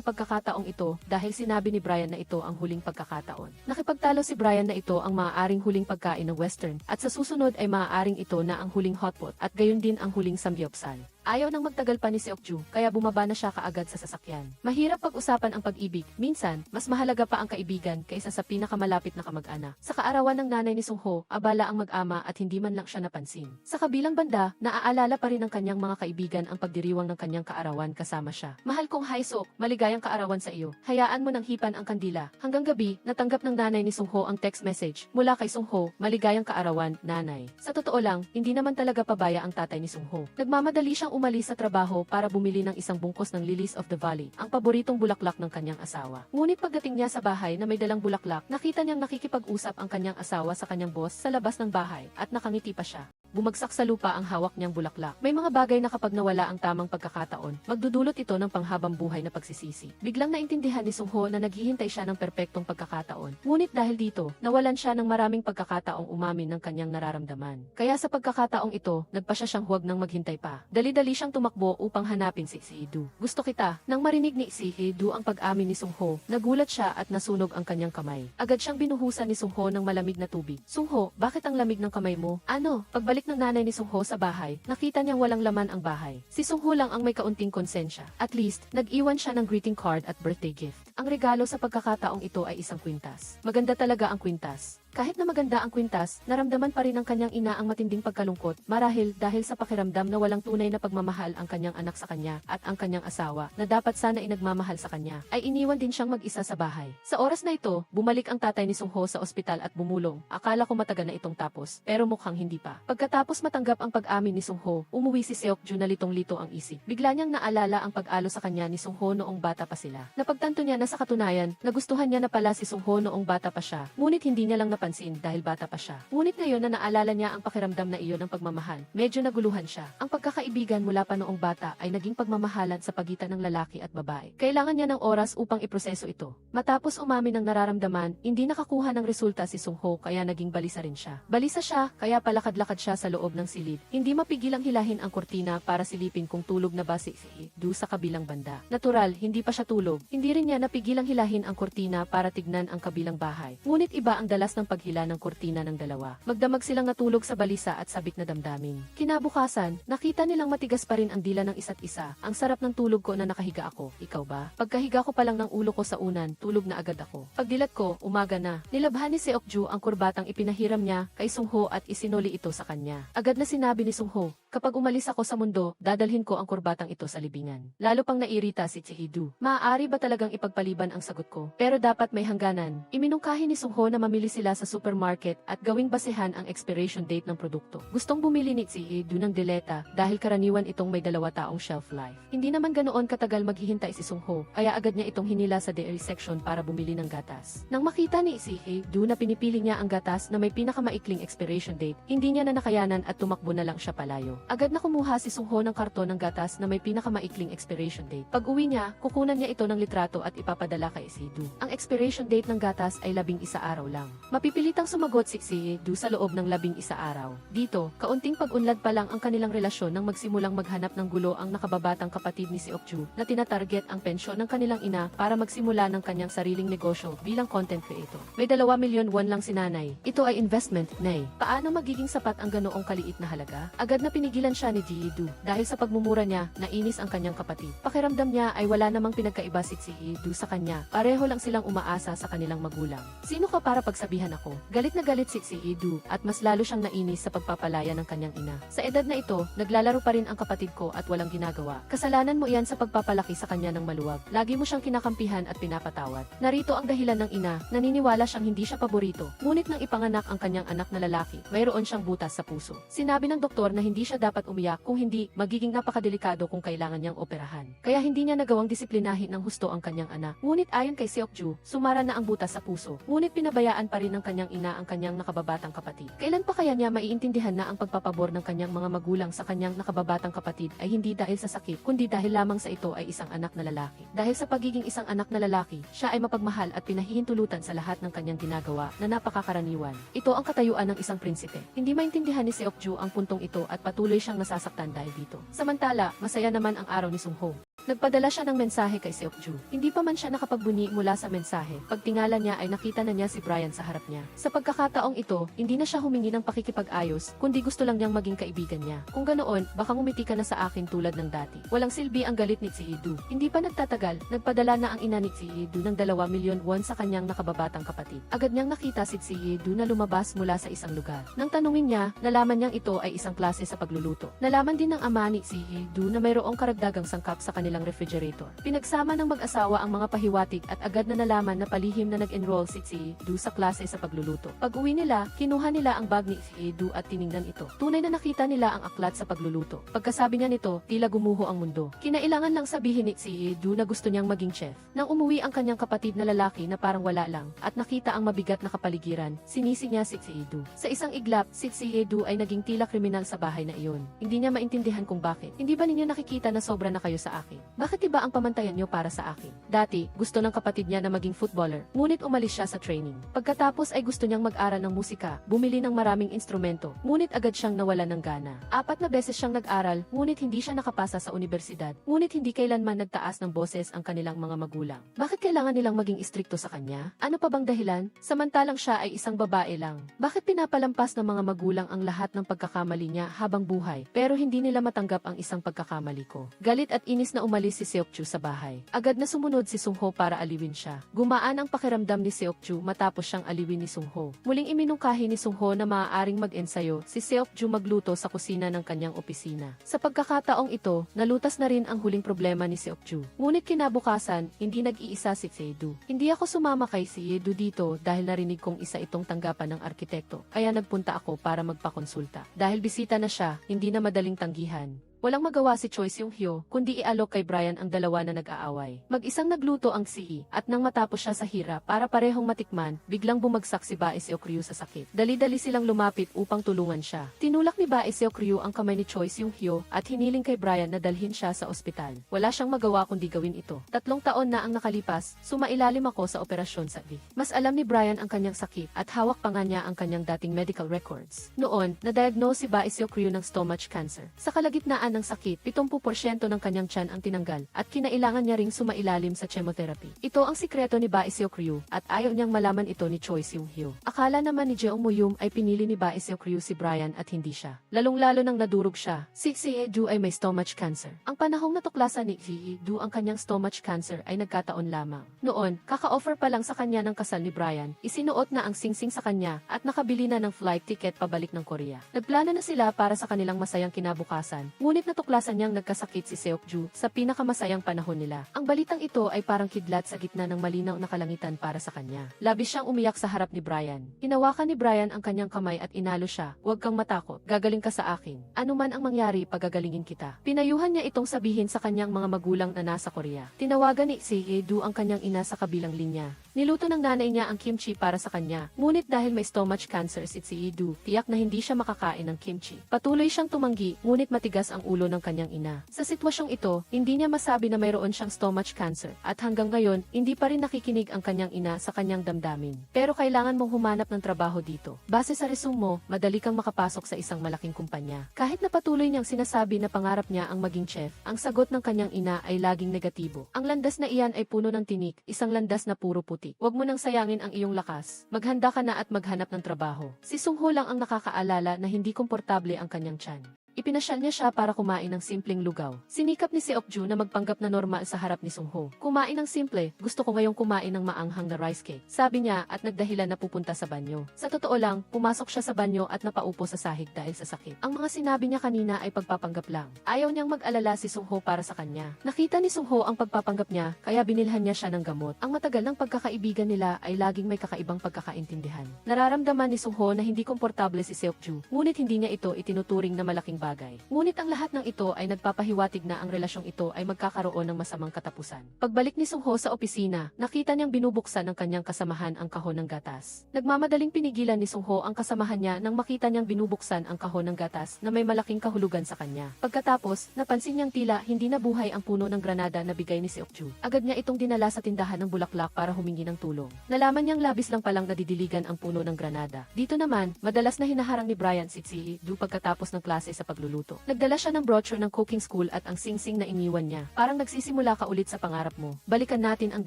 pagkakataong ito dahil sinabi ni Brian na ito ang huling pagkakataon. Nakipagtalo si Brian na ito ang maaaring huling pagkain ng western at sa susunod ay maaaring ito na ang huling hotpot at gayon din ang huling samgyupsal. Ayaw nang magtagal pa ni Seokju, kaya bumaba na siya kaagad sa sasakyan. Mahirap pag-usapan ang pag-ibig. Minsan, mas mahalaga pa ang kaibigan kaysa sa pinakamalapit na kamag-anak. Sa kaarawan ng nanay ni Sungho, abala ang mag-ama at hindi man lang siya napansin. Sa kabilang banda, naaalala pa rin ng kanyang mga kaibigan ang pagdiriwang ng kanyang kaarawan kasama siya. Mahal kong Haesok, maligayang kaarawan sa iyo. Hayaan mo nang hipan ang kandila. Hanggang gabi, natanggap ng nanay ni Sungho ang text message mula kay Sungho, maligayang kaarawan, nanay. Sa totoo lang, hindi naman talaga pabaya ang tatay ni Sungho. Nagmamadali siyang umalis sa trabaho para bumili ng isang bungkus ng lilies of the valley, ang paboritong bulaklak ng kanyang asawa. Ngunit pagdating niya sa bahay na may dalang bulaklak, nakita niyang nakikipag-usap ang kanyang asawa sa kanyang boss sa labas ng bahay at nakangiti pa siya. Bumagsak sa lupa ang hawak niyang bulaklak. May mga bagay na kapag nawala ang tamang pagkakataon, magdudulot ito ng panghabang buhay na pagsisisi. Biglang naintindihan ni Sungho na naghihintay siya ng perpektong pagkakataon. Ngunit dahil dito, nawalan siya ng maraming pagkakataong umamin ng kanyang nararamdaman. Kaya sa pagkakataong ito, nagpa siya siyang huwag nang maghintay pa. Dali-dali siyang tumakbo upang hanapin si Chiidu. Gusto kita. Nang marinig ni Chiidu ang pag-amin ni Sungho, nagulat siya at nasunog ang kanyang kamay. Agad siyang binuhusan ni Sungho ng malamig na tubig. Sungho, bakit ang lamig ng kamay mo? Ano? Pagbalik ng nanay ni Sungho sa bahay, nakita niyang walang laman ang bahay. Si Sungho lang ang may kaunting konsensya. At least, nag-iwan siya ng greeting card at birthday gift. Ang regalo sa pagkakataong ito ay isang kwintas. Maganda talaga ang kwintas. Kahit na maganda ang kwintas, naramdaman pa rin ng kanyang ina ang matinding pagkalungkot, marahil dahil sa pakiramdam na walang tunay na pagmamahal ang kanyang anak sa kanya at ang kanyang asawa na dapat sana inagmamahal sa kanya, ay iniwan din siyang mag-isa sa bahay. Sa oras na ito, bumalik ang tatay ni Sungho sa ospital at bumulong. Akala ko matagal na itong tapos, pero mukhang hindi pa. Pagkatapos matanggap ang pag-amin ni Sungho, umuwi si Seokju na litong-lito ang isip. Bigla niyang naalala ang pag-alo sa kanya ni Sungho noong bata pa sila. Napagtanto niya na sa katunayan, nagustuhan niya na pala si Sungho noong bata pa siya, ngunit hindi niya lang napansin dahil bata pa siya. Ngunit ngayon na naalala niya ang pakiramdam na iyon ng pagmamahal, medyo naguluhan siya. Ang pagkakaibigan mula pa noong bata ay naging pagmamahalan sa pagitan ng lalaki at babae. Kailangan niya ng oras upang iproseso ito. Matapos umamin ng nararamdaman, hindi nakakuha ng resulta si Sungho kaya naging balisa rin siya. Balisa siya, kaya palakad-lakad siya sa loob ng silid. Hindi mapigilang hilahin ang kurtina para silipin kung tulog na ba si Chiidu sa kabilang banda. Natural, hindi pa siya tulog. Hindi rin niya napigilang hilahin ang kurtina para tignan ang kabilang bahay. Ngunit iba ang dalas ng paghila ng kurtina ng dalawa. Magdamag silang natulog sa balisa at sabik na damdamin. Kinabukasan, nakita nilang matigas pa rin ang dila ng isa't isa. Ang sarap ng tulog ko na nakahiga ako. Ikaw ba? Pagkahiga ko pa lang ng ulo ko sa unan, tulog na agad ako. Pagdilat ko, umaga na. Nilabhan ni Seokju ang kurbatang ipinahiram niya kay Sungho at isinuli ito sa kanya. Agad na sinabi ni Sungho, Kapag umalis ako sa mundo, dadalhin ko ang kurbatang ito sa libingan. Lalo pang nairita si Chihidu. Maaari ba talagang ipagpaliban ang sagot ko? Pero dapat may hangganan. Iminungkahi ni Sungho na mamili sila sa supermarket at gawing basehan ang expiration date ng produkto. Gustong bumili ni Chihidu ng dileta dahil karaniwan itong may 2 taong shelf life. Hindi naman ganoon katagal maghihintay si Sungho, kaya agad niya itong hinila sa dairy section para bumili ng gatas. Nang makita ni Chihidu na pinipili niya ang gatas na may pinakamaikling expiration date, hindi niya na nakayanan at tumakbo na lang siya palayo. Agad na kumuha si Sungho ng karton ng gatas na may pinakamaikling expiration date. Pag uwi niya, kukunan niya ito ng litrato at ipapadala kay Chihidu. Ang expiration date ng gatas ay 11 araw lang. Mapipilitang sumagot si Chihidu sa loob ng 11 araw. Dito, kaunting pag-unlad pa lang ang kanilang relasyon nang magsimulang maghanap ng gulo ang nakababatang kapatid ni Seokju na tinatarget ang pensyon ng kanilang ina para magsimula ng kanyang sariling negosyo bilang content creator. May 2 milyon won lang si nanay. Ito ay investment, nay. Paano magiging sapat ang ganoong kaliit na halaga? Agad na pinigilan siya ni Chihidu dahil sa pagmumura niya, nainis ang kanyang kapatid. Pakiramdam niya ay wala namang pinagkaiba si Chihidu sa kanya. Pareho lang silang umaasa sa kanilang magulang. Sino ka para pagsabihan ako? Galit na galit si Chihidu at mas lalo siyang nainis sa pagpapalaya ng kanyang ina. Sa edad na ito, naglalaro pa rin ang kapatid ko at walang ginagawa. Kasalanan mo iyan sa pagpapalaki sa kanya ng maluwag. Lagi mo siyang kinakampihan at pinapatawad. Narito ang dahilan ng ina, naniniwala siyang hindi siya paborito. Ngunit nang ipanganak ang kanyang anak na lalaki, mayroon siyang butas sa puso. Sinabi ng doktor na hindi siya dapat umiyak kung hindi, magiging napakadelikado kung kailangan niyang operahan. Kaya hindi niya nagawang disiplinahin ng husto ang kanyang anak. Ngunit ayon kay Seokju, sumara na ang butas sa puso. Ngunit pinabayaan pa rin ng kanyang ina ang kanyang nakababatang kapatid. Kailan pa kaya niya maiintindihan na ang pagpapabor ng kanyang mga magulang sa kanyang nakababatang kapatid ay hindi dahil sa sakit, kundi dahil lamang sa ito ay isang anak na lalaki. Dahil sa pagiging isang anak na lalaki, siya ay mapagmahal at pinahihintulutan sa lahat ng kanyang ginagawa na napakakaraniwan. Ito ang katayuan ng isang prinsipe. Hindi maintindihan ni Seokju ang puntong ito at patuloy siyang nasasaktan dahil dito. Samantala, masaya naman ang araw ni Sungho. Nagpadala siya ng mensahe kay Seokju. Hindi pa man siya nakapagbunyi mula sa mensahe. Pagtingala niya ay nakita na niya si Brian sa harap niya. Sa pagkakataong ito, hindi na siya humingi ng pakikipag-ayos, kundi gusto lang niyang maging kaibigan niya. Kung ganoon, baka ngumiti ka na sa akin tulad ng dati. Walang silbi ang galit ni Chihidu. Hindi pa nagtatagal, nagpadala na ang ina ni Chihidu ng 2 milyon won sa kanyang nakababatang kapatid. Agad niyang nakita si Chihidu na lumabas mula sa isang lugar. Nang tanungin niya, nalaman niyang ito ay isang klase sa pagluluto. Nalaman din ng ama ni Chihidu na mayroong karagdagang sangkap sa kanilang refrigerator. Pinagsama ng mag-asawa ang mga pahiwatig at agad na nalaman na palihim na nag-enroll si Chihidu sa klase sa pagluluto. Pag-uwi nila, kinuha nila ang bag ni Chihidu at tiningnan ito. Tunay na nakita nila ang aklat sa pagluluto. Pagkasabi niya nito, tila gumuho ang mundo. Kinailangan lang sabihin ni Chihidu na gusto niyang maging chef. Nang umuwi ang kanyang kapatid na lalaki na parang wala lang at nakita ang mabigat na kapaligiran, sinisi niya si Chihidu. Sa isang iglap, si Chihidu ay naging tila kriminal sa bahay na iyon. Hindi niya maintindihan kung bakit. Hindi ba ninyo nakikita na sobra na kayo sa akin? Bakit iba ang pamantayan niyo para sa akin? Dati, gusto ng kapatid niya na maging footballer, ngunit umalis siya sa training. Pagkatapos ay gusto niyang mag-aral ng musika, bumili ng maraming instrumento, ngunit agad siyang nawalan ng gana. 4 na beses siyang nag-aral, ngunit hindi siya nakapasa sa universidad, ngunit hindi kailanman nagtaas ng boses ang kanilang mga magulang. Bakit kailangan nilang maging istrikto sa kanya? Ano pa bang dahilan? Samantalang siya ay isang babae lang. Bakit pinapalampas ng mga magulang ang lahat ng pagkakamali niya habang buhay, pero hindi nila matanggap ang isang pagkakamali ko? Galit at inis na umalis si Seokju sa bahay. Agad na sumunod si Sungho para aliwin siya. Gumaan ang pakiramdam ni Seokju matapos siyang aliwin ni Sungho. Muling iminungkahi ni Sungho na maaaring mag-ensayo si Seokju magluto sa kusina ng kanyang opisina. Sa pagkakataong ito, nalutas na rin ang huling problema ni Seokju. Ngunit kinabukasan, hindi nag-iisa si Chihidu. Hindi ako sumama kay Chihidu dito dahil narinig kong isa itong tanggapan ng arkitekto. Kaya nagpunta ako para magpakonsulta. Dahil bisita na siya, hindi na madaling tanggihan. Walang magawa si Choi Seung-hyo, kundi ialok kay Brian ang dalawa na nag-aaway. Mag-isang nagluto ang Sihi, at nang matapos siya sa hirap para parehong matikman, biglang bumagsak si Bae Seok-ryu sa sakit. Dali-dali silang lumapit upang tulungan siya. Tinulak ni Bae Seok-ryu ang kamay ni Choi Seung-hyo at hiniling kay Brian na dalhin siya sa ospital. Wala siyang magawa kundi gawin ito. 3 taon na ang nakalipas, sumailalim ako sa operasyon sa V. Mas alam ni Brian ang kanyang sakit at hawak pa nga niya ang kanyang dating medical records. Noon, na-diagnose si Bae Seok-ryu ng stomach cancer. Sa kalagitnaan ng sakit, 70% ng kanyang tiyan ang tinanggal, at kinailangan niya ring sumailalim sa chemotherapy. Ito ang sikreto ni Bae Seok-ryu, at ayaw niyang malaman ito ni Choi Seung-hyo. Akala naman ni Jeong Mo-youm ay pinili ni Bae Seok-ryu si Brian at hindi siya. Lalong-lalo nang nadurog siya. Si Hye-do ay may stomach cancer. Ang panahong natuklasan ni Hye-do ang kanyang stomach cancer ay nagkataon lamang. Noon, kaka-offer pa lang sa kanya ng kasal ni Brian, isinuot na ang singsing sa kanya at nakabili na ng flight ticket pabalik ng Korea. Nagplano na sila para sa kanilang masayang kinabukasan, ngunit natuklasan niyang nagkasakit si Seok-ju sa pinakamasayang panahon nila. Ang balitang ito ay parang kidlat sa gitna ng malinaw na kalangitan para sa kanya. Labis siyang umiyak sa harap ni Brian. Hinawakan ni Brian ang kanyang kamay at inalo siya. "Huwag kang matakot, gagaling ka sa akin. Ano man ang mangyari, pagagalingin kita." Pinayuhan niya itong sabihin sa kanyang mga magulang na nasa Korea. Tinawagan ni Hye-do ang kanyang ina sa kabilang linya. Niluto ng nanay niya ang kimchi para sa kanya, ngunit dahil may stomach cancer si Hye-do, tiyak na hindi siya makakain ng kimchi. Patuloy siyang tumanggi, ngunit matigas ang ulo ng kanyang ina. Sa sitwasyong ito, hindi niya masabi na mayroon siyang stomach cancer, at hanggang ngayon, hindi pa rin nakikinig ang kanyang ina sa kanyang damdamin. Pero kailangan mong humanap ng trabaho dito. Base sa resume mo, madali kang makapasok sa isang malaking kumpanya. Kahit na patuloy niyang sinasabi na pangarap niya ang maging chef, ang sagot ng kanyang ina ay laging negatibo. Ang landas na iyan ay puno ng tinik, isang landas na puro puti. Huwag mo nang sayangin ang iyong lakas. Maghanda ka na at maghanap ng trabaho. Si Sung-ho lang ang nakakaalala na hindi komportable ang kanyang tiyan. Ipinasyal niya siya para kumain ng simpleng lugaw. Sinikap ni Seok-ju na magpanggap na normal sa harap ni Sung-ho. "Kumain ng simple, gusto ko ngayong kumain ng maanghang na rice cake," sabi niya at nagdahilan na pupunta sa banyo. Sa totoo lang, pumasok siya sa banyo at napaupo sa sahig dahil sa sakit. Ang mga sinabi niya kanina ay pagpapanggap lang. Ayaw niyang mag-alala si Sung-ho para sa kanya. Nakita ni Sung-ho ang pagpapanggap niya, kaya binilhan niya siya ng gamot. Ang matagal ng pagkakaibigan nila ay laging may kakaibang pagkakaintindihan. Nararamdaman ni Sung-ho na hindi komportable si Seok-ju, ngunit hindi niya ito itinuturing na malaking bagay. Ngunit ang lahat ng ito ay nagpapahiwatig na ang relasyong ito ay magkakaroon ng masamang katapusan. Pagbalik ni Sung-ho sa opisina, nakita niyang binubuksan ng kanyang kasamahan ang kahon ng gatas. Nagmamadaling pinigilan ni Sung-ho ang kasamahan niya nang makita niyang binubuksan ang kahon ng gatas na may malaking kahulugan sa kanya. Pagkatapos, napansin niyang tila hindi nabuhay ang puno ng granada na bigay ni Seok-ju. Agad niya itong dinala sa tindahan ng bulaklak para humingi ng tulong. Nalaman niyang labis lang palang nadidiligan ang puno ng granada. Dito naman, madalas na hinaharang ni Brian si Hye-do pagkatapos ng klase sa pagluluto. Nagdala siya ng brochure ng cooking school at ang singsing na iniwan niya. "Parang nagsisimula ka ulit sa pangarap mo. Balikan natin ang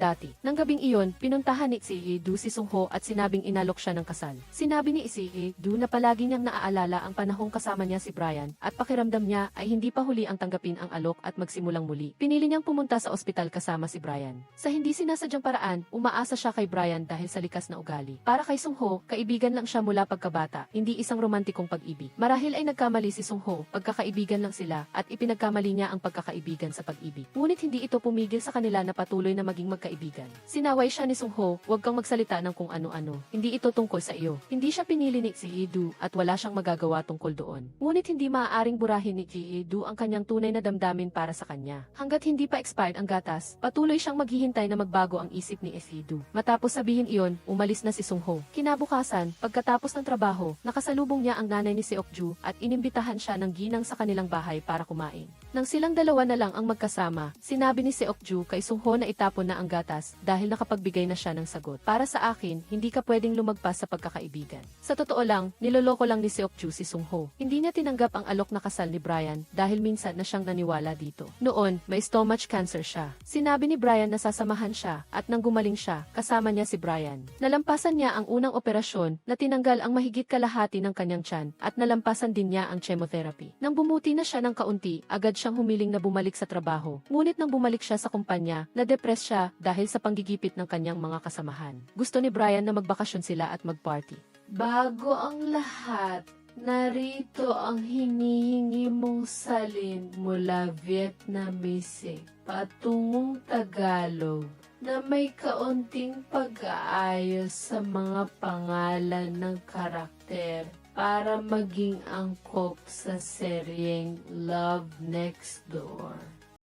dati." Nang gabing iyon, pinuntahan ni Hye-do si Sung-ho at sinabing inalok siya ng kasal. Sinabi ni Hye-do na palagi niyang naaalala ang panahong kasama niya si Brian at pakiramdam niya ay hindi pa huli ang tanggapin ang alok at magsimulang muli. Pinili niyang pumunta sa ospital kasama si Brian. Sa hindi sinasadyang paraan, umaasa siya kay Brian dahil sa likas na ugali. Para kay Sung-ho, kaibigan lang siya mula pagkabata, hindi isang romantikong pag-ibig. Marahil ay nagkamali si Sung-ho, pagkakaibigan lang sila at ipinagkamali niya ang pagkakaibigan sa pag-ibig. Ngunit hindi ito pumigil sa kanila na patuloy na maging magkaibigan. Sinaway siya ni Sung-ho, "Huwag kang magsalita ng kung ano-ano. Hindi ito tungkol sa iyo." Hindi siya pinili ni Hye-do at wala siyang magagawa tungkol doon. Ngunit hindi maaaring burahin ni Hye-do ang kanyang tunay na damdamin para sa kanya. Hanggat hindi pa expired ang gatas, patuloy siyang maghihintay na magbago ang isip ni Hye-do. Matapos sabihin iyon, umalis na si Sung-ho. Kinabukasan, pagkatapos ng trabaho, nakasalubong niya ang nanay ni Seok-ju at inimbitahan siya ng ginang sa kanilang bahay para kumain. Nang silang dalawa na lang ang magkasama, sinabi ni Seok-ju kay Sung-ho na itapon na ang gatas dahil nakapagbigay na siya ng sagot. "Para sa akin, hindi ka pwedeng lumagpas sa pagkakaibigan." Sa totoo lang, niloloko lang ni Seok-ju si Sung-ho. Hindi niya tinanggap ang alok na kasal ni Brian dahil minsan na siyang naniwala dito. Noon, may stomach cancer siya. Sinabi ni Brian na sasamahan siya at nang gumaling siya, kasama niya si Brian. Nalampasan niya ang unang operasyon na tinanggal ang mahigit kalahati ng kanyang tiyan at nalampasan din niya ang chemotherapy. Nang bumuti na siya ng kaunti, agad siyang humiling na bumalik sa trabaho. Ngunit nang bumalik siya sa kumpanya, na-depress siya dahil sa panggigipit ng kanyang mga kasamahan. Gusto ni Brian na magbakasyon sila at magparty. "Bago ang lahat, narito ang hinihingi mong salin mula Vietnamese patungong Tagalog na may kaunting pag-aayos sa mga pangalan ng karakter para maging angkop sa seryeng Love Next Door."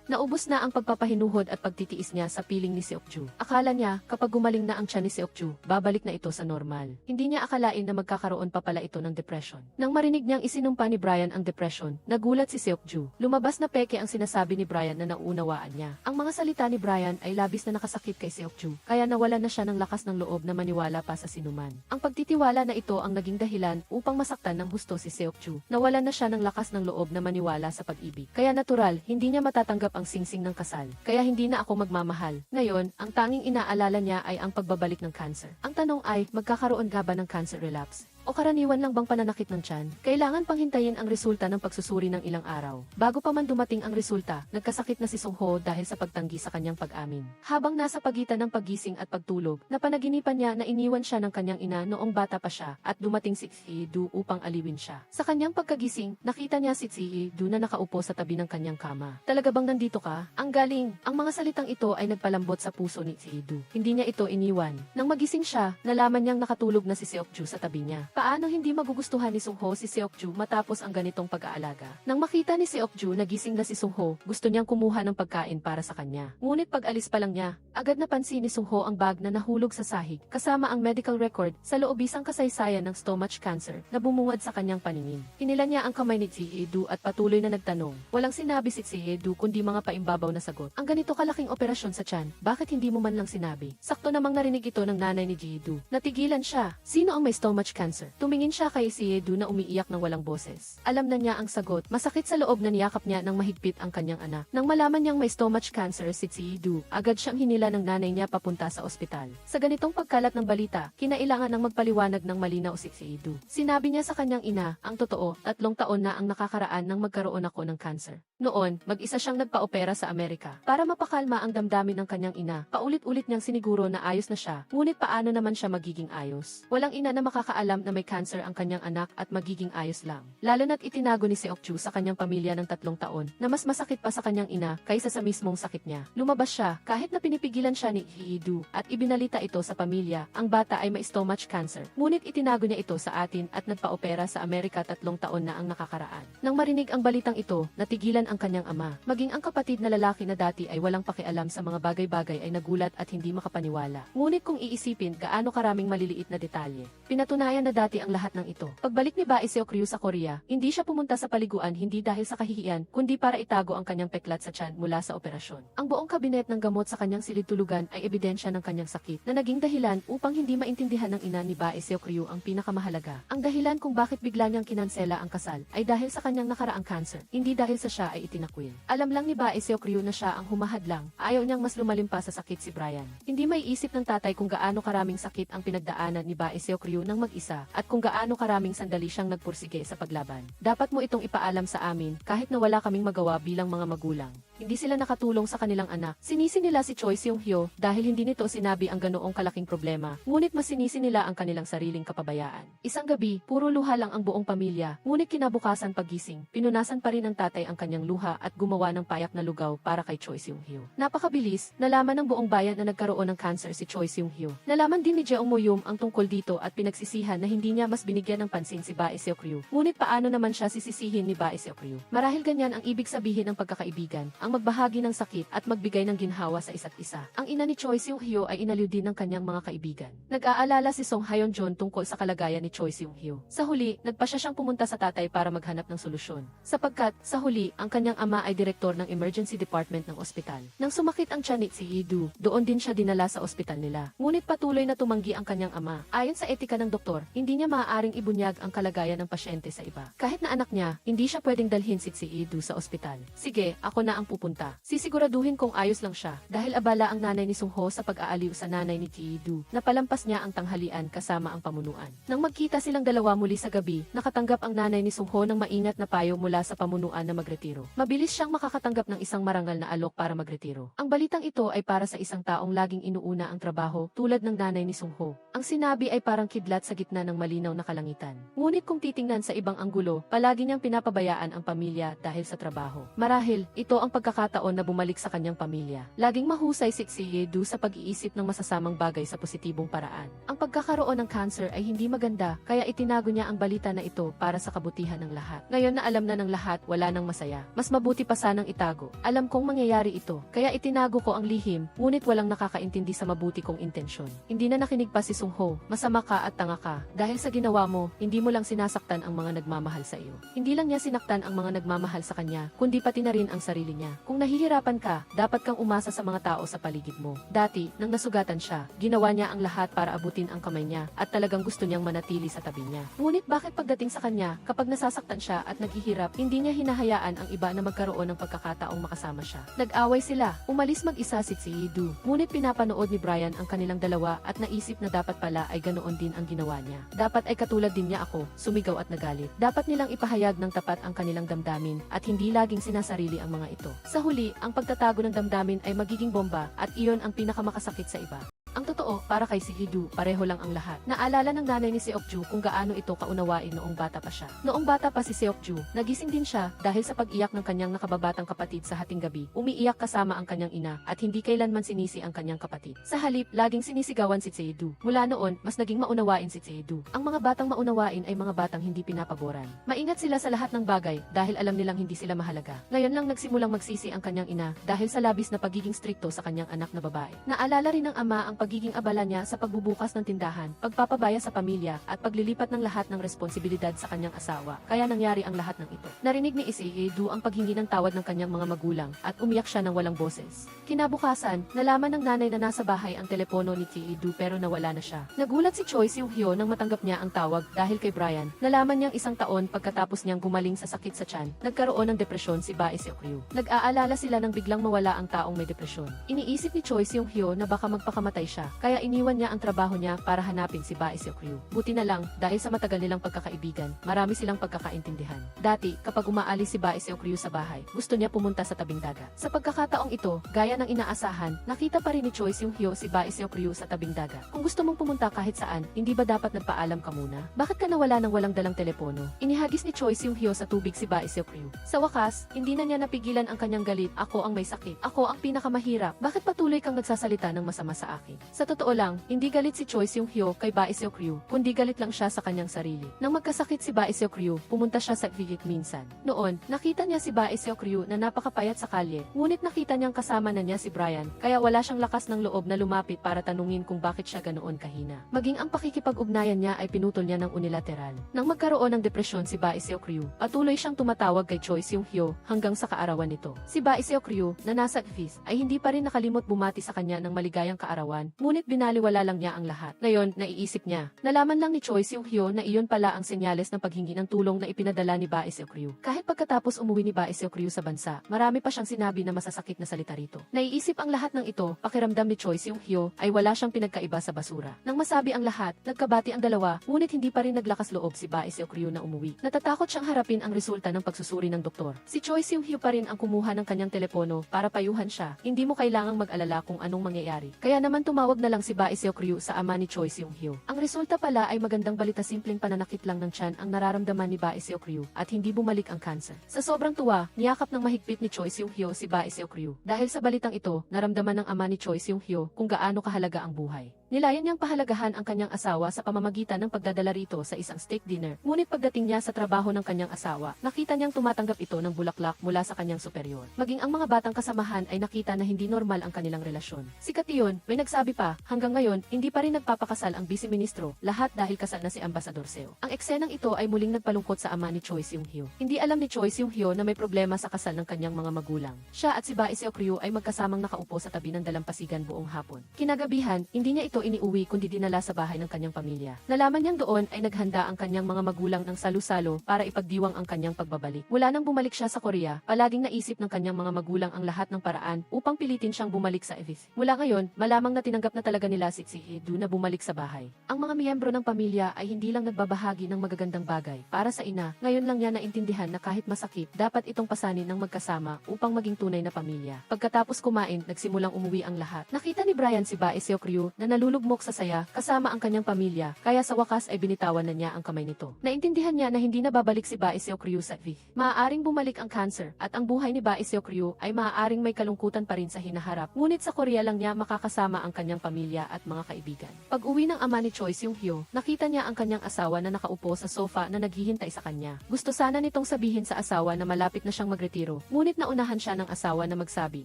Naubos na ang pagpapahinuhod at pagtitiis niya sa piling ni Seokju. Akala niya, kapag gumaling na ang tiyan ni Seokju, babalik na ito sa normal. Hindi niya akalain na magkakaroon pa pala ito ng depression. Nang marinig niyang isinumpa ni Brian ang depression, nagulat si Seokju. Lumabas na peke ang sinasabi ni Brian na naunawaan niya. Ang mga salita ni Brian ay labis na nakasakit kay Seokju, kaya nawalan na siya ng lakas ng loob na maniwala pa sa sinuman. Ang pagtitiwala na ito ang naging dahilan upang masaktan ng husto si Seokju. Nawalan na siya ng lakas ng loob na maniwala sa pag-ibig. Kaya natural, hindi niya matatanggap ang singsing ng kasal. Kaya hindi na ako magmamahal. Ngayon, ang tanging inaalala niya ay ang pagbabalik ng cancer. Ang tanong ay, magkakaroon nga ba ng cancer relapse? O karaniwan lang bang pananakit ng tiyan? Kailangan pang hintayin ang resulta ng pagsusuri ng ilang araw. Bago pa man dumating ang resulta, nagkasakit na si Sungho dahil sa pagtanggi sa kanyang pag-amin. Habang nasa pagitan ng paggising at pagtulog, napanaginipan niya na iniwan siya ng kanyang ina noong bata pa siya at dumating si Hee-do upang aliwin siya. Sa kanyang pagkagising, nakita niya si Hee-do na nakaupo sa tabi ng kanyang kama. Talaga bang nandito ka? Ang galing! Ang mga salitang ito ay nagpalambot sa puso ni Hee-do. Hindi niya ito iniwan. Nang magising siya, nalaman niyang nakatulog na si Seokju sa tabi niya. Paano hindi magugustuhan ni Sungho si Seokju matapos ang ganitong pag-aalaga? Nang makita ni Seokju na gising na si Sungho, gusto niyang kumuha ng pagkain para sa kanya. Ngunit pag-alis pa lang niya, agad napansin ni Sungho ang bag na nahulog sa sahig, kasama ang medical record sa loobisang kasaysayan ng stomach cancer na bumungad sa kanyang paningin. Hinila niya ang kamay ni Hee-do at patuloy na nagtanong. Walang sinabi si Hee-do kundi mga paimbabaw na sagot. Ang ganito kalaking operasyon sa tiyan, bakit hindi mo man lang sinabi? Sakto namang narinig ito ng nanay ni Hee-do. Natigilan siya. Sino ang may stomach cancer? Tumingin siya kay Hee-do na umiiyak ng walang boses. Alam na niya ang sagot. Masakit sa loob na niyakap niya ng mahigpit ang kanyang anak. Nang malaman niyang may stomach cancer si Hee-do, agad siyang hinila ng nanay niya papunta sa ospital. Sa ganitong pagkalat ng balita, kinailangan ng magpaliwanag ng malinaw si Hee-do. Sinabi niya sa kanyang ina, ang totoo, 3 taon na ang nakakaraan nang magkaroon ako ng cancer. Noon, mag-isa siyang nagpa-opera sa Amerika. Para mapakalma ang damdamin ng kanyang ina, paulit-ulit niyang siniguro na ayos na siya, ngunit paano naman siya magiging ayos? Walang ina na makakaalam na may cancer ang kanyang anak at magiging ayos lang. Lalo na't itinago ni Seokju sa kanyang pamilya ng 3 taon na mas masakit pa sa kanyang ina kaysa sa mismong sakit niya. Lumabas siya kahit na pinipigilan siya ni Hee-do at ibinalita ito sa pamilya, ang bata ay may stomach cancer. Ngunit itinago niya ito sa atin at nagpa-opera sa Amerika 3 taon na ang nakakaraan. Nang marinig ang balitang ito, natigilan ang kanyang ama. Maging ang kapatid na lalaki na dati ay walang pakialam sa mga bagay-bagay ay nagulat at hindi makapaniwala. Ngunit kung iisipin gaano karaming maliliit na detalye, pinatunayan na dati ang lahat ng ito. Pagbalik ni Bae Seokju sa Korea, hindi siya pumunta sa paliguan hindi dahil sa kahihiyan, kundi para itago ang kanyang peklat sa tiyan mula sa operasyon. Ang buong kabinet ng gamot sa kanyang silid-tulugan ay ebidensya ng kanyang sakit na naging dahilan upang hindi maintindihan ng ina ni Bae Seokju ang pinakamahalaga. Ang dahilan kung bakit bigla niyang kinansela ang kasal ay dahil sa kanyang nakaraang cancer, hindi dahil sa siya ay itinakwil. Alam lang ni Bae Seokju na siya ang humahadlang, ayaw niyang mas lumalim pa sa sakit si Brian. Hindi may isip ng tatay kung gaano karaming sakit ang pinagdaanan ni Bae Seokju nang mag-isa at kung gaano karaming sandali siyang nagpursige sa paglaban. Dapat mo itong ipaalam sa amin kahit na wala kaming magawa bilang mga magulang. Hindi sila nakatulong sa kanilang anak. Sinisi nila si Choi Seung-hyo dahil hindi nito sinabi ang ganoong kalaking problema, ngunit mas sinisi nila ang kanilang sariling kapabayaan. Isang gabi, puro luha lang ang buong pamilya, ngunit kinabukasan pagising, pinunasan pa rin ng tatay ang kanyang luha at gumawa ng payak na lugaw para kay Choi Seung-hyo. Napakabilis, nalaman ng buong bayan na nagkaroon ng cancer si Choi Seung-hyo. Nalaman din ni Jeong Mo-yum ang tungkol dito at pinagsisihan na hindi niya mas binigyan ng pansin si Bae Seokju. Ngunit paano naman siya sisisihin ni Bae Seokju? Marahil ganyan ang ibig sabihin ng pagkakaibigan, ang magbahagi ng sakit at magbigay ng ginhawa sa isa't isa. Ang ina ni Choi Seung-hyo ay inaliw din ng kanyang mga kaibigan. Nag-aalala si Song Hyon-jon tungkol sa kalagayan ni Choi Seung-hyo. Sa huli, nagpasya siyang pumunta sa tatay para maghanap ng solusyon. Sapagkat, sa huli, ang kanyang ama ay direktor ng emergency department ng ospital. Nang sumakit ang tiyan ni Hee-do, doon din siya dinala sa ospital nila. Ngunit patuloy na tumanggi ang kanyang ama. Ayon sa etika ng doktor, hindi niya maaaring ibunyag ang kalagayan ng pasyente sa iba. Kahit na anak niya, hindi siya pwedeng dalhin si Hee-do sa ospital. Sige, ako na ang pupunta. Sisiguraduhin kong ayos lang siya dahil abala ang nanay ni Sungho sa pag-aaliw sa nanay ni Hee-do. Napalampas niya ang tanghalian kasama ang pamunuan. Nang magkita silang dalawa muli sa gabi, nakatanggap ang nanay ni Sungho ng maingat na payo mula sa pamunuan na magretiro. Mabilis siyang makakatanggap ng isang marangal na alok para magretiro. Ang balitang ito ay para sa isang taong laging inuuna ang trabaho tulad ng nanay ni Sungho. Ang sinabi ay parang kidlat sa gitna ng ng malinaw na kalangitan. Ngunit kung titingnan sa ibang anggulo, palagi niyang pinapabayaan ang pamilya dahil sa trabaho. Marahil, ito ang pagkakataon na bumalik sa kanyang pamilya. Laging mahusay si Yedu sa pag-iisip ng masasamang bagay sa positibong paraan. Ang pagkakaroon ng cancer ay hindi maganda, kaya itinago niya ang balita na ito para sa kabutihan ng lahat. Ngayon na alam na ng lahat, wala nang masaya. Mas mabuti pa sanang itago. Alam kong mangyayari ito, kaya itinago ko ang lihim, ngunit walang nakakaintindi sa mabuti kong intensyon. Hindi na nakinig pa si Sungho, masama ka at tanga ka. Dahil sa ginawa mo, hindi mo lang sinasaktan ang mga nagmamahal sa iyo. Hindi lang niya sinaktan ang mga nagmamahal sa kanya, kundi pati na rin ang sarili niya. Kung nahihirapan ka, dapat kang umasa sa mga tao sa paligid mo. Dati, nang nasugatan siya, ginawa niya ang lahat para abutin ang kamay niya at talagang gusto niyang manatili sa tabi niya. Ngunit bakit pagdating sa kanya, kapag nasasaktan siya at naghihirap, hindi niya hinahayaan ang iba na magkaroon ng pagkakataong makasama siya. Nag-away sila, umalis mag-isa si Yedu. Ngunit pinapanood ni Brian ang kanilang dalawa at naisip na dapat pala ay ganoon din ang ginawa niya. Dapat ay katulad din niya ako, sumigaw at nagalit. Dapat nilang ipahayag ng tapat ang kanilang damdamin at hindi laging sinasarili ang mga ito. Sa huli, ang pagtatago ng damdamin ay magiging bomba at iyon ang pinakamakasakit sa iba. Ang totoo, para kay Yedu, pareho lang ang lahat. Naalala ng nanay ni Seokju kung gaano ito kaunawain noong bata pa siya. Noong bata pa si Seokju, nagising din siya dahil sa pag-iyak ng kanyang nakababatang kapatid sa hating gabi. Umiiyak kasama ang kanyang ina at hindi kailanman sinisi ang kanyang kapatid. Sa halip, laging sinisigawan si Yedu. Mula noon, mas naging maunawain si Yedu. Ang mga batang maunawain ay mga batang hindi pinapaboran. Maingat sila sa lahat ng bagay dahil alam nilang hindi sila mahalaga. Ngayon lang nagsimulang magsisi ang kanyang ina dahil sa labis na pagiging strikto sa kanyang anak na babae. Naalala rin ng ama ang pagiging abala niya sa pagbubukas ng tindahan, pagpapabaya sa pamilya, at paglilipat ng lahat ng responsibilidad sa kanyang asawa, kaya nangyari ang lahat ng ito. Narinig ni Yedu ang paghingi ng tawad ng kanyang mga magulang, at umiyak siya ng walang boses. Kinabukasan, nalaman ng nanay na nasa bahay ang telepono ni Yedu pero nawala na siya. Nagulat si Choi Seung-hyo nang matanggap niya ang tawag dahil kay Brian. Nalaman niyang isang taon pagkatapos niyang gumaling sa sakit sa tiyan, nagkaroon ng depresyon si Bae Seok-ryu. Nag-aalala sila nang biglang mawala ang taong may depresyon. Iniisip ni Choi Seung-hyo na baka magpakamatay siya, kaya iniwan niya ang trabaho niya para hanapin si Bae Seok-ryu. Buti na lang, dahil sa matagal nilang pagkakaibigan, marami silang pagkakaintindihan. Dati, kapag umaalis si Bae Seok-ryu sa bahay, gusto niya pumunta sa tabing dagat. Sa pagkakataong ito, gaya ng inaasahan, nakita pa rin ni Choi Seung-hyo si Bae Seok-ryu sa tabing dagat. Kung gusto mong pumunta kahit saan, hindi ba dapat nagpaalam ka muna? Bakit ka nawala ng walang dalang telepono? Inihagis ni Choi Seung-hyo sa tubig si Bae Seok-ryu. Sa wakas, hindi na niya napigilan ang kanyang galit. Ako ang may sakit. Ako ang pinakamahirap. Bakit patuloy kang nagsasalita ng masama sa akin? Sa totoo lang, hindi galit si Choi Seung-hyo kay Bae Seok-ryu, kundi galit lang siya sa kanyang sarili. Nang magkasakit si Bae Seok-ryu, pumunta siya sa clinic minsan. Noon, nakita niya si Bae Seok-ryu na napakapayat sa kalye, ngunit nakita niyang kasama na niya si Brian, kaya wala siyang lakas ng loob na lumapit para tanungin kung bakit siya ganoon kahina. Maging ang pakikipag-ugnayan niya ay pinutol niya ng unilateral. Nang magkaroon ng depresyon si Bae Seok-ryu, patuloy siyang tumatawag kay Choi Seung-hyo hanggang sa kaarawan nito. Si Bae Seok-ryu, na nasa office, ay hindi pa rin nakalimot bumati sa kanya ng maligayang kaarawan, ngunit binaliwala lang niya ang lahat. Ngayon, naiisip niya. Nalaman lang ni Choi Seung-hyo na iyon pala ang senyales ng paghingi ng tulong na ipinadala ni Bae Seok-ryu. Kahit pagkatapos umuwi ni Bae Seok-ryu sa bansa, marami pa siyang sinabi na masasakit na salita rito. Naiisip ang lahat ng ito, pakiramdam ni Choi Seung-hyo ay wala siyang pinagkaiba sa basura. Nang masabi ang lahat, nagkabati ang dalawa, ngunit hindi pa rin naglakas loob si Bae Seok-ryu na umuwi. Natatakot siyang harapin ang resulta ng pagsusuri ng doktor. Si Choi Seung-hyo pa rin ang kumuha ng kanyang telepono para payuhan siya. Hindi mo kailangang mag-alala kung anong mangyayari. Kaya naman tumawag na lang si Bae Seok-ryu sa ama ni Choi Seung-hyo. Ang resulta pala ay magandang balita, simpleng pananakit lang ng tiyan ang nararamdaman ni Bae Seok-ryu at hindi bumalik ang cancer. Sa sobrang tuwa, niyakap ng mahigpit ni Choi Seung-hyo si Bae Seok-ryu. Dahil sa balitang ito, naramdaman ng ama ni Choi Seung-hyo kung gaano kahalaga ang buhay. Nilayan niyang pahalagahan ang kanyang asawa sa pamamagitan ng pagdadala rito sa isang steak dinner. Ngunit pagdating niya sa trabaho ng kanyang asawa, nakita niyang tumatanggap ito ng bulaklak mula sa kanyang superior. Maging ang mga batang kasamahan ay nakita na hindi normal ang kanilang relasyon. Sikat iyon, may nagsabi pa, hanggang ngayon, hindi pa rin nagpapakasal ang vice-ministro, lahat dahil kasal na si Ambassador Seo. Ang eksenang ito ay muling nagpalungkot sa ama ni Choi Seung-hyo. Hindi alam ni Choi Seung-hyo na may problema sa kasal ng kanyang mga magulang. Siya at si Bae Seok-ryu ay magkasamang nakaupo sa tabi ng dalampasigan buong hapon. Kinagabihan, hindi niya ito iniuwi kundi dinala sa bahay ng kanyang pamilya. Nalaman niyang doon ay naghanda ang kanyang mga magulang ng salu-salo para ipagdiwang ang kanyang pagbabalik. Mula nang bumalik siya sa Korea, palaging naisip ng kanyang mga magulang ang lahat ng paraan upang pilitin siyang bumalik sa office. Mula ngayon, malamang na tinanggap na talaga nila si Yedu na bumalik sa bahay. Ang mga miyembro ng pamilya ay hindi lang nagbabahagi ng magagandang bagay. Para sa ina, ngayon lang niya naintindihan na kahit masakit, dapat itong pasanin ng magkasama upang maging tunay na pamilya. Pagkatapos kumain, nagsimulang umuwi ang lahat. Nakita ni Brian si Bae Seok-ryu na nalulugmok sa saya kasama ang kanyang pamilya, kaya sa wakas ay binitawan na niya ang kamay nito. Naintindihan niya na hindi na babalik si Bae Seokryu sa V. Maaaring bumalik ang cancer at ang buhay ni Bae Seokryu ay maaaring may kalungkutan pa rin sa hinaharap. Ngunit sa Korea lang niya makakasama ang kanyang pamilya at mga kaibigan. Pag-uwi ng ama ni Choi Seung-hyo, nakita niya ang kanyang asawa na nakaupo sa sofa na naghihintay sa kanya. Gusto sana nitong sabihin sa asawa na malapit na siyang magretiro, ngunit naunahan siya ng asawa na magsabi,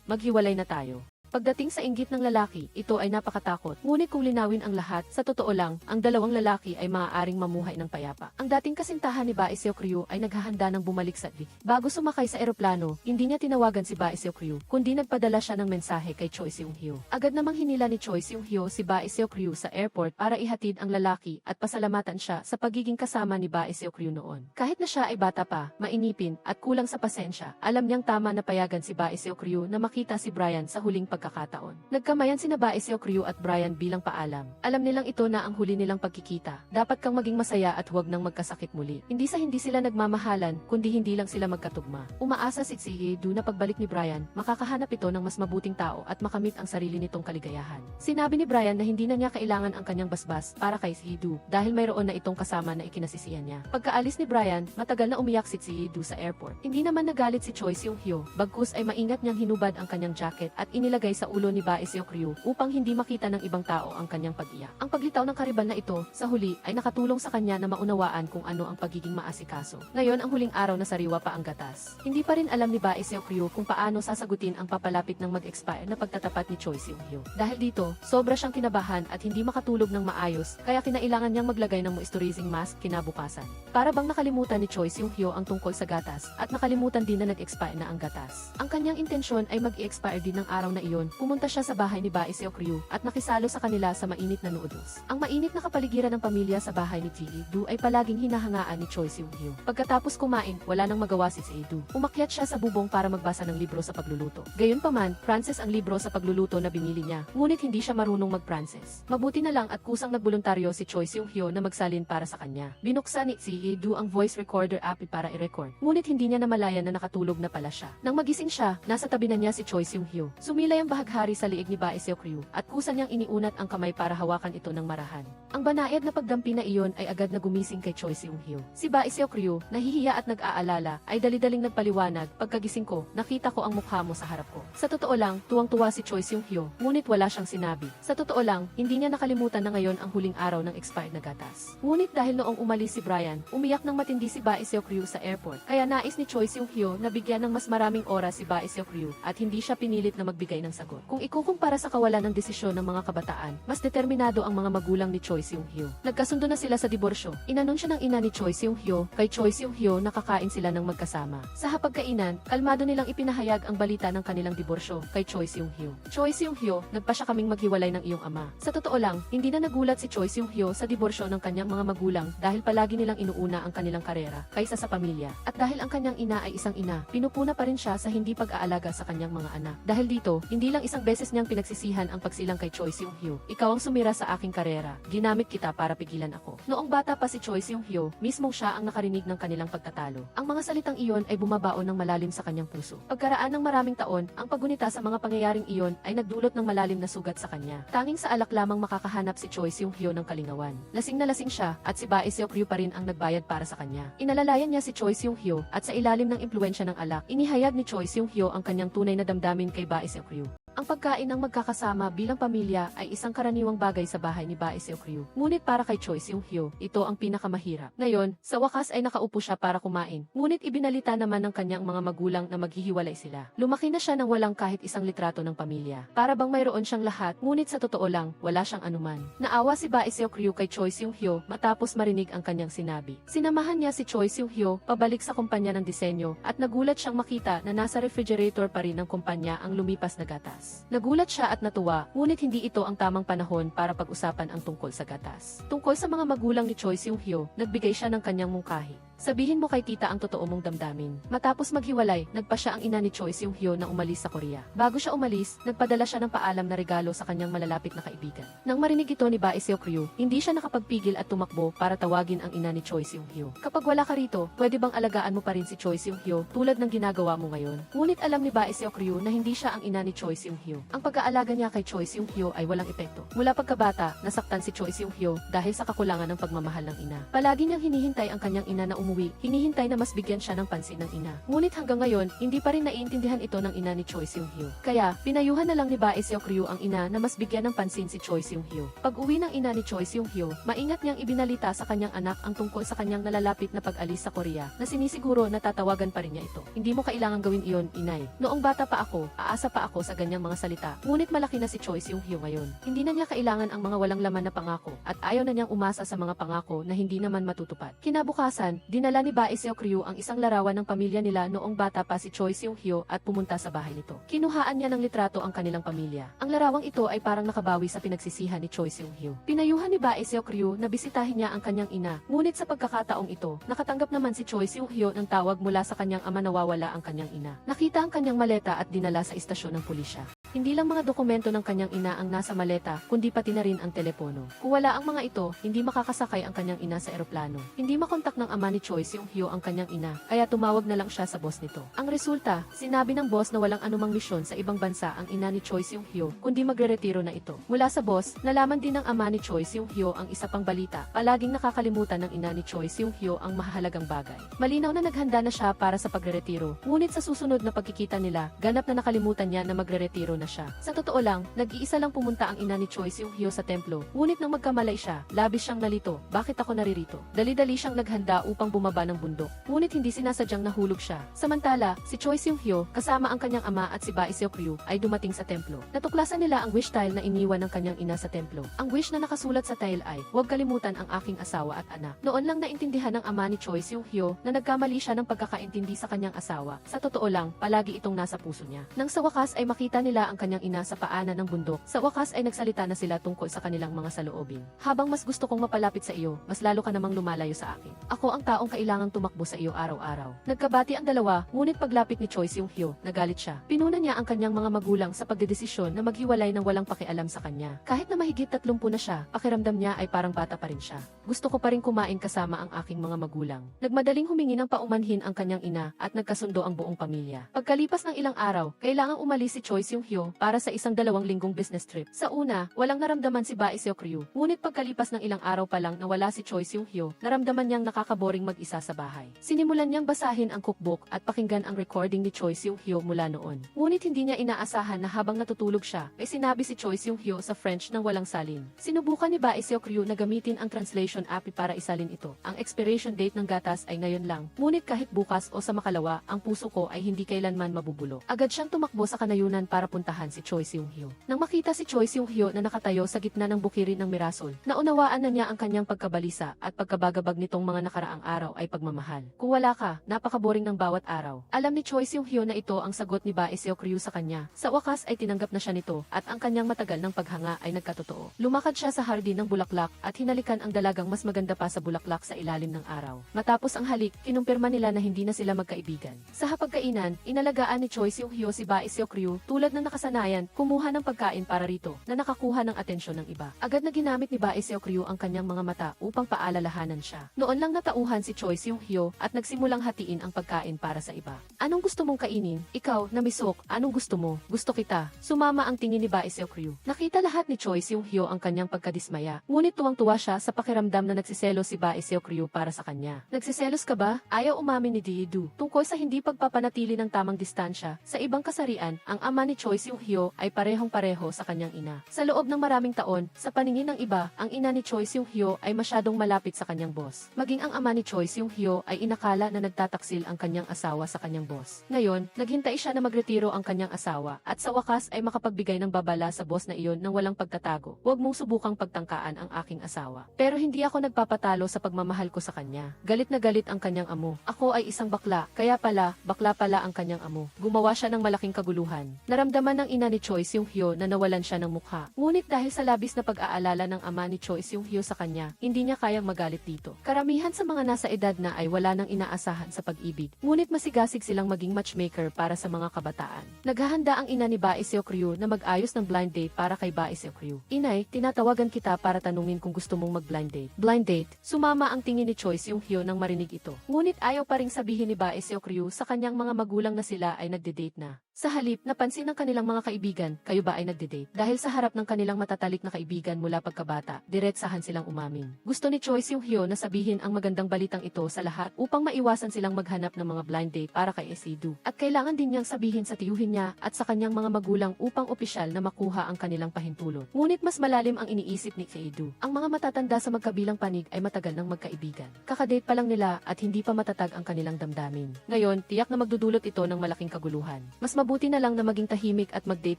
maghiwalay na tayo. Pagdating sa inggit ng lalaki, ito ay napakatakot. Ngunit kung linawin ang lahat, sa totoo lang, ang dalawang lalaki ay maaaring mamuhay ng payapa. Ang dating kasintahan ni Bae Seokryu ay naghahanda ng bumalik sa V. Bago sumakay sa eroplano, hindi niya tinawagan si Bae Seokryu, kundi nagpadala siya ng mensahe kay Choi Seung-hyo. Agad namang hinila ni Choi Seung-hyo si Bae Seokryu sa airport para ihatid ang lalaki at pasalamatan siya sa pagiging kasama ni Bae Seokryu noon. Kahit na siya ay bata pa, mainipin, at kulang sa pasensya, alam niyang tama na payagan si Bae Seokryu na makita si Brian sa huling pagkakataon. Nagkamayan sina Bae Seokryu at Brian bilang paalam. Alam nilang ito na ang huli nilang pagkikita. Dapat kang maging masaya at huwag nang magkasakit muli. Hindi sila nagmamahalan, kundi hindi lang sila magkatugma. Umaasa si Hee-do na pagbalik ni Brian, makakahanap ito ng mas mabuting tao at makamit ang sarili nitong kaligayahan. Sinabi ni Brian na hindi na niya kailangan ang kanyang basbas para kay Hee-do dahil mayroon na itong kasama na ikinasisiyan niya. Pagkaalis ni Brian, matagal na umiyak si Hee-do sa airport. Hindi naman nagalit si Choi Seung-hyo, bagkus ay maingat niyang hinubad ang kanyang jacket at inilagay sa ulo ni Bae Seokryu upang hindi makita ng ibang tao ang kanyang pag-iyak. Ang paglitaw ng kariban na ito, sa huli, ay nakatulong sa kanya na maunawaan kung ano ang pagiging maasikaso. Ngayon ang huling araw na sariwa pa ang gatas. Hindi pa rin alam ni Bae Seokryu kung paano sasagutin ang papalapit ng mag-expire na pagtatapat ni Choi Seung-hyo. Dahil dito, sobra siyang kinabahan at hindi makatulog ng maayos, kaya kinailangan niyang maglagay ng moisturizing mask kinabukasan. Para bang nakalimutan ni Choi Seung-hyo ang tungkol sa gatas at nakalimutan din na nag-expire na ang gatas. Ang kanyang intensyon ay mag-i-expire din ng araw na iyon. Pumunta siya sa bahay ni Bae Seokryu at nakisalo sa kanila sa mainit na noodles. Ang mainit na kapaligiran ng pamilya sa bahay ni Hee-do ay palaging hinahangaan ni Choi Seung-hyo. Pagkatapos kumain, wala nang magawa si Hee-do. Umakyat siya sa bubong para magbasa ng libro sa pagluluto. Gayunpaman, Frances ang libro sa pagluluto na binili niya, ngunit hindi siya marunong mag-Frances. Mabuti na lang at kusang nagboluntaryo si Choi Seung-hyo na magsalin para sa kanya. Binuksan ni Hee-do ang voice recorder app para i-record, ngunit hindi niya namalayan na nakatulog na pala siya. Nang magising siya, nasa tabi na niya si Choi Seung-hyo. Sumilay ang bahaghari sa liig ni Bae Seokryu at kusa niyang iniunat ang kamay para hawakan ito ng marahan. Ang banayad na pagdampi na iyon ay agad na gumising kay Choi Seung-hyo. Si Bae Seokryu, nahihiya at nag-aalala, ay dali-daling nagpaliwanag, pagkagising ko, nakita ko ang mukha mo sa harap ko. Sa totoo lang, tuwang-tuwa si Choi Seung-hyo, ngunit wala siyang sinabi. Sa totoo lang, hindi niya nakalimutan na ngayon ang huling araw ng expired na gatas. Ngunit dahil noong umalis si Brian, umiyak ng matindi si Bae Seokryu sa airport, kaya nais ni Choi Seung-hyo na bigyan ng mas maraming oras si Bae Seokryu at hindi siya pinilit na magbigay ng sagot. Kung ikukumpara sa kawalan ng desisyon ng mga kabataan, mas determinado ang mga magulang ni Choi Seung-hyo. Nagkasundo na sila sa diborsyo. Inanunsyo ng ina ni Choi Seung-hyo kay Choi Seung-hyo na kakain sila ng magkasama. Sa hapagkainan, kalmado nilang ipinahayag ang balita ng kanilang diborsyo kay Choi Seung-hyo. Choi Seung-hyo, nagpasya kaming maghiwalay ng iyong ama. Sa totoo lang, hindi na nagulat si Choi Seung-hyo sa diborsyo ng kanyang mga magulang dahil palagi nilang inuuna ang kanilang karera kaysa sa pamilya. At dahil ang kanyang ina ay isang ina, pinupuna pa rin siya sa hindi pag-aalaga sa kanyang mga anak. Dahil dito, hindi lang isang beses niyang pinagsisihan ang pagsilang kay Choi Seung-hyo. Ikaw ang sumira sa aking karera. Ginamit kita para pigilan ako. Noong bata pa si Choi Seung-hyo, mismo siya ang nakarinig ng kanilang pagtatalo. Ang mga salitang iyon ay bumabaon ng malalim sa kanyang puso. Pagkaraan ng maraming taon, ang paggunita sa mga pangyayaring iyon ay nagdulot ng malalim na sugat sa kanya. Tanging sa alak lamang makakahanap si Choi Seung-hyo ng kalingawan. Lasing na lasing siya at si Bae Seokryu pa rin ang nagbayad para sa kanya. Inalalayan niya si Choi Seung-hyo at sa ilalim ng impluwensya ng alak, inihayag ni Choi Seung-hyo ang kanyang tunay na damdamin kay Bae Seokryu. Ang pagkain ng magkakasama bilang pamilya ay isang karaniwang bagay sa bahay ni Bae Seokryu. Ngunit para kay Choi Seung-hyo, ito ang pinakamahirap. Ngayon, sa wakas ay nakaupo siya para kumain. Ngunit ibinalita naman ng kanyang mga magulang na maghihiwalay sila. Lumaki na siya nang walang kahit isang litrato ng pamilya. Para bang mayroon siyang lahat, ngunit sa totoo lang, wala siyang anuman. Naawa si Bae Seokryu kay Choi Seung-hyo matapos marinig ang kanyang sinabi. Sinamahan niya si Choi Seung-hyo pabalik sa kumpanya ng disenyo at nagulat siyang makita na nasa refrigerator pa rin ng kumpanya ang lumipas na gatas. Nagulat siya at natuwa, ngunit hindi ito ang tamang panahon para pag-usapan ang tungkol sa gatas. Tungkol sa mga magulang ni Choi Seung-hyo, nagbigay siya ng kanyang mungkahi. Sabihin mo kay tita ang totoo mong damdamin. Matapos maghiwalay, nagpa siya ang ina ni Choi Seung-hyo na umalis sa Korea. Bago siya umalis, nagpadala siya ng paalam na regalo sa kanyang malalapit na kaibigan. Nang marinig ito ni Bae Seok-ryu, hindi siya nakapagpigil at tumakbo para tawagin ang ina ni Choi Seung-hyo. Kapag wala ka rito, pwede bang alagaan mo pa rin si Choi Seung-hyo tulad ng ginagawa mo ngayon? Ngunit alam ni Bae Seok-ryu na hindi siya ang ina ni Choi Seung-hyo. Ang pag-aalaga niya kay Choi Seung-hyo ay walang epekto. Mula pagkabata, nasaktan si Choi Seung-hyo dahil sa kakulangan ng pagmamahal ng ina. Palagi niyang hinihintay ang kanyang ina na umuwi, hinihintay na mas bigyan siya ng pansin ng ina. Ngunit hanggang ngayon, hindi pa rin naiintindihan ito ng ina ni Choi Seung-hyo. Kaya, pinayuhan na lang ni Bae Seok-ryu ang ina na mas bigyan ng pansin si Choi Seung-hyo. Pag-uwi ng ina ni Choi Seung-hyo, maingat niyang ibinalita sa kanyang anak ang tungkol sa kanyang nalalapit na pag-alis sa Korea, na sinisiguro na tatawagan pa rin niya ito. Hindi mo kailangan gawin iyon, inay. Noong bata pa ako, aasa pa ako sa ganyang mga salita. Ngunit malaki na si Choi Seung-hyo ngayon. Hindi na niya kailangan ang mga walang laman na pangako, at ayaw na niyang umasa sa mga pangako na hindi naman matutupad. Kinabukasan, dinala ni Bae Seok-ryu ang isang larawan ng pamilya nila noong bata pa si Choi Seung-hyo at pumunta sa bahay nito. Kinuhaan niya ng litrato ang kanilang pamilya. Ang larawang ito ay parang nakabawi sa pinagsisihan ni Choi Seung-hyo. Pinayuhan ni Bae Seok-ryu na bisitahin niya ang kanyang ina, ngunit sa pagkakataong ito, nakatanggap naman si Choi Seung-hyo ng tawag mula sa kanyang ama na nawawala ang kanyang ina. Nakita ang kanyang maleta at dinala sa istasyon ng pulisya. Hindi lang mga dokumento ng kanyang ina ang nasa maleta, kundi pati na rin ang telepono. Kung wala ang mga ito, hindi makakasakay ang kanyang ina sa eroplano. Hindi makontak ng ama ni Choi Seung-hyo ang kanyang ina, kaya tumawag na lang siya sa boss nito. Ang resulta, sinabi ng boss na walang anumang misyon sa ibang bansa ang ina ni Choi Seung-hyo, kundi magreretiro na ito. Mula sa boss, nalaman din ng ama ni Choi Seung-hyo ang isa pang balita. Palaging nakakalimutan ng ina ni Choi Seung-hyo ang mahalagang bagay. Malinaw na naghanda na siya para sa pagreretiro, ngunit sa susunod na pagkikita nila, ganap na nakalimutan niya na magreretiro na siya. Sa totoo lang, nag-iisa lang pumunta ang ina ni Choi Seung-hyo sa templo, ngunit nang magkamalay siya, labis siyang nalito. Bakit ako naririto? Dali-dali siyang naghanda upang bumaba ng bundok, ngunit hindi sinasadyang nahulog siya. Samantala, si Choi Seung-hyo, kasama ang kanyang ama at si Bae Seok-ryu, ay dumating sa templo. Natuklasan nila ang wish tile na iniwan ng kanyang ina sa templo. Ang wish na nakasulat sa tile ay, "Huwag kalimutan ang aking asawa at anak." Noon lang naintindihan ng ama ni Choi Seung-hyo na nagkamali siya ng pagkakaintindi sa kanyang asawa. Sa totoo lang, palagi itong nasa puso niya. Nang sa wakas ay makita nila ang kanyang ina sa paanan ng bundok, sa wakas ay nagsalita na sila tungkol sa kanilang mga saloobin. "Habang mas gusto kong mapalapit sa iyo, mas lalo ka namang lumalayo sa akin. Ako ang taong kailangang tumakbo sa iyo araw-araw." Nagkabati ang dalawa, ngunit paglapit ni Choi Seung-hyo, nagalit siya. Pinuna niya ang kanyang mga magulang sa pagdedesisyon na maghiwalay ng walang pakialam sa kanya. Kahit na mahigit 30 na siya, pakiramdam niya ay parang bata pa rin siya. "Gusto ko pa rin kumain kasama ang aking mga magulang." Nagmadaling humingi ng paumanhin ang kanyang ina at nagkasundo ang buong pamilya. Pagkalipas ng ilang araw, kailangang umalis si Choi Seung-hyo para sa isang 2 linggong business trip. Sa una, walang naramdaman si Bae Seok-ryu, ngunit pagkalipas ng ilang araw pa lang na wala si Choi Seung-hyo, naramdaman niyang nakakaboring mag-isa sa bahay. Sinimulan niyang basahin ang cookbook at pakinggan ang recording ni Choi Seung-hyo mula noon. Ngunit hindi niya inaasahan na habang natutulog siya, ay sinabi si Choi Seung-hyo sa French nang walang salin. Sinubukan ni Bae Seok-ryu na gamitin ang translation app para isalin ito. Ang expiration date ng gatas ay ngayon lang, ngunit kahit bukas o sa makalawa, ang puso ko ay hindi kailanman mabubulo. Agad siyang tumakbo sa kanayunan para puntahan si Choi Seung-hyo. Nang makita si Choi Seung-hyo na nakatayo sa gitna ng bukirin ng Mirasol, naunawaan na niya ang kanyang pagkabalisa at pagkabagabag nitong mga nakaraang araw ay pagmamahal. "Kung wala ka, napakaboring ng bawat araw." Alam ni Choi Seung-hyo na ito ang sagot ni Bae Seok-ryu sa kanya. Sa wakas ay tinanggap na siya nito at ang kanyang matagal ng paghanga ay nagkatotoo. Lumakad siya sa hardin ng bulaklak at hinalikan ang dalagang mas maganda pa sa bulaklak sa ilalim ng araw. Matapos ang halik, kinumpirma nila na hindi na sila magkaibigan. Sa hapagkainan, inalagaan ni Choi Seung-hyo si Bae Seok-ryu tulad ng nakasanayan, kumuha ng pagkain para rito na nakakuha ng atensyon ng iba. Agad na ginamit ni Bae Seok-ryu ang kanyang mga mata upang paalalahanan siya. Noon lang natauhan si Choi Seung-hyo at nagsimulang hatiin ang pagkain para sa iba. "Anong gusto mong kainin? Ikaw, namisok, anong gusto mo? Gusto kita." Sumama ang tingin ni Bae Seok-ryu. Nakita lahat ni Choi Seung-hyo ang kanyang pagkadismaya, ngunit tuwang-tuwa siya sa pakiramdam na nagsiselos si Bae Seok-ryu para sa kanya. "Nagsiselos ka ba?" Ayaw umamin ni Ji-do. Tungkol sa hindi pagpapanatili ng tamang distansya, sa ibang kasarian, ang ama ni Choi Seung-hyo ay parehong-pareho sa kanyang ina. Sa loob ng maraming taon, sa paningin ng iba, ang ina ni Choi Seung-hyo ay masyadong malapit sa kanyang boss. Maging ang ama ni Choi Seung-hyo ay inakala na nagtataksil ang kanyang asawa sa kanyang boss. Ngayon, naghintay siya na magretiro ang kanyang asawa at sa wakas ay makapagbigay ng babala sa boss na iyon nang walang pagtatago. "Huwag mong subukang pagtangkaan ang aking asawa." Pero hindi ako nagpapatalo sa pagmamahal ko sa kanya. Galit na galit ang kanyang amo. "Ako ay isang bakla, kaya pala, bakla pala ang kanyang amo." Gumawa siya ng malaking kaguluhan. Naramdaman Naramdaman ng ina ni Choi Seung-hyo na nawalan siya ng mukha. Ngunit dahil sa labis na pag-aalala ng ama ni Choi Seung-hyo sa kanya, hindi niya kayang magalit dito. Karamihan sa mga nasa edad na ay wala nang inaasahan sa pag-ibig, ngunit masigasig silang maging matchmaker para sa mga kabataan. Naghahanda ang ina ni Bae Seok-ryu na mag-ayos ng blind date para kay Bae Seok-ryu. Inay, tinatawagan kita para tanungin kung gusto mong mag-blind date. Blind date? Sumama ang tingin ni Choi Seung-hyo nang marinig ito. Ngunit ayaw pa ring sabihin ni Bae Seok-ryu sa kanyang mga magulang na sila ay nagde-date na. Sa halip, napansin ng kanilang mga kaibigan, kayo ba ay nagde-date? Dahil sa harap ng kanilang matatalik na kaibigan mula pagkabata, diretsahan silang umamin. Gusto ni Choi Seung-hyo na sabihin ang magandang balitang ito sa lahat upang maiwasan silang maghanap ng mga blind date para kay Esi-do. At kailangan din niyang sabihin sa tiyuhin niya at sa kanyang mga magulang upang opisyal na makuha ang kanilang pahintulot. Ngunit mas malalim ang iniisip ni Esi-do. Ang mga matatanda sa magkabilang panig ay matagal ng magkaibigan. Kakadate pa lang nila at hindi pa matatag ang kanilang damdamin. Ngayon, tiyak na magdudulot ito ng malaking kaguluhan. Mas mabuti na lang na maging tahimik at mag-date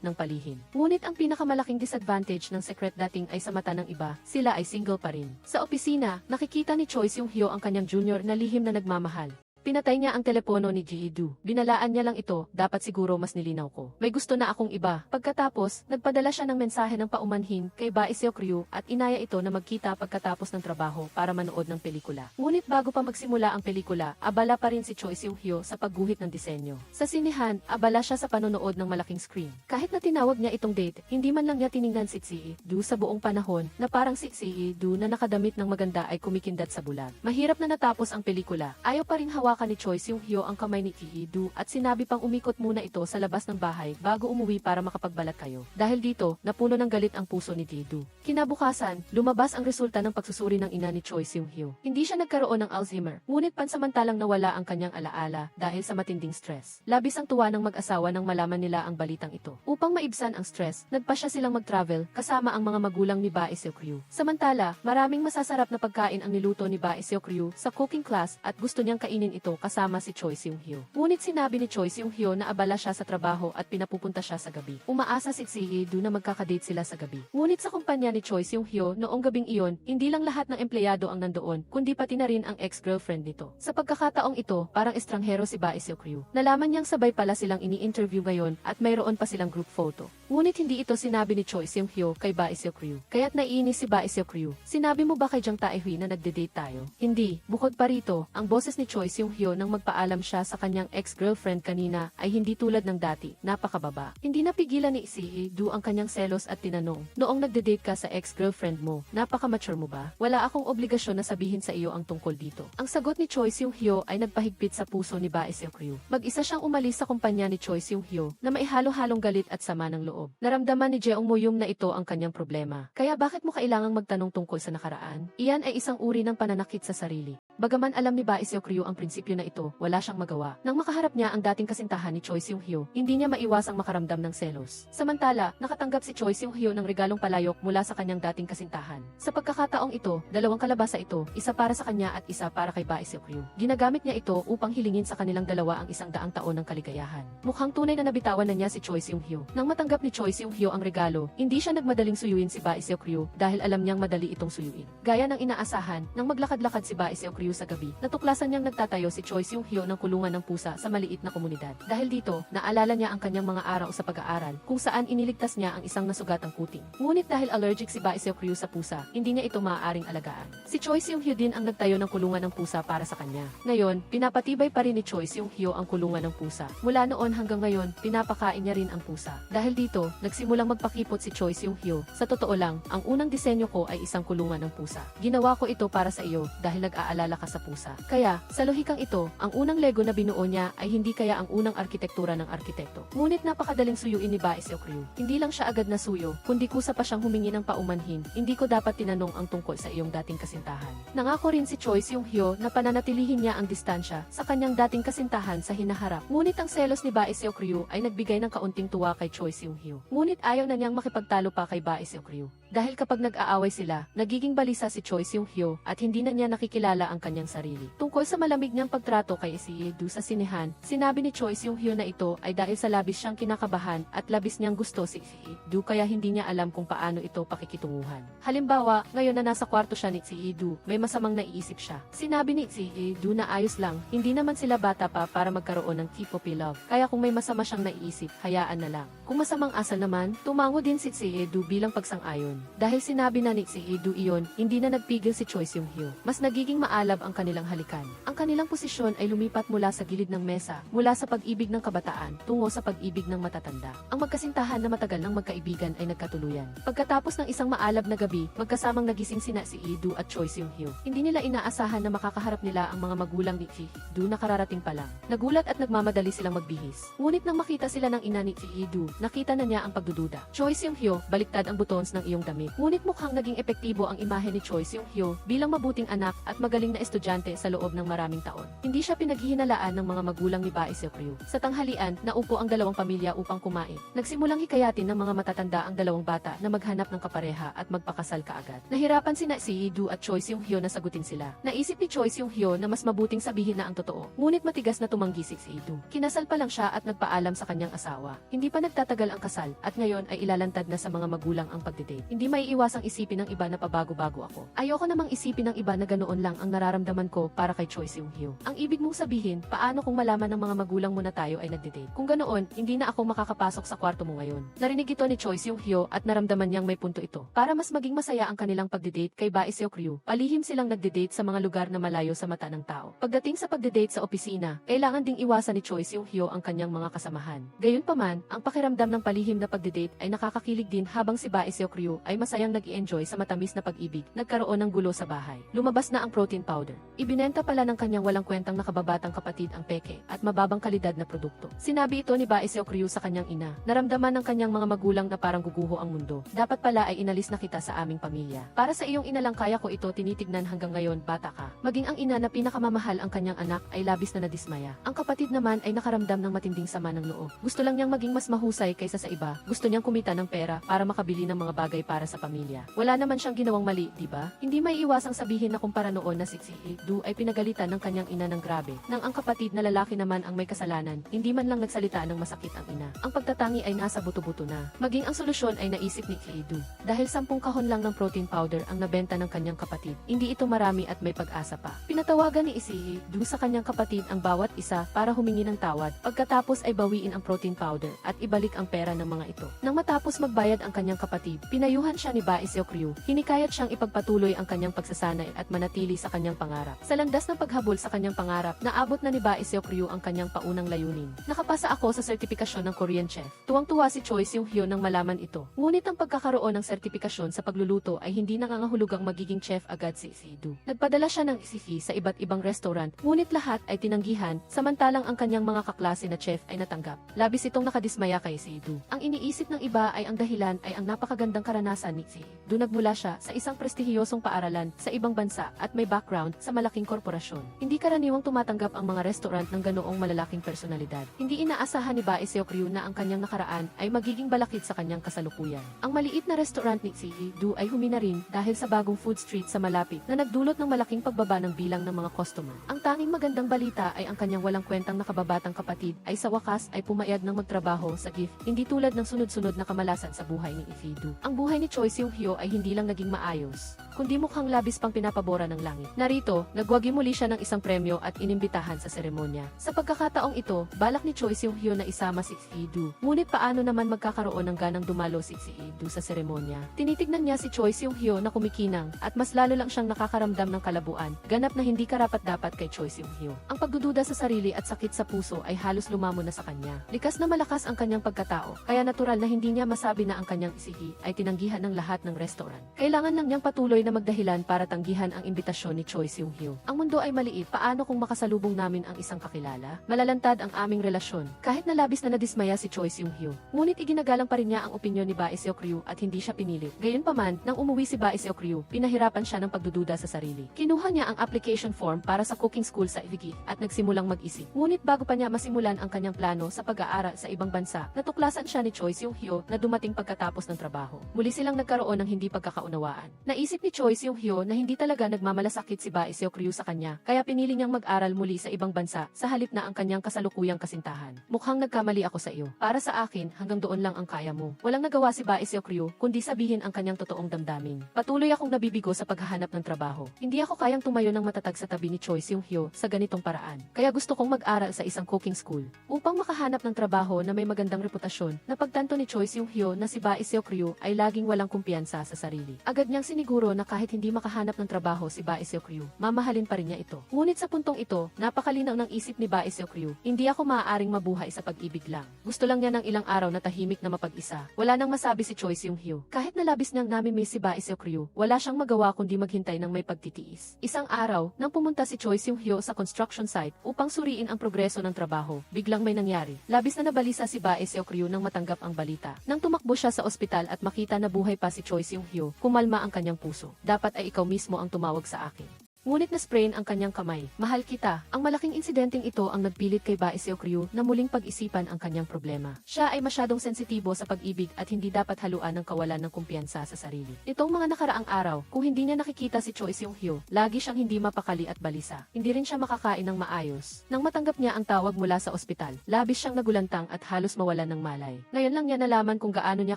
ng palihim. Ngunit ang pinakamalaking disadvantage ng secret dating ay sa mata ng iba, sila ay single pa rin. Sa opisina, nakikita ni Choi Seung-hyo ang kanyang junior na lihim na nagmamahal. Pinatay niya ang telepono ni Ji-do. Binalaan niya lang ito, dapat siguro mas nilinaw ko. May gusto na akong iba. Pagkatapos, nagpadala siya ng mensahe ng paumanhin kay Bae Seok-ryu at inaya ito na magkita pagkatapos ng trabaho para manood ng pelikula. Ngunit bago pa magsimula ang pelikula, abala pa rin si Choi Seung-hyo sa pagguhit ng disenyo. Sa sinihan, abala siya sa panonood ng malaking screen. Kahit na tinawag niya itong date, hindi man lang niya tiningnan si Ji-do sa buong panahon na parang si Ji-do na nakadamit ng maganda ay kumikindat sa bulag. Mahirap na natapos ang pelikula. Ayaw pa rin ni Choi Seung-hyo ang kamay ni Ji-do at sinabi pang umikot muna ito sa labas ng bahay bago umuwi para makapagbalat kayo. Dahil dito, napuno ng galit ang puso ni Ji-do. Kinabukasan, lumabas ang resulta ng pagsusuri ng ina ni Choi Seung-hyo. Hindi siya nagkaroon ng Alzheimer, ngunit pansamantalang nawala ang kanyang alaala dahil sa matinding stress. Labis ang tuwa ng mag-asawa nang malaman nila ang balitang ito. Upang maibsan ang stress, nagpa siya silang mag-travel kasama ang mga magulang ni Bae Seok-ryu. Samantala, maraming masasarap na pagkain ang niluto ni Bae Seok-ryu sa cooking class at gusto niyang kainin ito kasama si Choi Seung-hyo. Ngunit sinabi ni Choi Seung-hyo na abala siya sa trabaho at pinapupunta siya sa gabi. Umaasa si Ji-do na magkakadate sila sa gabi. Ngunit sa kumpanya ni Choi Seung-hyo noong gabing iyon, hindi lang lahat ng empleyado ang nandoon, kundi pati na rin ang ex-girlfriend nito. Sa pagkakataong ito, parang estranghero si Bae Seok-ryu. Nalaman niyang sabay pala silang ini-interview ngayon at mayroon pa silang group photo. Ngunit hindi ito sinabi ni Choi Seung-hyo kay Bae Seok-ryu. Kaya't naiinis si Bae Seok-ryu. Sinabi mo ba kay Jang Tae-hwi na nagde-date tayo? Hindi. Bukod pa rito, ang boses ni Choi Seung-hyo nang magpaalam siya sa kanyang ex-girlfriend kanina ay hindi tulad ng dati, napakababa. Hindi napigilan ni Ji-do ang kanyang selos at tinanong, noong nagde-date ka sa ex-girlfriend mo, napaka-mature mo ba? Wala akong obligasyon na sabihin sa iyo ang tungkol dito. Ang sagot ni Choi Seung-hyo ay nagpahigpit sa puso ni Bae Seok-ryu. Mag-isa siyang umalis sa kumpanya ni Choi Seung-hyo na maihalo-halong galit at sama ng loob. Naramdaman ni Jeong Mo-young na ito ang kanyang problema. Kaya bakit mo kailangang magtanong tungkol sa nakaraan? Iyan ay isang uri ng pananakit sa sarili. Bagaman alam ni Bae Seok-ryu ang prinsipyo na ito, wala siyang magawa. Nang makaharap niya ang dating kasintahan ni Choi Seung-hyo, hindi niya maiwasang makaramdam ng selos. Samantala, nakatanggap si Choi Seung-hyo ng regalong palayok mula sa kanyang dating kasintahan. Sa pagkakataong ito, dalawang kalabasa ito, isa para sa kanya at isa para kay Bae Seok-ryu. Ginagamit niya ito upang hilingin sa kanilang dalawa ang 100 taon ng kaligayahan. Mukhang tunay na nabitawan na niya si Choi Seung-hyo. Nang matanggap ni Choi Seung-hyo ang regalo, hindi siya nagmadaling suyuin si Bae Seok-ryu dahil alam niyang madali itong suyuin. Gaya ng inaasahan, nang maglakad-lakad si Bae Seok-ryu sa gabi, natuklasan niyang nagtatayo si Choi Seung-hyo ng kulungan ng pusa sa maliit na komunidad. Dahil dito, naalala niya ang kanyang mga araw sa pag-aaral, kung saan iniligtas niya ang isang nasugatang kuting. Ngunit dahil allergic si Bae Seok-ryu sa pusa, hindi niya ito maaaring alagaan. Si Choi Seung-hyo din ang nagtayo ng kulungan ng pusa para sa kanya. Ngayon, pinapatibay pa rin ni Choi Seung-hyo ang kulungan ng pusa. Mula noon hanggang ngayon, pinapakain niya rin ang pusa. Dahil dito, nagsimulang magpakipot si Choi Seung-hyo. Sa totoo lang, ang unang disenyo ko ay isang kulungan ng pusa. Ginawa ko ito para sa iyo dahil nag-aalala ka sa pusa. Kaya, sa lohikang ito, ang unang Lego na binuo niya ay hindi kaya ang unang arkitektura ng arkitekto. Ngunit napakadaling suyuin ni Bae Seok-ryu. Hindi lang siya agad na suyo, kundi kusa pa siyang humingi ng paumanhin. Hindi ko dapat tinanong ang tungkol sa iyong dating kasintahan. Nangako rin si Choi Seung-hyo na pananatilihin niya ang distansya sa kanyang dating kasintahan sa hinaharap. Ngunit ang selos ni Bae Seok-ryu ay nagbigay ng kaunting tuwa kay Choi Seung-hyo. Ngunit ayaw na niyang makipagtalo pa kay Bae Seok-ryu. Dahil kapag nag-aaway sila, nagiging balisa si Choi Seung-hyo at hindi na niya nakikilala ang kanyang sarili. Tungkol sa malamig niyang pagtrato kay Si-do sa sinehan, sinabi ni Choi Seung-hyo na ito ay dahil sa labis siyang kinakabahan at labis niyang gusto si Si-do kaya hindi niya alam kung paano ito pakikitunguhan. Halimbawa, ngayon na nasa kwarto siya ni Si-do, may masamang naiisip siya. Sinabi ni Si-do na ayos lang, hindi naman sila bata pa para magkaroon ng K-pop love. Kaya kung may masama siyang naiisip, hayaan na lang. Kung masamang asal naman, tumango din si Si-do bilang pagsang-ayon. Dahil sinabi na ni Si-do iyon, hindi na nagpigil si Choi Seung-hyo. Mas nagiging maalab ang kanilang halikan. Ang kanilang posisyon ay lumipat mula sa gilid ng mesa, mula sa pag-ibig ng kabataan, tungo sa pag-ibig ng matatanda. Ang magkasintahan na matagal ng magkaibigan ay nagkatuluyan. Pagkatapos ng isang maalab na gabi, magkasamang nagising sina Si-do at Choi Seung-hyo. Hindi nila inaasahan na makakaharap nila ang mga magulang ni Si-do na kararating pa lang. Nagulat at nagmamadali silang magbihis. Ngunit nang makita sila ng ina ni Si-do, nakita na niya ang pagdududa. Choi Seung-hyo, baliktad ang buttons ng iyong damit. Ngunit mukhang naging epektibo ang imahe ni Choi Seung-hyo bilang mabuting anak at magaling na estudyante sa loob ng maraming taon. Hindi siya pinaghihinalaan ng mga magulang ni Bae Seok-ryu. Sa tanghalian, naupo ang dalawang pamilya upang kumain. Nagsimulang hikayatin ng mga matatanda ang dalawang bata na maghanap ng kapareha at magpakasal kaagad. Nahirapan sina Si-do at Choi Seung-hyo na sagutin sila. Naisip ni Choi Seung-hyo na mas mabuting sabihin na ang totoo. Ngunit matigas na tumanggi si Si-do. Kinasal pa lang siya at nagpaalam sa kanyang asawa. Hindi pa nagtatagal ang kasal at ngayon ay ilalantad na sa mga magulang ang pagdidate. Hindi maiiwasang isipin ng iba na pabago-bago ako. Ayoko namang isipin ng iba na ganoon lang ang nararamdaman ko para kay Choi Seung-hyo. Ang ibig mong sabihin, paano kung malaman ng mga magulang mo na tayo ay nagdidate? Kung ganoon, hindi na ako makakapasok sa kwarto mo ngayon. Narinig ito ni Choi Seung-hyo at naramdaman niyang may punto ito. Para mas maging masaya ang kanilang pagdidate kay Bae Seok-ryu, palihim silang nagdidate sa mga lugar na malayo sa mata ng tao. Pagdating sa pagdidate sa opisina, kailangan ding iwasan ni Choi Seung-hyo ang kanyang mga kasamahan. Gayunpaman, ang pakiramdam ng palihim na pagdidate ay nakakakilig din habang si Bae Seok-ryu ay masayang nag-i-enjoy sa matamis na pag-ibig. Nagkaroon ng gulo sa bahay. Lumabas na ang protein powder. Ibinenta pala ng kanyang walang kwentang nakababatang kapatid ang peke at mababang kalidad na produkto. Sinabi ito ni Bae Seok-ryu sa kanyang ina. Naramdaman ng kanyang mga magulang na parang guguho ang mundo. Dapat pala ay inalis na kita sa aming pamilya. Para sa iyong ina lang kaya ko ito tinitignan hanggang ngayon, bata ka. Maging ang ina na pinakamamahal ang kanyang anak ay labis na nadismaya. Ang kapatid naman ay nakaramdam ng matinding sama ng loob. Gusto lang niyang maging mas mahusay kaysa sa iba. Gusto niyang kumita ng pera para makabili ng mga bagay para sa pamilya. Wala naman siyang ginawang mali, di ba? Hindi may iwasang sabihin na kumpara noon na si Si-do ay pinagalitan ng kanyang ina ng grabe. Nang ang kapatid na lalaki naman ang may kasalanan, hindi man lang nagsalita ng masakit ang ina. Ang pagtatangi ay nasa buto-buto na. Maging ang solusyon ay naisip ni Si-do. Dahil 10 kahon lang ng protein powder ang nabenta ng kanyang kapatid, hindi ito marami at may pag-asa pa. Pinatawagan ni Si-do sa kanyang kapatid ang bawat isa para humingi ng tawad. Pagkatapos ay bawiin ang protein powder at ibalik ang pera ng mga ito. Nang matapos magbayad ang kanyang kapatid, pinayuhan siya ni Bae Seok-ryu. Hinikayat siyang ipagpatuloy ang kanyang pagsasanay at manatili sa kanyang pangarap. Sa landas ng paghabol sa kanyang pangarap, naabot na ni Bae Seok-ryu ang kanyang paunang layunin. Nakapasa ako sa sertipikasyon ng Korean chef. Tuwang-tuwa si Choi Seung-hyo nang malaman ito. Ngunit ang pagkakaroon ng sertipikasyon sa pagluluto ay hindi nangangahulugang magiging chef agad si Si-do. Nagpadala siya ng isifi sa iba't ibang restaurant, ngunit lahat ay tinanggihan, samantalang ang kanyang mga kaklase na chef ay natanggap. Labis itong nakadismaya kay Si-do. Ang iniisip ng iba ay ang dahilan ay ang napakagandang karanasan ni Si-do. Nagmula siya sa isang prestihiyosong paaralan sa ibang bansa at may background sa malaking korporasyon. Hindi karaniwang tumatanggap ang mga restaurant ng ganoong malalaking personalidad. Hindi inaasahan ni Bae Seok-ryu na ang kanyang nakaraan ay magiging balakid sa kanyang kasalukuyan. Ang maliit na restaurant ni Si-do ay humina rin dahil sa bagong food street sa malapit na nagdulot ng malaking pagbaba ng bilang ng mga customer. Ang tanging magandang balita ay ang kanyang walang kwentang nakababatang kapatid ay sa wakas ay pumayag ng magtrabaho sa gift, hindi tulad ng sunod-sunod na kamalasan sa buhay ni Si-do. Ang buhay ni Choi Seung-hyo ay hindi lang naging maayos, kundi mukhang labis pang pinapabora ng langit. Narito, nagwagi muli siya ng isang premyo at inimbitahan sa seremonya. Sa pagkakataong ito, balak ni Choi Seung-hyo na isama si Si-do. Ngunit paano naman magkakaroon ng ganang dumalo si Si-do sa seremonya? Tinitignan niya si Choi Seung-hyo na kumikinang at mas lalo lang siyang nakakaramdam ng kalabuan, ganap na hindi karapat-dapat kay Choi Seung-hyo. Ang pagdududa sa sarili at sakit sa puso ay halos lumamon na sa kanya. Likas na malakas ang kanyang pagkatao, kaya natural na hindi niya masabi na ang kanyang isihi ay tinanggihan ng lahat ng restaurant. Kailangan lang niyang patuloy na magdahilan para tanggihan ang imbitasyon ni Choi Seung-hyo. Ang mundo ay maliit, paano kung makasalubong namin ang isang kakilala? Malalantad ang aming relasyon. Kahit na labis na nadismaya si Choi Seung-hyo, ngunit iginagalang pa rin niya ang opinyon ni Bae Seok-ryu at hindi siya pinilit. Gayunpaman, nang umuwi si Bae Seok-ryu, pinahirapan siya ng pagdududa sa sarili. Kinuha niya ang application form para sa cooking school sa Ivigi at nagsimulang mag-isip. Ngunit bago pa niya masimulan ang kanyang plano sa pag-aaral sa ibang bansa, natuklasan siya ni Choi Seung-hyo na dumating pagkatapos ng trabaho. Muli sila silang nagkaroon ng hindi pagkakaunawaan. Naisip ni Choi Seung-hyo na hindi talaga nagmamalasakit si Bae Seok-ryu sa kanya, kaya pinili niyang mag-aral muli sa ibang bansa sa halip na ang kanyang kasalukuyang kasintahan. Mukhang nagkamali ako sa iyo. Para sa akin, hanggang doon lang ang kaya mo. Walang nagawa si Bae Seok-ryu kundi sabihin ang kanyang totoong damdamin. Patuloy akong nabibigo sa paghahanap ng trabaho. Hindi ako kayang tumayo ng matatag sa tabi ni Choi Seung-hyo sa ganitong paraan. Kaya gusto kong mag-aral sa isang cooking school upang makahanap ng trabaho na may magandang reputasyon. Napagtanto ni Choi Seung-hyo na si Bae Seok-ryu ay laging walang kumpiyansa sa sarili. Agad niyang siniguro na kahit hindi makahanap ng trabaho si Bae Seok-ryu, mamahalin pa rin niya ito. Ngunit sa puntong ito, napakalinaw ng isip ni Bae Seok-ryu, hindi ako maaaring mabuhay sa pag-ibig lang. Gusto lang niya ng ilang araw na tahimik na mapag-isa. Wala nang masabi si Choi Seung-hyo. Kahit nalabis niyang namimiss si Bae Seok-ryu, wala siyang magawa kundi maghintay ng may pagtitiis. Isang araw, nang pumunta si Choi Seung-hyo sa construction site upang suriin ang progreso ng trabaho, biglang may nangyari. Labis na nabalisa si Bae Seok-ryu nang matanggap ang balita. Nang tumakbo siya sa ospital at makita na buhay pa si Choi Seung-hyo, kumalma ang kanyang puso. Dapat ay ikaw mismo ang tumawag sa akin. Ngunit na-sprain ang kanyang kamay. Mahal kita. Ang malaking insidenteng ito ang nagpilit kay Bae Seok-ryu na muling pag-isipan ang kanyang problema. Siya ay masyadong sensitibo sa pag-ibig at hindi dapat haluan ng kawalan ng kumpiyansa sa sarili. Nitong mga nakaraang araw, kung hindi niya nakikita si Choi Seung-hyo, lagi siyang hindi mapakali at balisa. Hindi rin siya makakain ng maayos. Nang matanggap niya ang tawag mula sa ospital, labis siyang nagulantang at halos mawalan ng malay. Ngayon lang niya nalaman kung gaano niya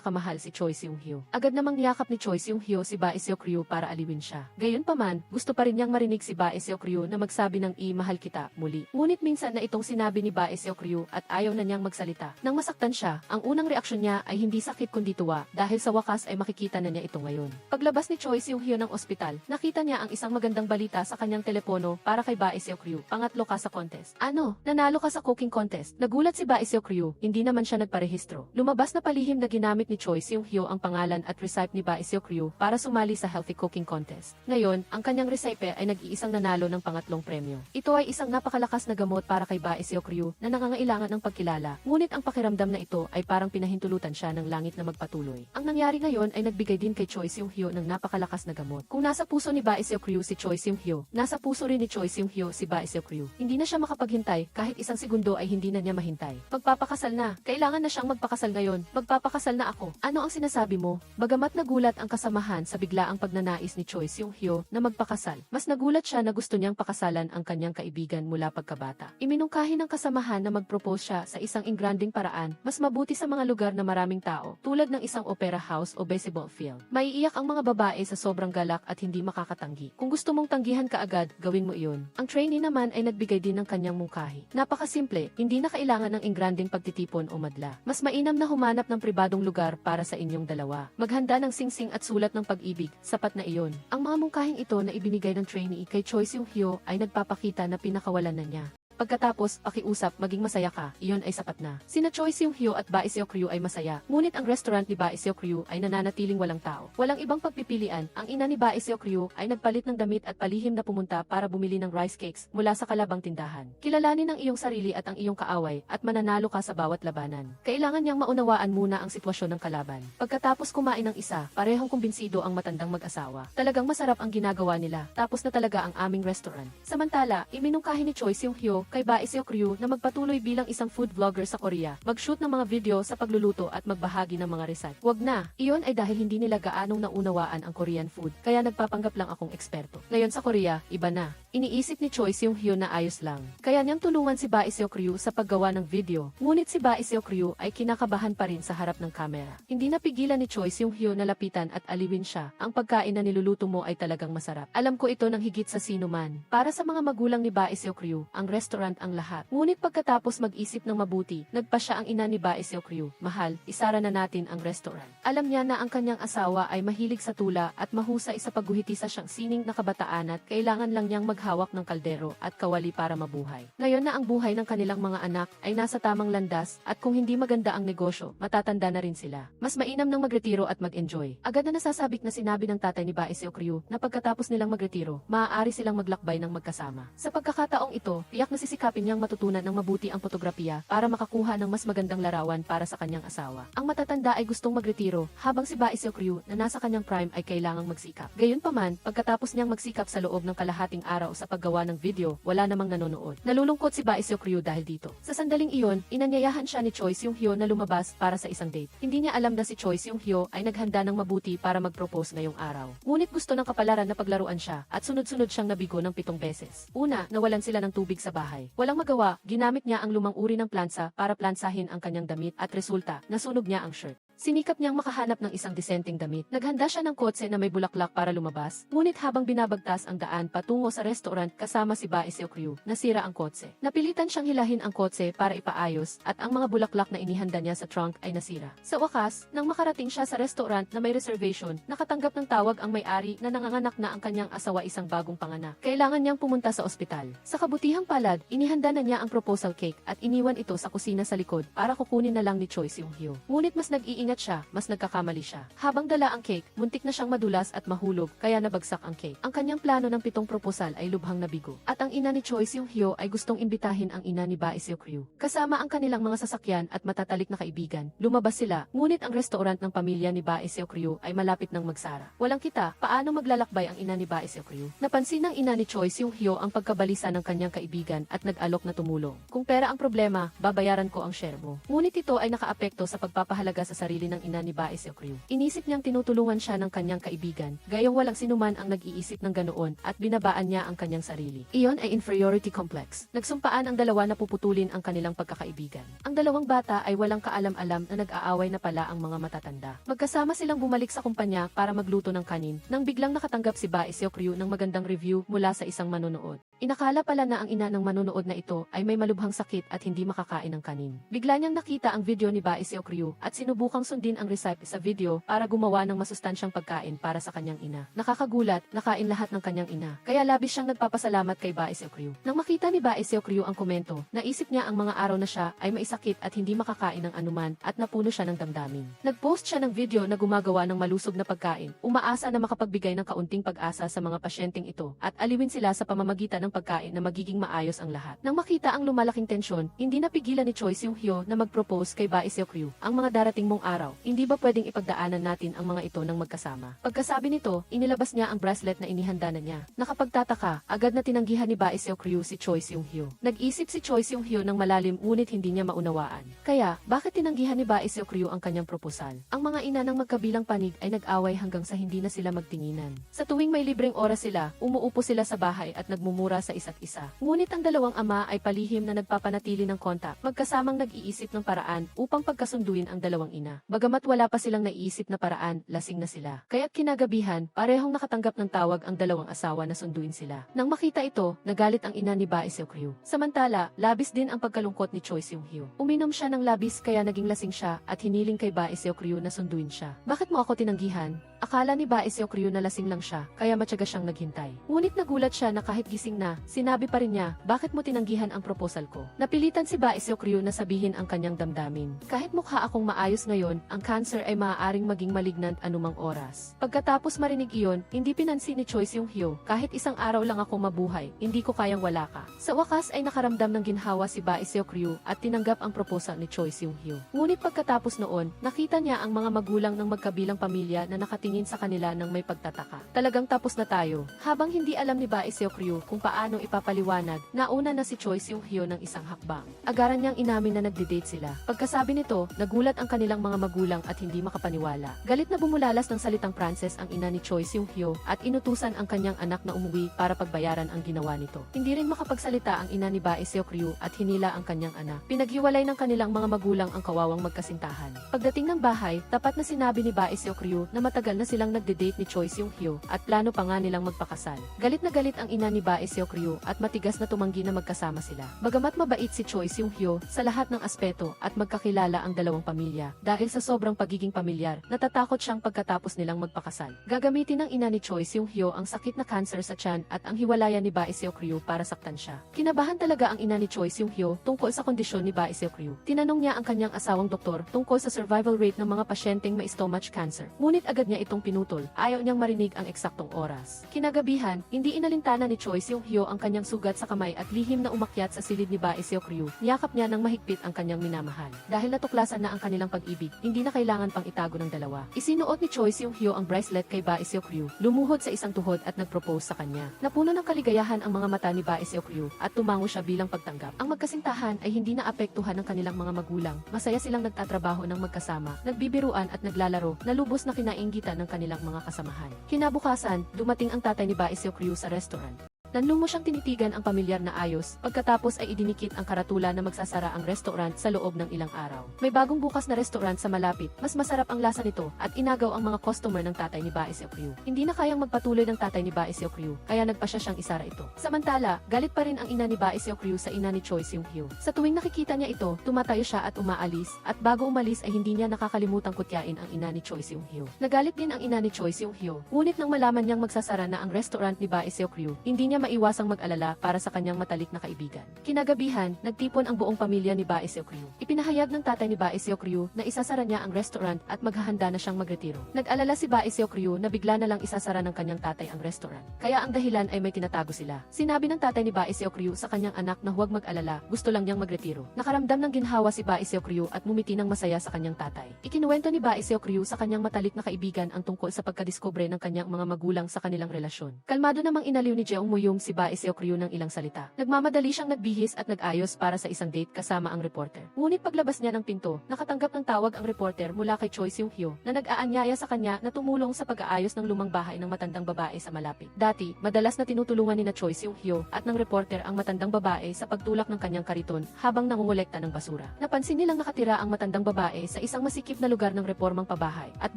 kamahal si Choi Seung-hyo. Agad namang niyakap ni Choi Seung-hyo si Bae Seok-ryu para aliwin siya. Gayunpaman, gusto pa rin niyang marinig si Bae Seok-ryu na magsabi ng mahal kita muli. Ngunit minsan na itong sinabi ni Bae Seok-ryu at ayaw na niyang magsalita. Nang masaktan siya, ang unang reaksyon niya ay hindi sakit kundi tuwa dahil sa wakas ay makikita na niya ito ngayon. Paglabas ni Choi Seung-hyo ng ospital, nakita niya ang isang magandang balita sa kanyang telepono para kay Bae Seok-ryu. Pangatlo ka sa contest. Ano? Nanalo ka sa cooking contest. Nagulat si Bae Seok-ryu, hindi naman siya nagparehistro. Lumabas na palihim na ginamit ni Choi Seung-hyo ang pangalan at recipe ni Bae Seok-ryu para sumali sa healthy cooking contest. Ngayon, ang kanyang recipe ay nag-iisang nanalo ng pangatlong premyo. Ito ay isang napakalakas na gamot para kay Bae Seok-ryu na nangangailangan ng pagkilala. Ngunit ang pakiramdam na ito ay parang pinahintulutan siya ng langit na magpatuloy. Ang nangyari ngayon ay nagbigay din kay Choi Seung-hyo ng napakalakas na gamot. Kung nasa puso ni Bae Seok-ryu si Choi Seung-hyo, nasa puso rin ni Choi Seung-hyo si Bae Seok-ryu. Hindi na siya makapaghintay, kahit isang segundo ay hindi na niya mahintay. Magpapakasal na. Kailangan na siyang magpakasal ngayon. Magpapakasal na ako. Ano ang sinasabi mo? Bagamat nagulat ang kasamahan sa biglaang pagnanais ni Choi Seung-hyo na magpakasal, mas nagulat siya na gusto niyang pakasalan ang kanyang kaibigan mula pagkabata. Iminungkahi ng kasamahan na mag-propose siya sa isang ingranding paraan, mas mabuti sa mga lugar na maraming tao, tulad ng isang opera house o baseball field. Maiiyak ang mga babae sa sobrang galak at hindi makakatanggi. Kung gusto mong tanggihan kaagad, gawin mo iyon. Ang trainee naman ay nagbigay din ng kanyang mungkahi. Napakasimple, hindi na kailangan ng ingranding pagtitipon o madla. Mas mainam na humanap ng pribadong lugar para sa inyong dalawa. Maghanda ng singsing at sulat ng pag-ibig, sapat na iyon. Ang mga mungkahing ito na ibinigay ng trainee kay Choi Seung-hyo ay nagpapakita na pinakawalan na niya. Pagkatapos, pakiusap, maging masaya ka, iyon ay sapat na. Sina Choi Seung-hyo at Bae Seok-ryu ay masaya, ngunit ang restaurant ni Bae Seok-ryu ay nananatiling walang tao. Walang ibang pagpipilian, ang ina ni Bae Seok-ryu ay nagpalit ng damit at palihim na pumunta para bumili ng rice cakes mula sa kalabang tindahan. Kilalanin ang iyong sarili at ang iyong kaaway at mananalo ka sa bawat labanan. Kailangan niyang maunawaan muna ang sitwasyon ng kalaban. Pagkatapos kumain ng isa, parehong kumbinsido ang matandang mag-asawa. Talagang masarap ang ginagawa nila, tapos na talaga ang aming restaurant. Samantala, iminungkahi ni Choi Seung-hyo kay Bae Seok-ryu na magpatuloy bilang isang food vlogger sa Korea, mag-shoot ng mga video sa pagluluto at magbahagi ng mga recipe. Wag na, iyon ay dahil hindi nila gaanong naunawaan ang Korean food, kaya nagpapanggap lang akong eksperto. Ngayon sa Korea, iba na. Iniisip ni Choi Seung-hyo na ayos lang. Kaya niyang tulungan si Bae Seok-ryu sa paggawa ng video, ngunit si Bae Seok-ryu ay kinakabahan pa rin sa harap ng kamera. Hindi napigilan ni Choi Seung-hyo na lapitan at aliwin siya. Ang pagkain na niluluto mo ay talagang masarap. Alam ko ito ng higit sa sino man. Para sa mga magulang ni Bae Seok-ryu, ang restaurant ang lahat. Ngunit pagkatapos mag-isip ng mabuti, nagpa siya ang ina ni Bae Seok-ryu. Mahal, isara na natin ang restaurant. Alam niya na ang kanyang asawa ay mahilig sa tula at mahusay sa pagguhiti sa siyang sining na kabataan at kailangan lang niyang maghawak ng kaldero at kawali para mabuhay. Ngayon na ang buhay ng kanilang mga anak ay nasa tamang landas at kung hindi maganda ang negosyo, matatanda na rin sila. Mas mainam nang magretiro at mag-enjoy. Agad na nasasabik na sinabi ng tatay ni Bae Seok-ryu na pagkatapos nilang magretiro, maaari silang maglakbay ng magkasama. Sa pagkakataong ito, tiyak na si sisikapin niyang matutunan ng mabuti ang fotografiya para makakuha ng mas magandang larawan para sa kanyang asawa. Ang matatanda ay gustong magretiro, habang si Bae Seok-ryu na nasa kanyang prime ay kailangang magsikap. Gayunpaman, pagkatapos niyang magsikap sa loob ng kalahating araw sa paggawa ng video, wala namang nanonood. Nalulungkot si Bae Seok-ryu dahil dito. Sa sandaling iyon, inanyayahan siya ni Choi Seung-hyo na lumabas para sa isang date. Hindi niya alam na si Choi Seung-hyo ay naghanda ng mabuti para mag-propose ngayong araw. Ngunit gusto ng kapalaran na paglaruan siya at sunod-sunod siyang nabigo ng 7 beses. Una, nawalan sila ng tubig sa bahay. Walang magawa, ginamit niya ang lumang uri ng plansa para plansahin ang kanyang damit at resulta, nasunog niya ang shirt. Sinikap niyang makahanap ng isang disenteng damit. Naghanda siya ng kotse na may bulaklak para lumabas, ngunit habang binabagtas ang daan patungo sa restaurant kasama si Bae Seok-ryu, nasira ang kotse. Napilitan siyang hilahin ang kotse para ipaayos at ang mga bulaklak na inihanda niya sa trunk ay nasira. Sa wakas, nang makarating siya sa restaurant na may reservation, nakatanggap ng tawag ang may-ari na nanganganak na ang kanyang asawa isang bagong panganak. Kailangan niyang pumunta sa ospital. Sa kabutihang palad, inihanda na niya ang proposal cake at iniwan ito sa kusina sa likod para kukunin na lang ni Choi Seung-hyo. Ngunit mas nag-iingat siya, mas nagkakamali siya. Habang dala ang cake, muntik na siyang madulas at mahulog, kaya nabagsak ang cake. Ang kanyang plano ng 7 proposal ay lubhang nabigo. At ang ina ni Choi Seung-hyo ay gustong imbitahin ang ina ni Bae Seok-ryu. Kasama ang kanilang mga sasakyan at matatalik na kaibigan. Lumabas sila, ngunit ang restaurant ng pamilya ni Bae Seok-ryu ay malapit ng magsara. Walang kita, paano maglalakbay ang ina ni Bae Seok-ryu? Napansin ng ina ni Choi Seung-hyo ang pagkabalisa ng kanyang kaibigan at nag-alok na tumulong. Kung pera ang problema, babayaran ko ang share mo. Ngunit ito ay nakaapekto sa pagpapahalaga sa sarili ng ina ni Bae Seok-ryu. Inisip niyang tinutulungan siya ng kanyang kaibigan, gayong walang sinuman ang nag-iisip ng ganoon at binabaan niya ang kanyang sarili. Iyon ay inferiority complex. Nagsumpaan ang dalawa na puputulin ang kanilang pagkakaibigan. Ang dalawang bata ay walang kaalam-alam na nag-aaway na pala ang mga matatanda. Magkasama silang bumalik sa kumpanya para magluto ng kanin nang biglang nakatanggap si Bae Seok-ryu ng magandang review mula sa isang manonood. Inakala pala na ang ina ng manonood na ito ay may malubhang sakit at hindi makakain ng kanin. Bigla niyang nakita ang video ni Bae Seok-ryu at sinubukang sundin ang recipe sa video para gumawa ng masustansyang pagkain para sa kanyang ina. Nakakagulat, nakain lahat ng kanyang ina. Kaya labis siyang nagpapasalamat kay Bae Seok-ryu. Nang makita ni Bae Seok-ryu ang komento, naisip niya ang mga araw na siya ay may sakit at hindi makakain ng anuman at napuno siya ng damdamin. Nag-post siya ng video na gumagawa ng malusog na pagkain, umaasa na makapagbigay ng kaunting pag-asa sa mga pasyenteng ito at aliwin sila sa pamamagitan ng pagkain na magiging maayos ang lahat. Nang makita ang lumalaking tensyon, hindi napigilan ni Choi Seung-hyo na mag-propose kay Bae Seok-ryu. Ang mga darating mong araw, hindi ba pwedeng ipagdaanan natin ang mga ito ng magkasama? Pagkasabi nito, inilabas niya ang bracelet na inihanda na niya. Nakapagtataka, agad na tinanggihan ni Bae Seok-ryu si Choi Seung-hyo. Nag-isip si Choi Seung-hyo ng malalim ngunit hindi niya maunawaan. Kaya, bakit tinanggihan ni Bae Seok-ryu ang kanyang proposal? Ang mga ina ng magkabilang panig ay nag-away hanggang sa hindi na sila magtinginan. Sa tuwing may libreng oras sila, umuupo sila sa bahay at nagmumura sa isa't isa. Ngunit ang dalawang ama ay palihim na nagpapanatili ng kontak, magkasamang nag-iisip ng paraan upang pagkasunduin ang dalawang ina. Bagamat wala pa silang naiisip na paraan, lasing na sila. Kaya't kinagabihan, parehong nakatanggap ng tawag ang dalawang asawa na sunduin sila. Nang makita ito, nagalit ang ina ni Bae Seok-ryu. Samantala, labis din ang pagkalungkot ni Choi Seung-hyo. Uminom siya ng labis kaya naging lasing siya at hiniling kay Bae Seok-ryu na sunduin siya. Bakit mo ako tinanggihan? Akala ni Bae Seok-ryu na lasing lang siya, kaya matyaga siyang naghintay. Ngunit nagulat siya na kahit gising na, sinabi pa rin niya, bakit mo tinanggihan ang proposal ko? Napilitan si Bae Seok-ryu na sabihin ang kanyang damdamin. Kahit mukha akong maayos ngayon, ang cancer ay maaaring maging malignant anumang oras. Pagkatapos marinig iyon, hindi pinansin ni Choi Seung-hyo, kahit isang araw lang ako mabuhay, hindi ko kayang wala ka. Sa wakas ay nakaramdam ng ginhawa si Bae Seok-ryu at tinanggap ang proposal ni Choi Seung-hyo. Ngunit pagkatapos noon, nakita niya ang mga magulang ng magkabilang pamilya na nakatingin sa kanila ng may pagtataka. Talagang tapos na tayo. Habang hindi alam ni Bae Seok-ryu kung paano ipapaliwanag, nauna na si Choi Seung-hyo ng isang hakbang. Agaran niyang inamin na nagde-date sila. Pagkasabi nito, nagulat ang kanilang mga magulang at hindi makapaniwala. Galit na bumulalas ng salitang Pranses ang ina ni Choi Seung-hyo at inutusan ang kanyang anak na umuwi para pagbayaran ang ginawa nito. Hindi rin makapagsalita ang ina ni Bae Seok-ryu at hinila ang kanyang anak. Pinaghiwalay ng kanilang mga magulang ang kawawang magkasintahan. Pagdating ng bahay, tapat na sinabi ni Bae Seok-ryu na matagal na silang nagde-date ni Choi Seung-hyo at plano pa nga nilang magpakasal. Galit na galit ang ina ni Bae Seok-ryu at matigas na tumanggi na magkasama sila. Bagamat mabait si Choi Seung-hyo sa lahat ng aspeto at magkakilala ang dalawang pamilya, dahil sa sobrang pagiging pamilyar, natatakot siyang pagkatapos nilang magpakasal. Gagamitin ng ina ni Choi Seung-hyo ang sakit na cancer sa tiyan at ang hiwalayan ni Bae Seok-ryu para saktan siya. Kinabahan talaga ang ina ni Choi Seung-hyo tungkol sa kondisyon ni Bae Seok-ryu. Tinanong niya ang kanyang asawang doktor tungkol sa survival rate ng mga pasyenteng may stomach cancer. Ngunit agad niya itong pinutol, ayaw niyang marinig ang eksaktong oras. Kinagabihan, hindi inalintana ni Choi Seung-hyo ang kanyang sugat sa kamay at lihim na umakyat sa silid ni Bae Seok-ryu. Niyakap niya ng mahigpit ang kanyang minamahal. Dahil natuklasan na ang kanilang pag-ibig, hindi na kailangan pang itago ng dalawa. Isinuot ni Choi Seung-hyo ang bracelet kay Bae Seok-ryu, lumuhod sa isang tuhod at nagpropose sa kanya. Napuno ng kaligayahan ang mga mata ni Bae Seok-ryu at tumango siya bilang pagtanggap. Ang magkasintahan ay hindi naapektuhan ng kanilang mga magulang. Masaya silang nagtatrabaho ng magkasama, nagbibiruan at naglalaro na lubos na kinainggitan ng kanilang mga kasamahan. Kinabukasan, dumating ang tatay ni Bae Seok-ryu sa restaurant. Nanlumo siyang tinitigan ang pamilyar na ayos, pagkatapos ay idinikit ang karatula na magsasara ang restaurant sa loob ng ilang araw. May bagong bukas na restaurant sa malapit, mas masarap ang lasa nito at inagaw ang mga customer ng tatay ni Bae Seok-ryu. Hindi na kayang magpatuloy ng tatay ni Bae Seok-ryu, kaya nagpasya siyang isara ito. Samantala, galit pa rin ang ina ni Bae Seok-ryu sa ina ni Choi Seung-hyo. Sa tuwing nakikita niya ito, tumatayo siya at umaalis, at bago umalis ay hindi niya nakakalimutang kutyain ang ina ni Choi Seung-hyo. Nagalit din ang ina ni Choi Seung-hyo, ngunit nang malaman niyang magsasara na ang restaurant ni Bae Seok-ryu, hindi niya maiwasang mag-alala para sa kanyang matalik na kaibigan. Kinagabihan, nagtipon ang buong pamilya ni Bae Seok-ryu. Ipinahayag ng tatay ni Bae Seok-ryu na isasara niya ang restaurant at maghahanda na siyang magretiro. Nag-alala si Bae Seok-ryu na bigla na lang isasara ng kanyang tatay ang restaurant. Kaya ang dahilan ay may tinatago sila. Sinabi ng tatay ni Bae Seok-ryu sa kanyang anak na huwag mag-alala, gusto lang niyang magretiro. Nakaramdam ng ginhawa si Bae Seok-ryu at mumiti ng masaya sa kanyang tatay. Ikinuwento ni Bae Seok-ryu sa kanyang matalik na kaibigan ang tungkol sa pagkadiskubre ng kanyang mga magulang sa kanilang relasyon. Kalmado namang inaliw ni Jeong Muyum si Bae Seok-ryu ng ilang salita. Nagmamadali siyang nagbihis at nag-ayos para sa isang date kasama ang reporter. Ngunit paglabas niya ng pinto, nakatanggap ng tawag ang reporter mula kay Choi Seung-hyo na nag-aanyaya sa kanya na tumulong sa pag-aayos ng lumang bahay ng matandang babae sa malapit. Dati, madalas na tinutulungan ni na Choi Seung-hyo at ng reporter ang matandang babae sa pagtulak ng kanyang kariton habang nangungulekta ng basura. Napansin nilang nakatira ang matandang babae sa isang masikip na lugar ng reformang pabahay at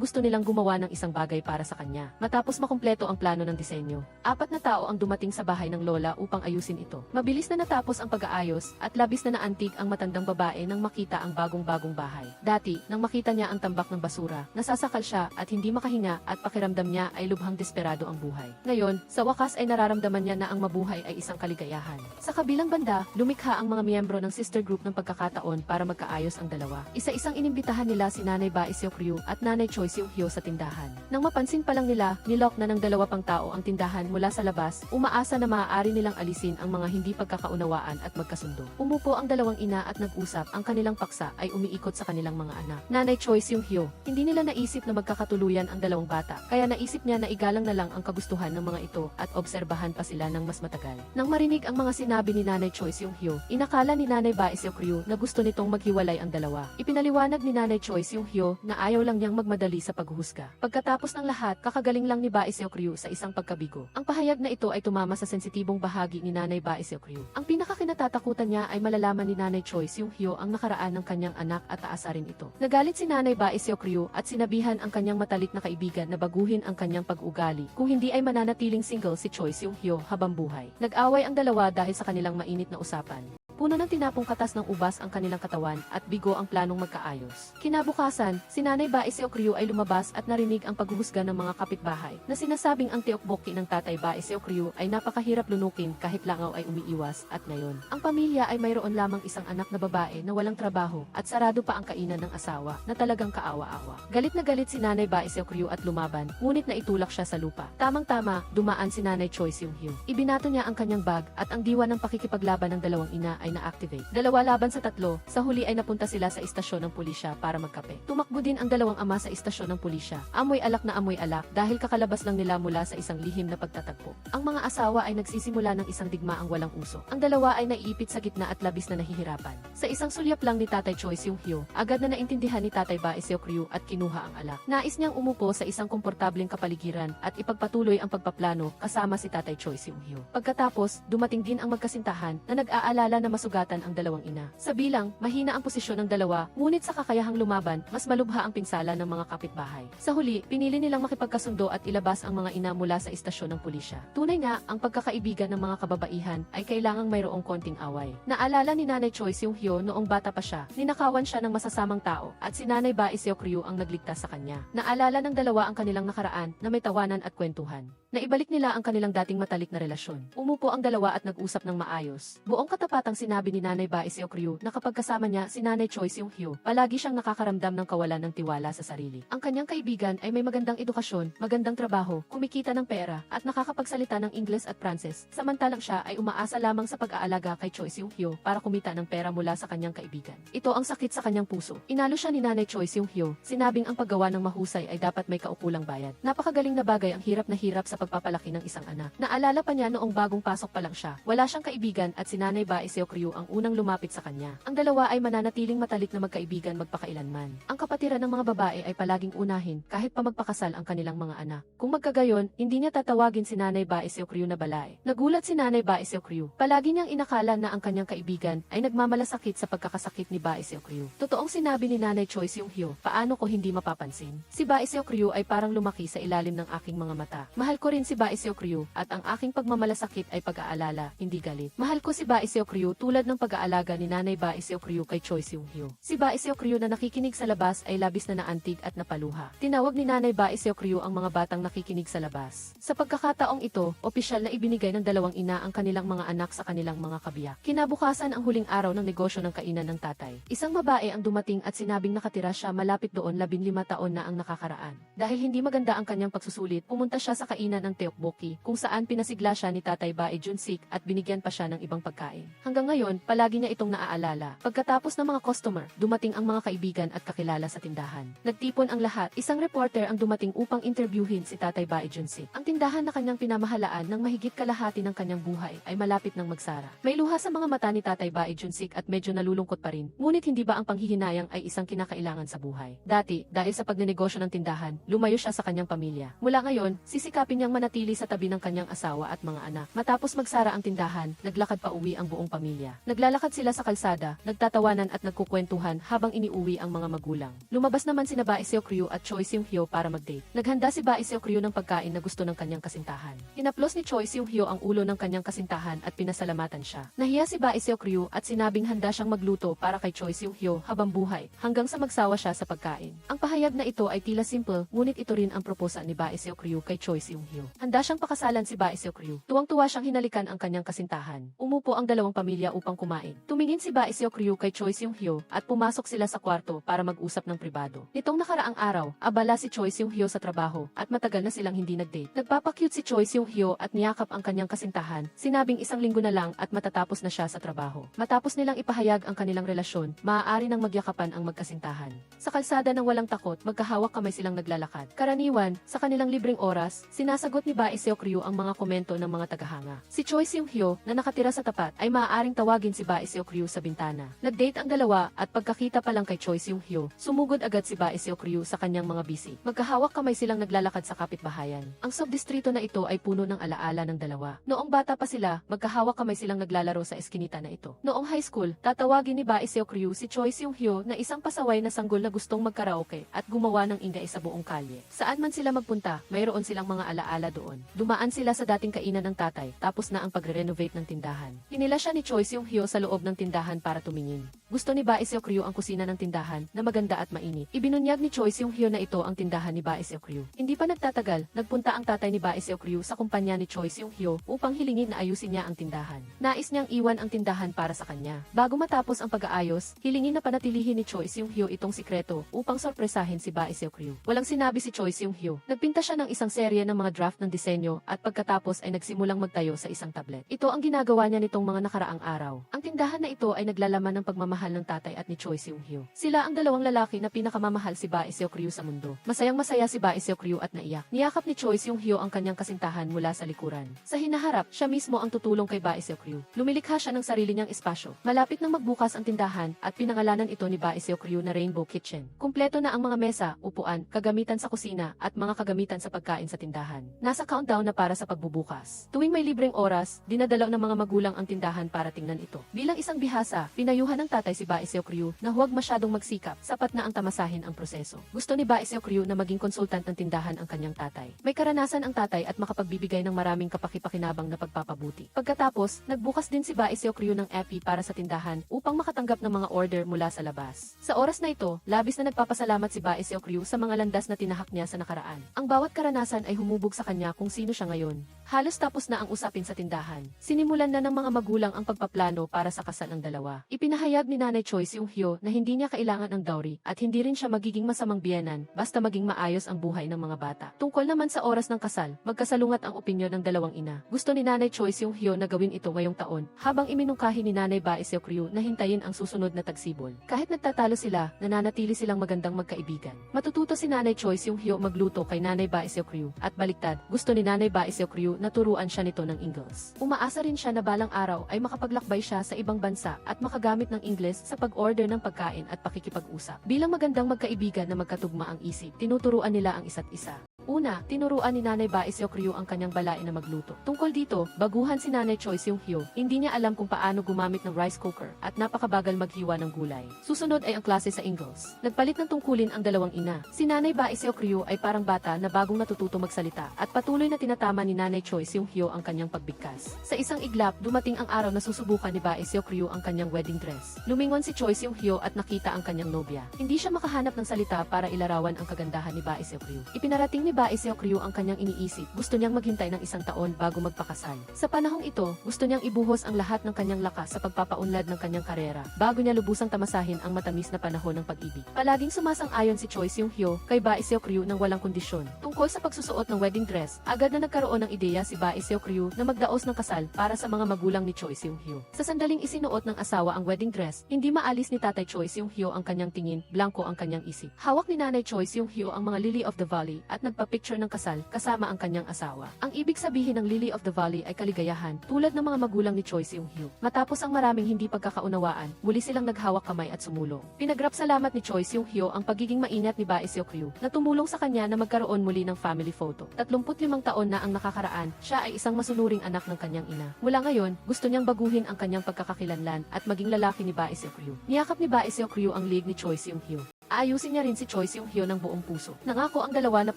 gusto nilang gumawa ng isang bagay para sa kanya. Matapos makumpleto ang plano ng disenyo, 4 na tao ang dumating sa bahay ng lola upang ayusin ito. Mabilis na natapos ang pag-aayos at labis na naantig ang matandang babae nang makita ang bagong-bagong bahay. Dati, nang makita niya ang tambak ng basura, nasasakal siya at hindi makahinga at pakiramdam niya ay lubhang desperado ang buhay. Ngayon, sa wakas ay nararamdaman niya na ang mabuhay ay isang kaligayahan. Sa kabilang banda, lumikha ang mga miyembro ng sister group ng pagkakataon para magkaayos ang dalawa. Isa-isang inimbitahan nila si Nanay Bae Seok-ryu at Nanay Choi Seung-hyo sa tindahan. Nang mapansin pa lang nila, nilok na ng 2 pang tao ang tindahan mula sa labas, umaasa na maaari nilang alisin ang mga hindi pagkakaunawaan at magkasundo. Umupo ang dalawang ina at nag-usap, ang kanilang paksa ay umiikot sa kanilang mga anak. Nanay Choi Seung-hyo, hindi nila naisip na magkakatuluyan ang dalawang bata, kaya naisip niya na igalang na lang ang kagustuhan ng mga ito at obserbahan pa sila ng mas matagal. Nang marinig ang mga sinabi ni Nanay Choi Seung-hyo, inakala ni Nanay Bae Seok-ryu na gusto nitong maghiwalay ang dalawa. Ipinaliwanag ni Nanay Choi Seung-hyo na ayaw lang niyang magmadali sa paghuhusga. Pagkatapos ng lahat, kakagaling lang ni Bae Seok-ryu sa isang pagkabigo. Ang pahayag na ito ay tumama sa sensitibong bahagi ni Nanay Bae Seok-ryu. Ang pinakakinatatakutan niya ay malalaman ni Nanay Choi Seung-hyo ang nakaraan ng kanyang anak at taasarin ito. Nagalit si Nanay Bae Seok-ryu at sinabihan ang kanyang matalik na kaibigan na baguhin ang kanyang pag-ugali, kung hindi ay mananatiling single si Choi Seung-hyo habang buhay. Nag-away ang dalawa dahil sa kanilang mainit na usapan. Puno ng tinapong katas ng ubas ang kanilang katawan at bigo ang planong magkaayos. Kinabukasan, si Nanay Bae Seok-ryu ay lumabas at narinig ang paghuhusga ng mga kapitbahay na sinasabing ang teokbokki ng Tatay Bae Seok-ryu ay napakahirap lunukin kahit langaw ay umiiwas at ngayon. Ang pamilya ay mayroon lamang isang anak na babae na walang trabaho at sarado pa ang kainan ng asawa na talagang kaawa-awa. Galit na galit si Nanay Bae Seok-ryu at lumaban, ngunit naitulak siya sa lupa. Tamang-tama, dumaan si Nanay Choi Seung-hyo. Ibinato niya ang kanyang bag at ang diwa ng pakikipaglaban ng dalawang ina ay na-activate. 2 laban sa 3, sa huli ay napunta sila sa istasyon ng pulisya para magkape. Tumakbo din ang dalawang ama sa istasyon ng pulisya. Amoy alak na amoy alak dahil kakalabas lang nila mula sa isang lihim na pagtatagpo. Ang mga asawa ay nagsisimula ng isang digmaang walang usok. Ang dalawa ay naiipit sa gitna at labis na nahihirapan. Sa isang sulyap lang ni Tatay Choi Seung-hyo, agad na naintindihan ni Tatay Bae Seok-ryu at kinuha ang alak. Nais niyang umupo sa isang komportableng kapaligiran at ipagpatuloy ang pagpaplano kasama si Tatay Choi Seung-hyo. Pagkatapos, dumating din ang magkasintahan na nag-aalala na masugatan ang dalawang ina. Sa bilang, mahina ang posisyon ng dalawa, ngunit sa kakayahang lumaban, mas malubha ang pinsala ng mga kapitbahay. Sa huli, pinili nilang makipagkasundo at ilabas ang mga ina mula sa istasyon ng pulisya. Tunay nga, ang pagkakaibigan ng mga kababaihan ay kailangang mayroong konting away. Naalala ni Nanay Choi Seung-hyo noong bata pa siya, ninakawan siya ng masasamang tao at si Nanay Bae Seok-ryu ang nagligtas sa kanya. Naalala ng dalawa ang kanilang nakaraan na may tawanan at kwentuhan. Naibalik nila ang kanilang dating matalik na relasyon. Umupo ang dalawa at nag-usap ng maayos. Buong katapatang sinabi ni Nanay Bai Seokryu na kapag kasama niya si Nanay Choi Seung-hyo, palagi siyang nakakaramdam ng kawalan ng tiwala sa sarili. Ang kanyang kaibigan ay may magandang edukasyon, magandang trabaho, kumikita ng pera, at nakakapagsalita ng Ingles at Pranses, samantalang siya ay umaasa lamang sa pag-aalaga kay Choi Seung-hyo para kumita ng pera mula sa kanyang kaibigan. Ito ang sakit sa kanyang puso. Inalo siya ni Nanay Choi Seung-hyo, sinabing ang paggawa ng mahusay ay dapat may kaukulang bayad. Napakagaling na bagay ang hirap na hirap sa pagpapalaki ng isang anak. Naalala pa niya noong bagong pasok pa lang siya. Wala siyang kaibigan at si Nanay Bai Seokryu ang unang lumapit sa kanya. Ang dalawa ay mananatiling matalik na magkaibigan magpakailanman. Ang kapatiran ng mga babae ay palaging unahin kahit pa magpakasal ang kanilang mga anak. Kung magkagayon, hindi niya tatawagin si Nanay Bai Seokryu na balay. Nagulat si Nanay Bai Seokryu. Palagi niyang inakala na ang kanyang kaibigan ay nagmamalasakit sa pagkakasakit ni Bai Seokryu. Totoong sinabi ni Nanay Choi Seung-hyo, paano ko hindi mapapansin? Si Bai Seokryu ay parang lumaki sa ilalim ng aking mga mata. Mahal ko rin si Bai Seokryu at ang aking pagmamalasakit ay pag-aalala, hindi galit. Mahal ko si Bai Seokryu tulad ng pag-aalaga ni Nanay Bai Seokryu kay Choi Seung-hyo. Si Bai Seokryu na nakikinig sa labas ay labis na naantig at napaluha. Tinawag ni Nanay Bai Seokryu ang mga batang nakikinig sa labas. Sa pagkakataong ito, opisyal na ibinigay ng dalawang ina ang kanilang mga anak sa kanilang mga kabiyak. Kinabukasan ang huling araw ng negosyo ng kainan ng tatay. Isang babae ang dumating at sinabing nakatira siya malapit doon 15 taon na ang nakakaraan. Dahil hindi maganda ang kanyang pagsusulit, pumunta siya sa kainan ng tteokbokki kung saan pinasigla siya ni Tatay Bai Junsik at binigyan pa siya ng ibang pagkain. Hanggang ngayon, palagi niya itong naaalala. Pagkatapos ng mga customer, dumating ang mga kaibigan at kakilala sa tindahan. Nagtipon ang lahat. Isang reporter ang dumating upang interviewin si Tatay Bai Junsik. Ang tindahan na kanyang pinamahalaan ng mahigit kalahati ng kanyang buhay ay malapit ng magsara. May luha sa mga mata ni Tatay Bai Junsik at medyo nalulungkot pa rin. Ngunit hindi ba ang panghihinayang ay isang kinakailangan sa buhay? Dati, dahil sa pagnenegosyo ng tindahan, lumayo siya sa kanyang pamilya. Mula ngayon, sisikapin niyang manatili sa tabi ng kanyang asawa at mga anak. Matapos magsara ang tindahan, naglakad pa uwi ang buong pamilya. Naglalakad sila sa kalsada, nagtatawanan at nagkukwentuhan habang iniuwi ang mga magulang. Lumabas naman sina Bai Seokryu at Choi Seung-hyo para mag-date. Naghanda si Bai Seokryu ng pagkain na gusto ng kanyang kasintahan. Hinaplos ni Choi Seung-hyo ang ulo ng kanyang kasintahan at pinasalamatan siya. Nahiya si Bai Seokryu at sinabing handa siyang magluto para kay Choi Seung-hyo habang buhay, hanggang sa magsawa siya sa pagkain. Ang pahayag na ito ay tila simple, ngunit ito rin ang proposal ni Bai Seokryu kay Choi Seung-hyo. Handa siyang pakasalan si Bai Seokryu. Tuwang-tuwa siyang hinalikan ang kanyang kasintahan. Umupo ang dalawang pamilya upang kumain. Tumingin si Bai Seokryu kay Choi Seung-hyo at pumasok sila sa kwarto para mag-usap ng pribado. Nitong nakaraang araw, abala si Choi Seung-hyo sa trabaho at matagal na silang hindi nag-date. Nagpapakyut si Choi Seung-hyo at niyakap ang kanyang kasintahan, sinabing 1 linggo na lang at matatapos na siya sa trabaho. Matapos nilang ipahayag ang kanilang relasyon, maaari nang magyakapan ang magkasintahan. Sa kalsada ng walang takot, magkahawak kamay silang naglalakad. Karaniwan, sa kanilang libreng oras, sinasagot ni Bai Seokryu ang mga komento ng mga tagahanga. Si Choi Seung-hyo, na nakatira sa tapat, ay maaaring tawagin si Bai Seokryu sa bintana. Nag-date ang dalawa at pagkakita pa lang kay Choi Seung-hyo, sumugod agad si Bai Seokryu sa kanyang mga bisi. Magkahawak kamay silang naglalakad sa kapitbahayan. Ang subdistrito na ito ay puno ng alaala ng dalawa. Noong bata pa sila, magkahawak kamay silang naglalaro sa eskinita na ito. Noong high school, tatawagin ni Bai Seokryu si Choi Seung-hyo na isang pasaway na sanggol na gustong magkaraoke at gumawa ng ingay sa buong kalye. Saan man sila magpunta, mayroon silang mga alaala doon. Dumaan sila sa dating kainan ng tatay, tapos na ang pagre-renovate ng tindahan. Hinila siya ni Choi Seung-hyo sa loob ng tindahan para tumingin. Gusto ni Bai Seokryu ang kusina ng tindahan na maganda at mainit. Ibinunyag ni Choi Seung-hyo na ito ang tindahan ni Bai Seokryu. Hindi pa nagtatagal, nagpunta ang tatay ni Bai Seokryu sa kumpanya ni Choi Seung-hyo upang hilingin na ayusin niya ang tindahan. Nais niyang iwan ang tindahan para sa kanya. Bago matapos ang pag-aayos, hilingin na panatilihin ni Choi Seung-hyo itong sikreto upang sorpresahin si Bai Seokryu. Walang sinabi si Choi Seung-hyo. Nagpinta siya ng isang serye ng mga draft ng disenyo at pagkatapos ay nagsimulang magtayo sa isang tablet. Ito ang ginagawa niya nitong mga nakaraang araw. Ang tindahan na ito ay naglalaman ng pagmamahal ng tatay at ni Choi Seung-hyo. Sila ang dalawang lalaki na pinakamamahal si Bai Seokryu sa mundo. Masayang-masaya si Bai Seokryu at naiyak. Niyakap ni Choi Seung-hyo ang kanyang kasintahan mula sa likuran. Sa hinaharap, siya mismo ang tutulong kay Bai Seokryu. Lumilikha siya ng sarili niyang espasyo. Malapit nang magbukas ang tindahan at pinangalanan ito ni Bai Seokryu na Rainbow Kitchen. Kumpleto na ang mga mesa, upuan, kagamitan sa kusina at mga kagamitan sa pagkain sa tindahan. Nasa countdown na para sa pagbubukas. Tuwing may libreng oras, dinadalaw ng mga magulang ang tindahan para tingnan ito. Bilang isang bihasa, pinayuhan ng tatay si Bai Seokryu na huwag masyadong magsikap, sapat na ang tamasahin ang proseso. Gusto ni Bai Seokryu na maging konsultant ng tindahan ang kanyang tatay. May karanasan ang tatay at makapagbibigay ng maraming kapakipakinabang na pagpapabuti. Pagkatapos, nagbukas din si Bai Seokryu ng FB para sa tindahan upang makatanggap ng mga order mula sa labas. Sa oras na ito, labis na nagpapasalamat si Bai Seokryu sa mga landas na tinahak niya sa nakaraan. Ang bawat karanasan ay humubog sa sa kanya kung sino siya ngayon. Halos tapos na ang usapin sa tindahan. Sinimulan na ng mga magulang ang pagpaplano para sa kasal ng dalawa. Ipinahayag ni Nanay Choi Seung-hyo na hindi niya kailangan ang dowry at hindi rin siya magiging masamang biyenan basta maging maayos ang buhay ng mga bata. Tungkol naman sa oras ng kasal, magkasalungat ang opinyon ng dalawang ina. Gusto ni Nanay Choi Seung-hyo na gawin ito ngayong taon, habang iminungkahi ni Nanay Bae Seok-ryu na hintayin ang susunod na tagsibol. Kahit nagtatalo sila, nananatili silang magandang magkaibigan. Matututo si Nanay Choi Seung-hyo magluto kay Nanay Bae Seok-ryu at baliktad, gusto ni Nanay Bae Seok-ryu na turuan siya nito ng Ingles. Umaasa rin siya na balang araw ay makapaglakbay siya sa ibang bansa at makagamit ng Ingles sa pag-order ng pagkain at pakikipag-usap. Bilang magandang magkaibigan na magkatugma ang isip, tinuturuan nila ang isa't isa. Una, tinuruan ni Nanay Bae Seok-ryu ang kanyang balain na magluto. Tungkol dito, baguhan si Nanay Choi Seung-hyo, hindi niya alam kung paano gumamit ng rice cooker at napakabagal maghiwa ng gulay. Susunod ay ang klase sa Ingles. Nagpalit ng tungkulin ang dalawang ina. Si Nanay Bae Seok-ryu ay parang bata na bagong natututo magsalita at patuloy na tinatama ni Nanay Choi Seung-hyo ang kanyang pagbigkas. Sa isang iglap, dumating ang araw na susubukan ni Bae Seok-ryu ang kanyang wedding dress. Lumingon si Choi Seung-hyo at nakita ang kanyang nobya. Hindi siya makahanap ng salita para ilarawan ang kagandahan ni Bae Seok-ryu. Ipinarating ni Bae Seok-ryu ang kanyang iniisip. Gusto niyang maghintay ng isang taon bago magpakasal. Sa panahong ito, gusto niyang ibuhos ang lahat ng kanyang lakas sa pagpapaunlad ng kanyang karera bago niya lubusang tamasahin ang matamis na panahon ng pag-ibig. Palaging sumasang-ayon si Choi Seung-hyo kay Bae Seok-ryu ng walang kondisyon. Tungkol sa pagsusuot ng wedding dress, agad na nagkaroon ng ideya si Bae Seok-ryu na magdaos ng kasal para sa mga magulang ni Choi Seung-hyo. Sa sandaling isinuot ng asawa ang wedding dress, hindi maalis ni Tatay Choi Seung-hyo ang kanyang tingin, blanko ang kanyang isip. Hawak ni Nanay Choi Seung-hyo ang mga lily of the valley at nagpa-picture ng kasal kasama ang kanyang asawa. Ang ibig sabihin ng lily of the valley ay kaligayahan, tulad ng mga magulang ni Choi Seung-hyo. Matapos ang maraming hindi pagkakaunawaan, muli silang naghawak kamay at sumulong. Pinagrap salamat ni Choi Seung-hyo ang pagiging maingat ni Bae Seok-ryu na tumulong sa kanya na magkaroon muli ng family photo. 35 taon na ang nakakaraan, siya ay isang masunuring anak ng kanyang ina. Mula ngayon, gusto niyang baguhin ang kanyang pagkakakilanlan at maging lalaki ni Bae Seok-ryu. Niyakap ni Bae Seok-ryu ang lig ni Choi Seung-hyo. Aayusin niya rin si Choi Seung-hyo ng buong puso. Nangako ang dalawa na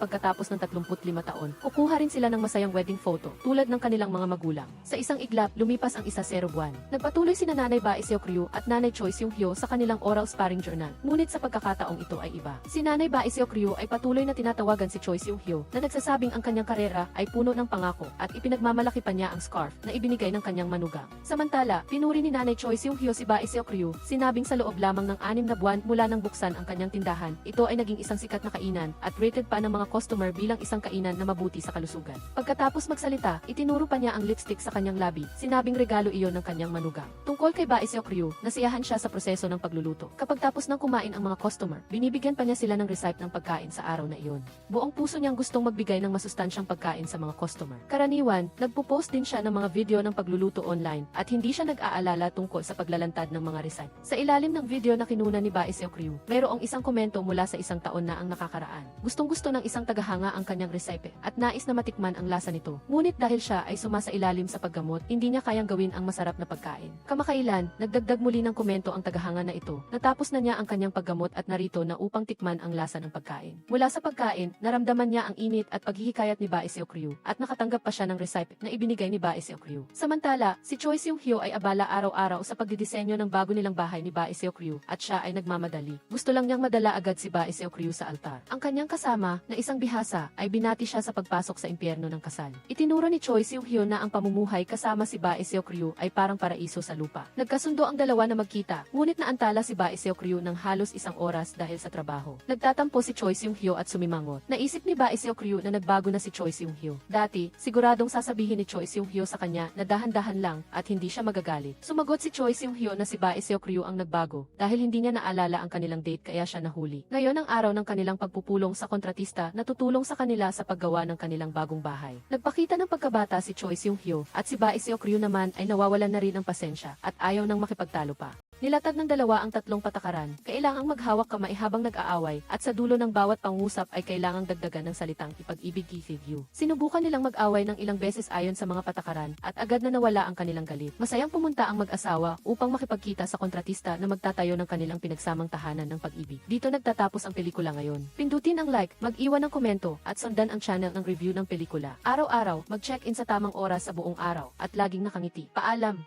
pagkatapos ng 35 taon, kukuha rin sila ng masayang wedding photo, tulad ng kanilang mga magulang. Sa isang iglap, lumipas ang 10 buwan. Nagpatuloy sina Nanay Bae Seok-ryu at Nanay Choi Seung-hyo sa kanilang oral sparring journal. Ngunit sa pagkakataong ito ay iba. Si Nanay Bae Seok-ryu ay patuloy na tinatawagan si Choi Seung-hyo na nagsasabing ang kanyang karera ay puno ng pangako at ipinagmamalaki pa niya ang scarf na ibinigay ng kanyang manugang. Samantala, pinuri ni Nanay Choi Seung-hyo si Bae Seok-ryu, sinabing sa loob lamang ng 6 na buwan mula nang buksan ang kanyang tindahan, ito ay naging isang sikat na kainan at rated pa ng mga customer bilang isang kainan na mabuti sa kalusugan. Pagkatapos magsalita, itinuro pa niya ang lipstick sa kanyang labi, sinabing regalo iyon ng kanyang manugang. Tungkol kay Bae Seok-ryu, nasiyahan siya sa proseso ng pagluluto. Kapag tapos ng kumain ang mga customer, binibigyan pa niya sila ng recipe ng pagkain sa araw na iyon. Buong puso niyang gustong magbigay ng masustansyang pagkain sa mga customer. Karaniwan, nagpo-post din siya ng mga video ng pagluluto online at hindi siya nag-aalala tungkol sa paglalantad ng mga recipe. Sa ilalim ng video na kinuna ni Bae Seok-ryu, mayroong isang komento mula sa isang taon na ang nakakaraan. Gustong-gusto ng isang tagahanga ang kanyang recipe at nais na matikman ang lasa nito. Ngunit dahil siya ay sumasailalim sa paggamot, hindi niya kayang gawin ang masarap na pagkain. Kamakailan, nagdagdag muli ng komento ang tagahanga na ito. Natapos na niya ang kanyang paggamot at narito na upang tikman ang lasa ng pagkain. Mula sa pagkain, naramdaman niya ang init at paghihikayat ni Bae Seok-ryu at nakatanggap pa siya ng recipe na ibinigay ni Bae Seok-ryu. Samantala, si Choi Seung-hyo ay abala araw-araw sa pagdidisenyo ng bago nilang bahay ni Bae Seok-ryu at siya ay nagmamadali. Gusto lang niyang madala agad si Bae Seok-ryu sa altar. Ang kanyang kasama, na isang bihasa, ay binati siya sa pagpasok sa impyerno ng kasal. Itinuro ni Choi Seung-hyo na ang pamumuhay kasama si Bae Seok-ryu ay parang paraiso sa lupa. Nagkasundo ang dalawa na magkita, ngunit naantala si Bae Seok-ryu ng halos 1 oras dahil sa trabaho. Nagtatampo si Choi Seung-hyo at sumimangot. Naisip ni Bae Seok-ryu na nagbago na si Choi Seung-hyo. Dati, siguradong sasabihin ni Choi Seung-hyo sa kanya na dahan-dahan lang at hindi siya magagalit. Sumagot si Choi Seung-hyo na si Bae Seok-ryu ang nagbago dahil hindi niya naalala ang kanilang date kaya siya nahuli. Ngayon ang araw ng kanilang pagpupulong sa kontratista na tutulong sa kanila sa paggawa ng kanilang bagong bahay. Nagpakita ng pagkabata si Choi Seung-hyo at si Bae Seok-ryu naman ay nawawalan na rin ng pasensya at ayaw nang makipagtalo pa. Nilatag ng dalawa ang 3 patakaran. Kailangang maghawak kamay habang nag-aaway at sa dulo ng bawat pangusap ay kailangang dagdagan ng salitang ipag-ibig you. Sinubukan nilang mag-away ng ilang beses ayon sa mga patakaran at agad na nawala ang kanilang galit. Masayang pumunta ang mag-asawa upang makipagkita sa kontratista na magtatayo ng kanilang pinagsamang tahanan ng pag-ibig. Dito nagtatapos ang pelikula ngayon. Pindutin ang like, mag-iwan ng komento at sundan ang channel ng review ng pelikula. Araw-araw, mag-check-in sa tamang oras sa buong araw at laging nakangiti. Paalam!